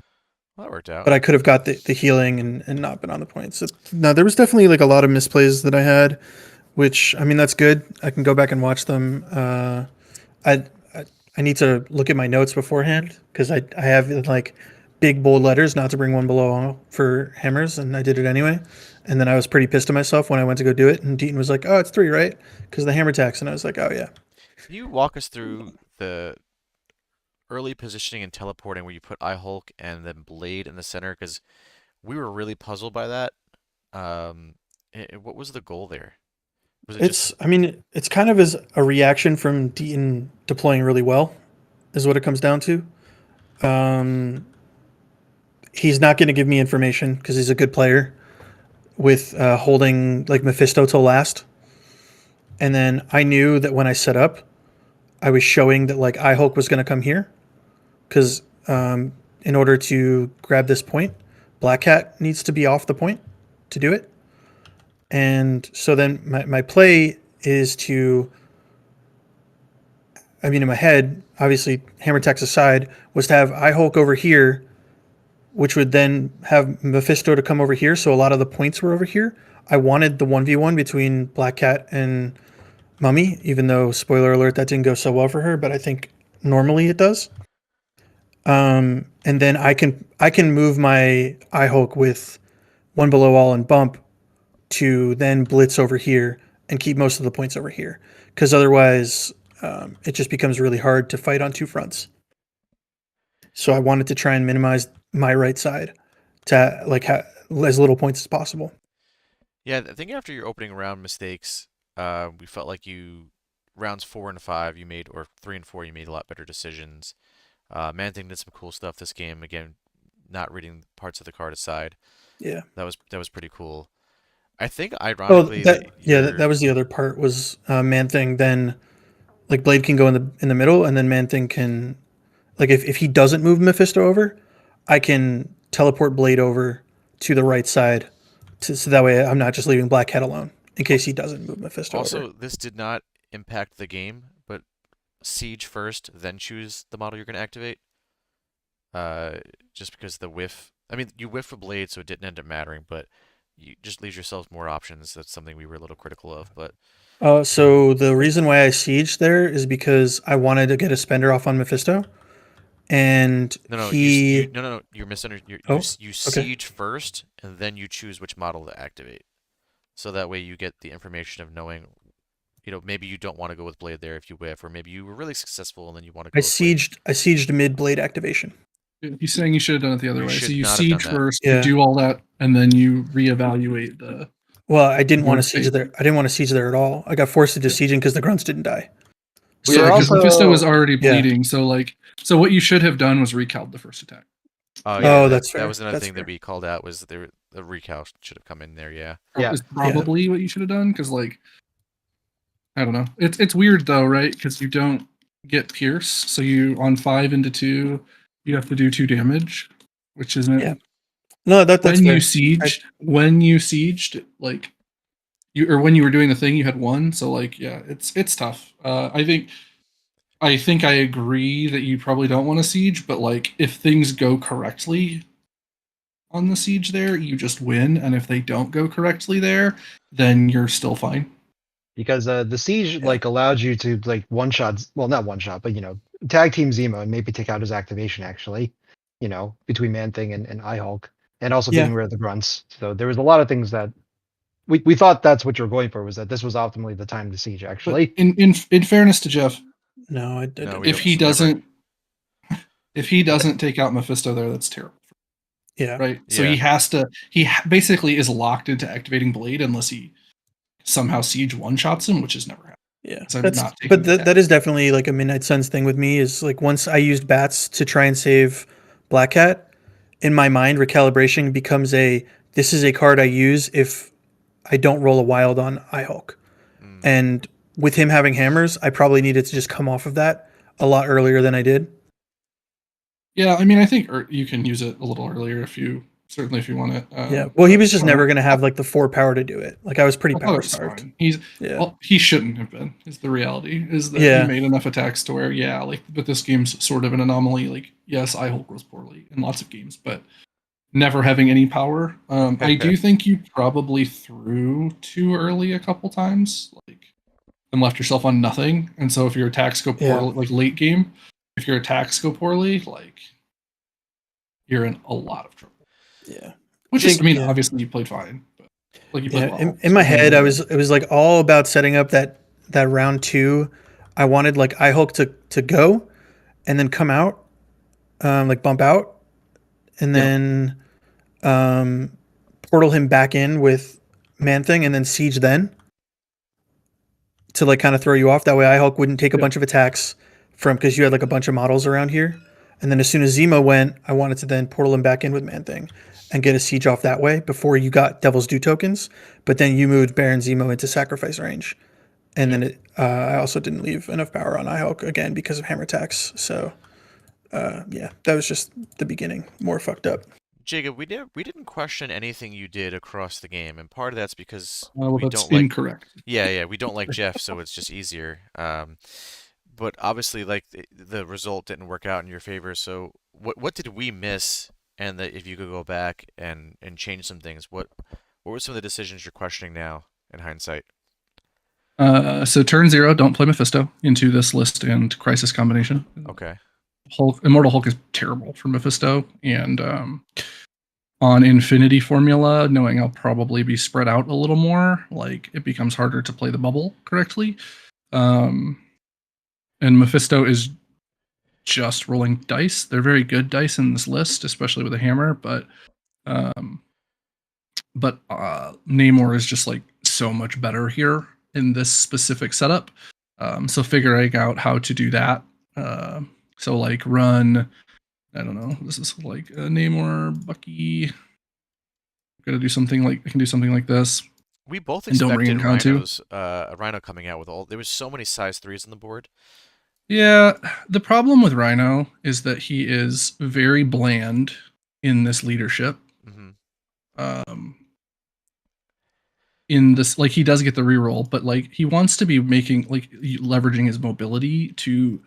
Well, that worked out. But I could have got the healing and not been on the point. So no, there was definitely like a lot of misplays that I had, which I mean that's good. I can go back and watch them. I need to look at my notes beforehand because I have like big bold letters not to bring one below all for hammers, and I did it anyway. And then I was pretty pissed at myself when I went to go do it, and Deaton was like, "Oh, it's 3, right?" Because the hammer tax, and I was like, "Oh yeah." Can you walk us through the early positioning and teleporting where you put Hulk and then Blade in the center? Because we were really puzzled by that. What was the goal there? Was it just I mean, it's kind of as a reaction from Deaton deploying really well, is what it comes down to. He's not going to give me information because he's a good player with holding like Mephisto till last. And then I knew that when I set up, I was showing that like Hulk was going to come here because in order to grab this point, Black Cat needs to be off the point to do it. And so then my play is to, I mean, in my head, obviously, hammer tax aside, was to have Hulk over here, which would then have Mephisto to come over here. So a lot of the points were over here. I wanted the 1v1 between Black Cat and Mummy, even though, spoiler alert, that didn't go so well for her, but I think normally it does. And then I can move my Hulk with one below all and bump to then blitz over here and keep most of the points over here. Because otherwise, it just becomes really hard to fight on two fronts. So I wanted to try and minimize my right side to like as little points as possible. Yeah, I think after your opening round mistakes, we felt like rounds 4 and 5 you made, or 3 and 4 you made a lot better decisions. Man-Thing did some cool stuff this game. Again, not reading parts of the card aside. Yeah, that was pretty cool. I think ironically, that was the other part was Man-Thing. Then like Blade can go in the middle, and then Man-Thing can like if he doesn't move Mephisto over, I can teleport Blade over to the right side, so that way I'm not just leaving Black Cat alone in case he doesn't move Mephisto also, over. this did not impact the game, but siege first, then choose the model you're going to activate. Just because the whiff. I mean, you whiff for Blade, so it didn't end up mattering, but you just leaves yourselves more options. That's something we were a little critical of, but. So the reason why I sieged there is because I wanted to get a spender off on Mephisto, and No, you're misunderstanding. You siege first, and then you choose which model to activate. So that way you get the information of knowing, maybe you don't want to go with Blade there if you whiff, or maybe you were really successful and then you want to go with Blade. I sieged mid Blade activation. He's saying you should have done it the other way. So you siege first, Yeah. you do all that, and then you reevaluate the. Well, I didn't want to North siege Bay. there. I didn't want to siege there at all. I got forced into sieging because the grunts didn't die. We Yeah, were because also- Mephisto was already Yeah. bleeding. So what you should have done was recaled the first attack. Oh Oh, yeah, that's that fair. was another That's thing fair. that we called out was the recal should have come in there. Yeah. Yeah. Is probably what you should have done because I don't know. It's weird though, right? Because you don't get pierce, so you on 5 into 2, you have to do 2 damage, which isn't Yeah. No, that's when fair. you sieged like you or when you were doing the thing you had 1. So yeah, it's tough. I think I agree that you probably don't want to siege, but if things go correctly on the siege there, you just win, and if they don't go correctly there, then you're still fine. Because the siege Yeah. allowed you to one shot, well, not one shot, but tag team Zemo and maybe take out his activation actually, between Man Thing and Eye Hulk, and also Yeah. getting rid of the grunts. So there was a lot of things that we thought that's what you're going for, was that this was optimally the time to siege But actually. in fairness to Jeff, No, I No, don't. we if he don't- doesn't take out Mephisto there, that's terrible. Yeah. Right. So Yeah. he basically is locked into activating Blade unless he somehow siege one shots him, which has never happened. Yeah, So I'm that's not taking but the that is definitely a Midnight Suns thing with me. Is once I used bats to try and save Black Cat, in my mind, recalibration becomes this is a card I use if I don't roll a wild on Eye Hulk, Mm. and with him having hammers, I probably needed to just come off of that a lot earlier than I did. Yeah, I mean, I think you can use it a little earlier if you want it. Yeah. Well, he was but, just never going to have the 4 power to do it. I was pretty I thought power it was starved. fine. Yeah. Well, he shouldn't have been. Is the reality is that Yeah. he made enough attacks to where but this game's sort of an anomaly. Yes, I Hulk was poorly in lots of games, but never having any power. I do think you probably threw too early a couple times, and left yourself on nothing. And so if your attacks go poorly, late game, if your attacks go poorly, you're in a lot of trouble. Yeah. Which is, I mean, Yeah. obviously you played fine, but you played Yeah, well. in my head, it was all about setting up that round 2. I wanted Eye Hulk to go, and then come out, bump out, and then portal him back in with Man Thing, and then siege then to kind of throw you off. That way, Eye Hulk wouldn't take a bunch of attacks because you had a bunch of models around here. And then as soon as Zemo went, I wanted to then portal him back in with Man Thing and get a siege off that way before you got Devil's Due tokens. But then you moved Baron Zemo into sacrifice range. And then I also didn't leave enough power on Eye Hulk again because of hammer attacks. So, that was just the beginning. More fucked up. Jacob, we didn't question anything you did across the game, and part of that's because well, we that's don't like. incorrect. Yeah, we don't like Jeff, so it's just easier. But obviously, the result didn't work out in your favor. So, what did we miss? And if you could go back and change some things, what were some of the decisions you're questioning now in hindsight? So turn 0, don't play Mephisto into this list and Crisis combination. Okay. Immortal Hulk is terrible for Mephisto, and on Infinity formula, knowing I'll probably be spread out a little more, it becomes harder to play the bubble correctly. And Mephisto is just rolling dice. They're very good dice in this list, especially with a hammer, but Namor is just so much better here in this specific setup. So figuring out how to do that. So run, I don't know, this is Namor, Bucky. I'm gonna do something I can do something like this. We both And don't bring in expected Khonshu. a Rhino coming out with there was so many size 3s on the board. Yeah, the problem with Rhino is that he is very bland in this leadership. Mm-hmm. In this, he does get the reroll, but he wants to be making leveraging his mobility to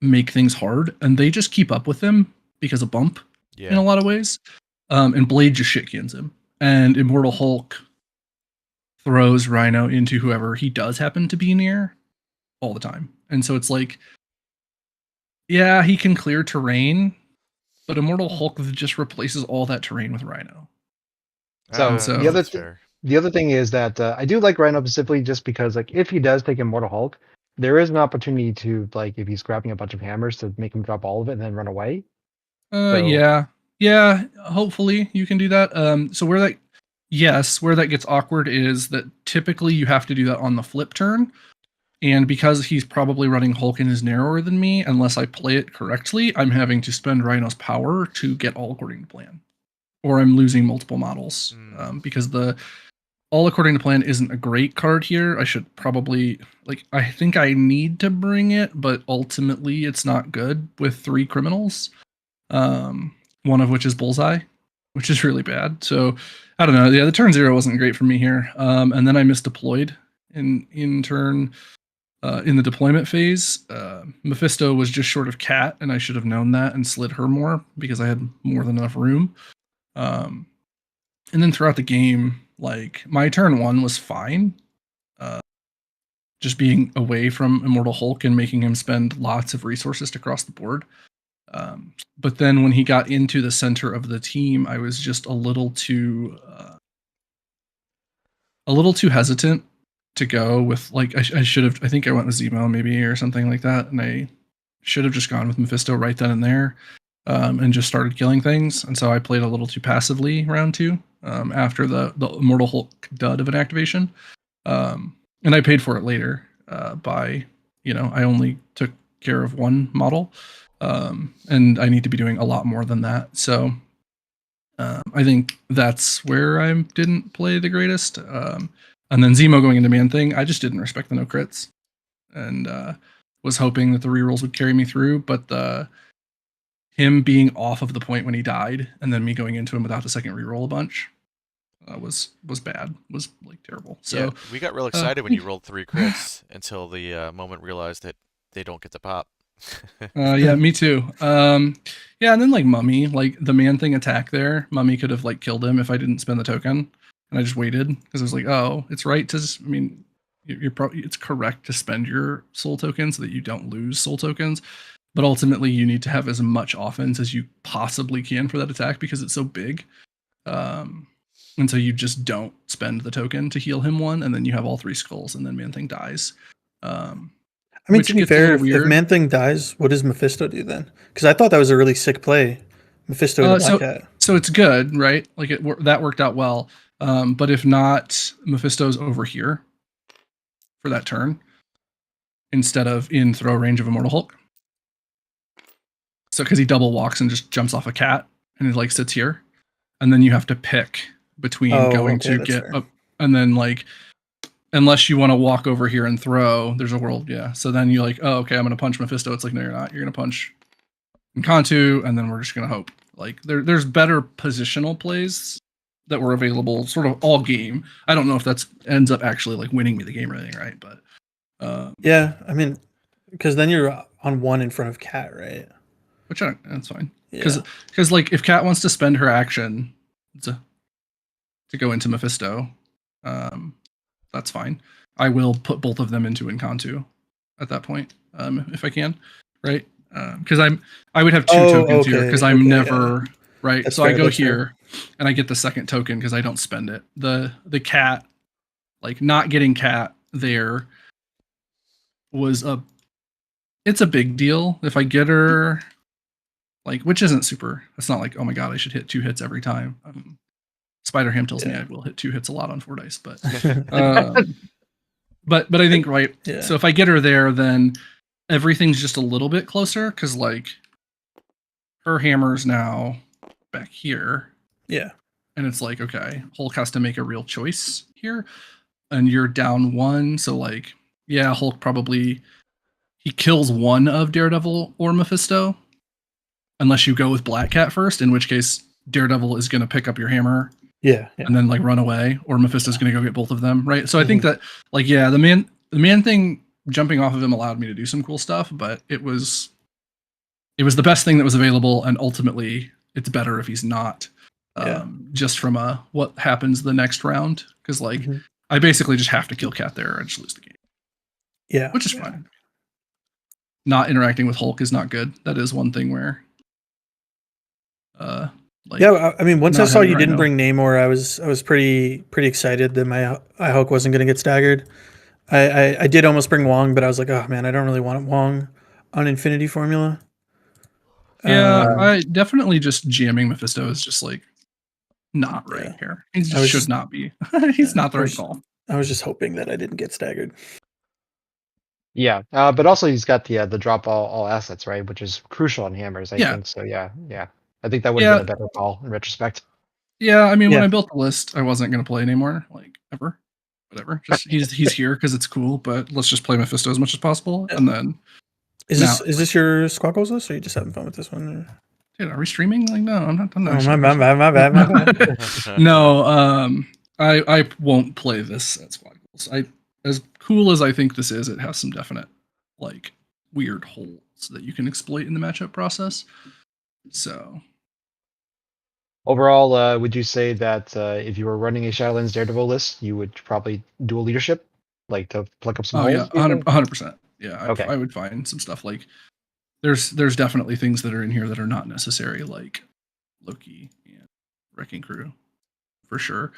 make things hard, and they just keep up with him because of bump in a lot of ways. And Blade just shit cans him, and Immortal Hulk throws Rhino into whoever he does happen to be near all the time. And so it's yeah, he can clear terrain, but Immortal Hulk just replaces all that terrain with Rhino. So that's the other thing is that I do like Rhino specifically just because if he does take Immortal Hulk, there is an opportunity to if he's grabbing a bunch of hammers to make him drop all of it and then run away. Yeah, hopefully you can do that. So where yes, where that gets awkward is that typically you have to do that on the flip turn. And because he's probably running Hulk and is narrower than me, unless I play it correctly, I'm having to spend Rhino's power to get all according to plan. Or I'm losing multiple models. Because the all according to plan isn't a great card here. I should probably, I think I need to bring it, but ultimately it's not good with 3 criminals. One of which is Bullseye, which is really bad. So I don't know. Yeah, the turn 0 wasn't great for me here. And then I misdeployed in turn. In the deployment phase, Mephisto was just short of Cat, and I should have known that and slid her more because I had more than enough room. And then throughout the game, my turn 1 was fine. Just being away from Immortal Hulk and making him spend lots of resources to cross the board. But then when he got into the center of the team, I was just a little too hesitant to go with I should have. I think I went with Zemo maybe or something like that, and I should have just gone with Mephisto right then and there, and just started killing things. And so I played a little too passively round 2 after the Immortal Hulk dud of an activation, and I paid for it later by I only took care of 1 model, and I need to be doing a lot more than that. So I think that's where I didn't play the greatest. And then Zemo going into Man-Thing, I just didn't respect the no crits, and was hoping that the rerolls would carry me through. But him being off of the point when he died, and then me going into him without the second reroll a bunch, was bad. Was terrible. So yeah, we got real excited when you rolled 3 crits until the moment realized that they don't get the pop. Yeah, me too. Yeah, and then Mummy, the Man-Thing attack there, Mummy could have killed him if I didn't spend the token. And I just waited because I was oh, it's right to. You're probably it's correct to spend your soul tokens so that you don't lose soul tokens, but ultimately you need to have as much offense as you possibly can for that attack because it's so big. And so you just don't spend the token to heal him 1, and then you have all 3 skulls, and then Man-Thing dies. To be fair, if Man-Thing dies, what does Mephisto do then? Because I thought that was a really sick play, Mephisto to Black Cat. So it's good, right? That worked out well. But if not, Mephisto's over here for that turn instead of in throw range of Immortal Hulk. So because he double walks and just jumps off a cat and it sits here, and then you have to pick between to get up, and then unless you want to walk over here and throw, there's a world, yeah. So then you're oh, okay, I'm gonna punch Mephisto. It's no, you're not. You're gonna punch Nkantu, and then we're just gonna hope. There's better positional plays that were available sort of all game. I don't know if that ends up actually winning me the game or anything, right? But yeah, because then you're on 1 in front of Cat, right? Which that's fine. Because if Cat wants to spend her action to go into Mephisto, that's fine. I will put both of them into Nkantu at that point, if I can, right? Because I would have 2 tokens here because I'm never right. That's so fair, I go here. And I get the second token because I don't spend it. The cat, not getting Cat there was it's a big deal. If I get her, which isn't super. It's not oh my god, I should hit 2 hits every time. Spider-Ham tells me I will hit 2 hits a lot on 4 dice, but but I think right. Yeah. So if I get her there, then everything's just a little bit closer because her hammer's now back here. Yeah. And it's okay, Hulk has to make a real choice here. And you're down 1. So yeah, Hulk probably he kills 1 of Daredevil or Mephisto. Unless you go with Black Cat first, in which case Daredevil is gonna pick up your hammer. Yeah. And then run away, or Mephisto's gonna go get both of them, right? So I think that the Man-Thing jumping off of him allowed me to do some cool stuff, but it was the best thing that was available, and ultimately it's better if he's not. Just from what happens the next round, because I basically just have to kill Cat there and just lose the game. Yeah, which is fine. Not interacting with Hulk is not good. That is one thing where. Once I saw you didn't bring Namor, I was pretty excited that my Hulk wasn't going to get staggered. I did almost bring Wong, but I was oh man, I don't really want Wong on Infinity Formula. Yeah, I definitely just jamming Mephisto is just not right Yeah. here. He I was just should just- not be. He's not the I right was- call. I was just hoping that I didn't get staggered. Yeah, but also he's got the drop all assets, right, which is crucial on hammers, I Yeah. think. So yeah. I think that would have been a better call in retrospect. Yeah, I mean, when Yeah. I built the list, I wasn't going to play anymore, like ever, whatever. Just he's here because it's cool, but let's just play Mephisto as much as possible, and then. Is Now, this your squad goals list, or are you just having fun with this one? Or? Dude, are we streaming? Like, no, I'm not. I'm not Oh, my bad. No, I won't play this at squad goals. As cool as I think this is, it has some definite like weird holes that you can exploit in the matchup process. So Overall, would you say that if you were running a Shadowlands Daredevil list, you would probably do a leadership, like to pluck up some oh yeah, holes? do you think? 100%. Yeah, Okay. I would find some stuff like there's definitely things that are in here that are not necessary, like Loki and Wrecking Crew, for sure.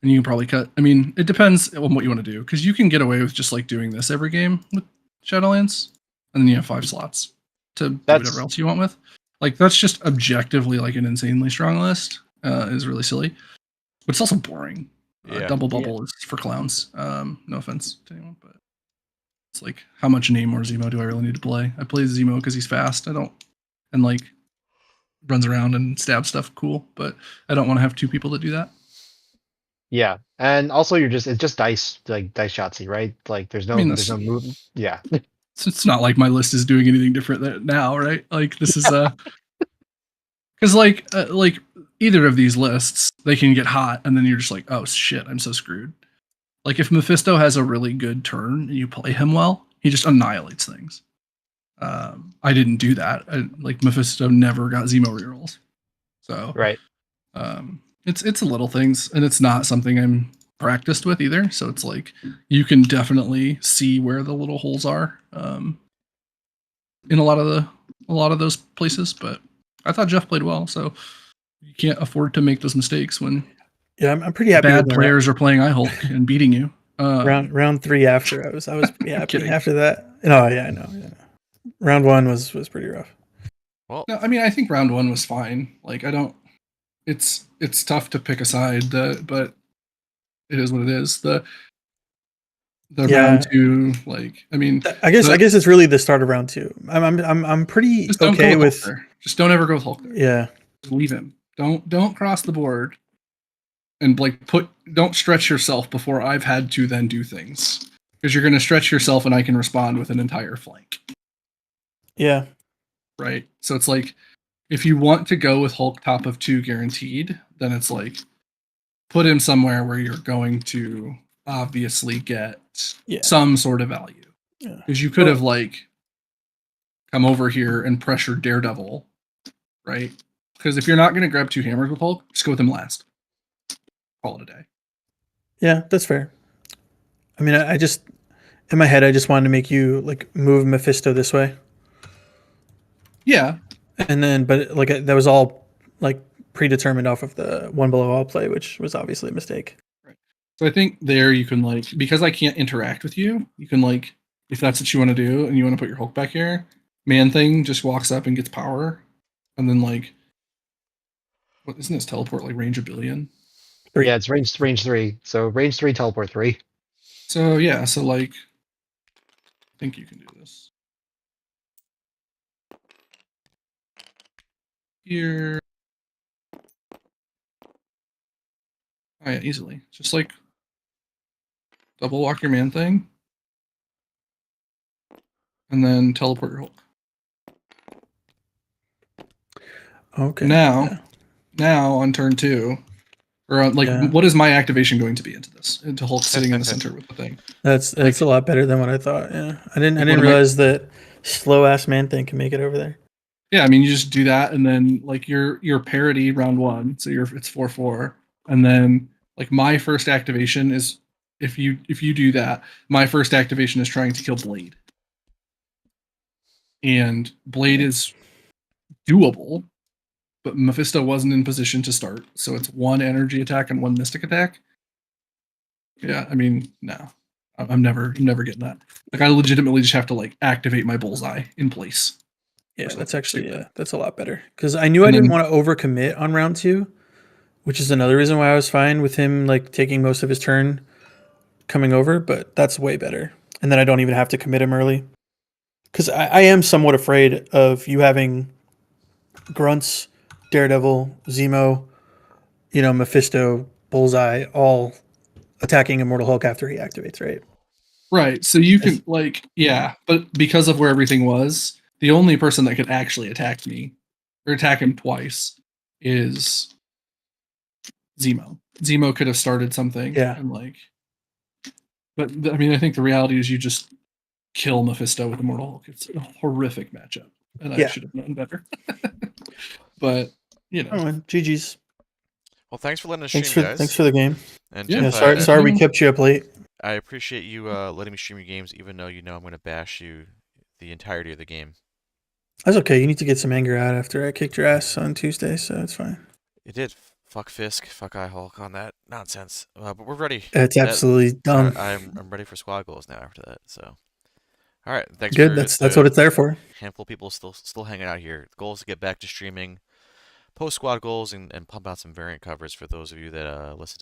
And you can probably cut. I mean, it depends on what you want to do, because you can get away with just like doing this every game with Shadowlands, and then you have 5 slots to do whatever else you want with. Like, that's just objectively like an insanely strong list. Is really silly, but it's also boring. Yeah. Double bubble is for clowns. No offense to anyone, but it's like, how much Namor Zemo do I really need to play? I play Zemo because he's fast. I don't, and like runs around and stabs stuff. Cool, but I don't want to have 2 people that do that. Yeah, and also it's just dice, like dice shotsy, right? Like there's no move. Yeah. It's not like my list is doing anything different now, right? Like this is because like either of these lists, they can get hot, and then you're just like, oh shit, I'm so screwed. Like if Mephisto has a really good turn and you play him well, he just annihilates things. I didn't do that. Like Mephisto never got Zemo rerolls, so Right. It's little things, and it's not something I'm practiced with either. So it's like you can definitely see where the little holes are in a lot of those places. But I thought Jeff played well, so you can't afford to make those mistakes when I'm pretty happy. bad with players are playing iHulk and beating you. round 3 after I was pretty happy. Kidding. After that, no, yeah, I know. Yeah. Round 1 was pretty rough. Well, No, I mean I think round 1 was fine. Like I don't. It's tough to pick a side, but it is what it is. The round 2, like I mean, I guess it's really the start of round 2. I'm pretty just don't okay go with. Hulk there. Just don't ever go with Hulk there. Yeah. Just leave him. Don't cross the board, and like don't stretch yourself before I've had to then do things, because you're going to stretch yourself and I can respond with an entire flank. Yeah. Right. So it's like, if you want to go with Hulk top of 2 guaranteed, then it's like put him somewhere where you're going to obviously get some sort of value. Because you could have like come over here and pressure Daredevil, right? Because if you're not going to grab 2 hammers with Hulk, just go with him last. Call it a day. Yeah, that's fair. I mean, I just in my head, I just wanted to make you like move Mephisto this way. Yeah. And then, but like that was all like predetermined off of the one below all play, which was obviously a mistake. Right. So I think there you can like, because I can't interact with you, you can like, if that's what you want to do and you want to put your Hulk back here, Man Thing just walks up and gets power, and then like, what isn't this teleport like range 1 billion? 3. Yeah, it's range 3. So range 3, teleport 3. So yeah, so like, I think you can do this. Here. Oh yeah, easily. Just like double walk your Man Thing, and then teleport your Hulk. Okay. Now on turn 2, or on, like, what is my activation going to be into this? Into Hulk sitting in the center with the thing. That's a lot better than what I thought. Yeah, I didn't realize that slow ass Man Thing can make it over there. Yeah, I mean, you just do that, and then like your parity round 1, so it's 4/4, and then like my first activation is if you do that, my first activation is trying to kill Blade, and Blade is doable, but Mephisto wasn't in position to start, so it's 1 energy attack and 1 mystic attack. Yeah, I mean, no, I'm never getting that. Like I legitimately just have to like activate my bullseye in place. Yeah, that's actually that's a lot better, because I knew I didn't want to overcommit on round 2, which is another reason why I was fine with him like taking most of his turn coming over, but that's way better. And then I don't even have to commit him early. Because I am somewhat afraid of you having Grunts, Daredevil, Zemo, Mephisto, Bullseye, all attacking Immortal Hulk after he activates, right? Right. So you can but because of where everything was, the only person that could actually attack me or attack him twice is Zemo. Zemo could have started something. Yeah. And but I mean, I think the reality is you just kill Mephisto with Immortal Hulk. It's a horrific matchup, and I should have known better. But GG's. Well, thanks for letting us stream, guys. Thanks for the game. And Yeah, Jeff, sorry we kept you up late. I appreciate you letting me stream your games, even though I'm going to bash you the entirety of the game. That's okay. You need to get some anger out after I kicked your ass on Tuesday, so it's fine. It did. Fuck Fisk, fuck iHulk on that nonsense. But we're ready. It's absolutely dumb. I'm ready for squad goals now after that. So, all right, thanks. Good. That's what it's there for. Handful of people still hanging out here. The goal is to get back to streaming post squad goals and pump out some variant covers for those of you that listen to